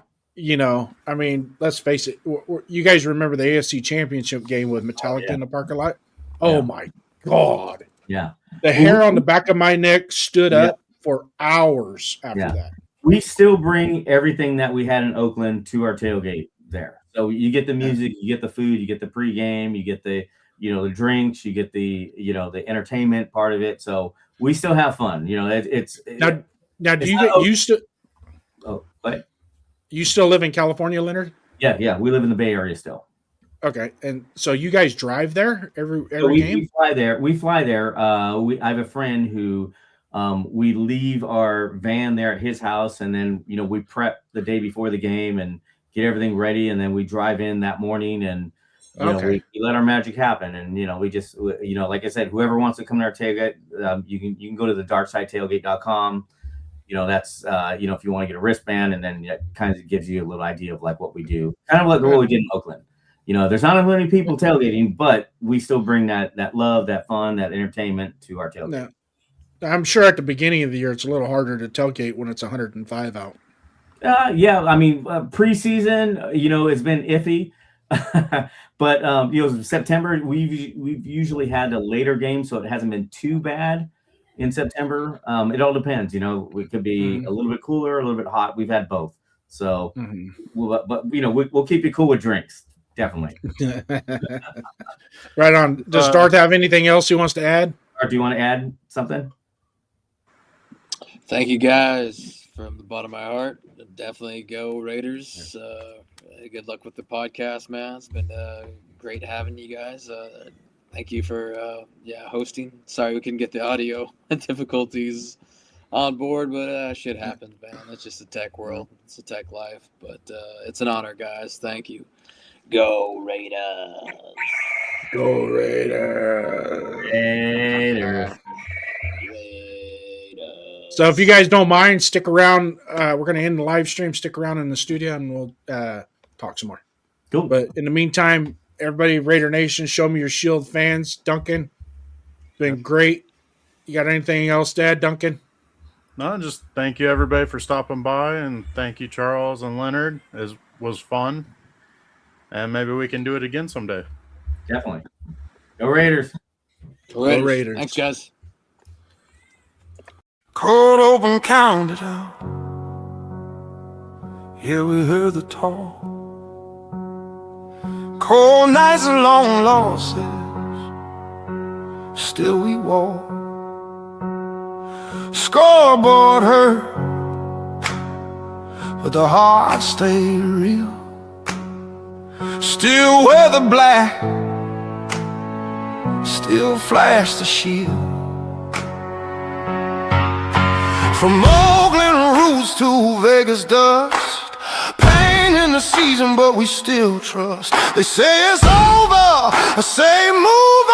I mean, let's face it. You guys remember the AFC Championship game with Metallica in the parking lot? Oh, my God. Yeah. The hair on the back of my neck stood up for hours after that. We still bring everything that we had in Oakland to our tailgate there. So you get the music, you get the food, you get the pregame, you get the, the drinks, you get the, the entertainment part of it. So we still have fun. Now do you still? Oh, but. You still live in California, Leonard? Yeah. We live in the Bay Area still. Okay, and so you guys drive there every game? We fly there. I have a friend who we leave our van there at his house, and then we prep the day before the game and get everything ready, and then we drive in that morning, and we let our magic happen, and we just like I said, whoever wants to come to our tailgate, you can go to the darksidetailgate.com. That's if you want to get a wristband, and then it kind of gives you a little idea of like what we do, kind of like what we did in Oakland. There's not as many people tailgating, but we still bring that love, that fun, that entertainment to our tailgate. Now, I'm sure at the beginning of the year it's a little harder to tailgate when it's 105 out. Yeah, I mean, preseason, it's been iffy, but September we've usually had a later game, so it hasn't been too bad in September. It all depends, it could be a little bit cooler, a little bit hot. We've had both, so we'll keep you cool with drinks, definitely. Right on. Does Darth have anything else he wants to add? Or do you want to add something? Thank you guys from the bottom of my heart. Definitely go Raiders. Good luck with the podcast, man. It's been great having you guys. Thank you for hosting. Sorry we couldn't get the audio difficulties on board, but shit happens, man. It's just the tech world. It's the tech life. But it's an honor, guys. Thank you. Go Raiders. Go Raiders. Raiders. So if you guys don't mind, stick around. We're going to end the live stream. Stick around in the studio, and we'll talk some more. Cool. But in the meantime, everybody, Raider Nation, show me your Shield fans. Duncan, it's been great. You got anything else to add, Duncan? No, just thank you, everybody, for stopping by, and thank you, Charles and Leonard. It was fun, and maybe we can do it again someday. Definitely. Go Raiders. Go Raiders. Go Raiders. Thanks, guys. Cold open, counted out. Yeah, we heard the talk. Cold nights and long losses, still we walk. Scoreboard hurt, but the heart stayed real. Still wear the black, still flash the shield. From Oakland roots to Vegas dust, pain in the season, but we still trust. They say it's over, I say move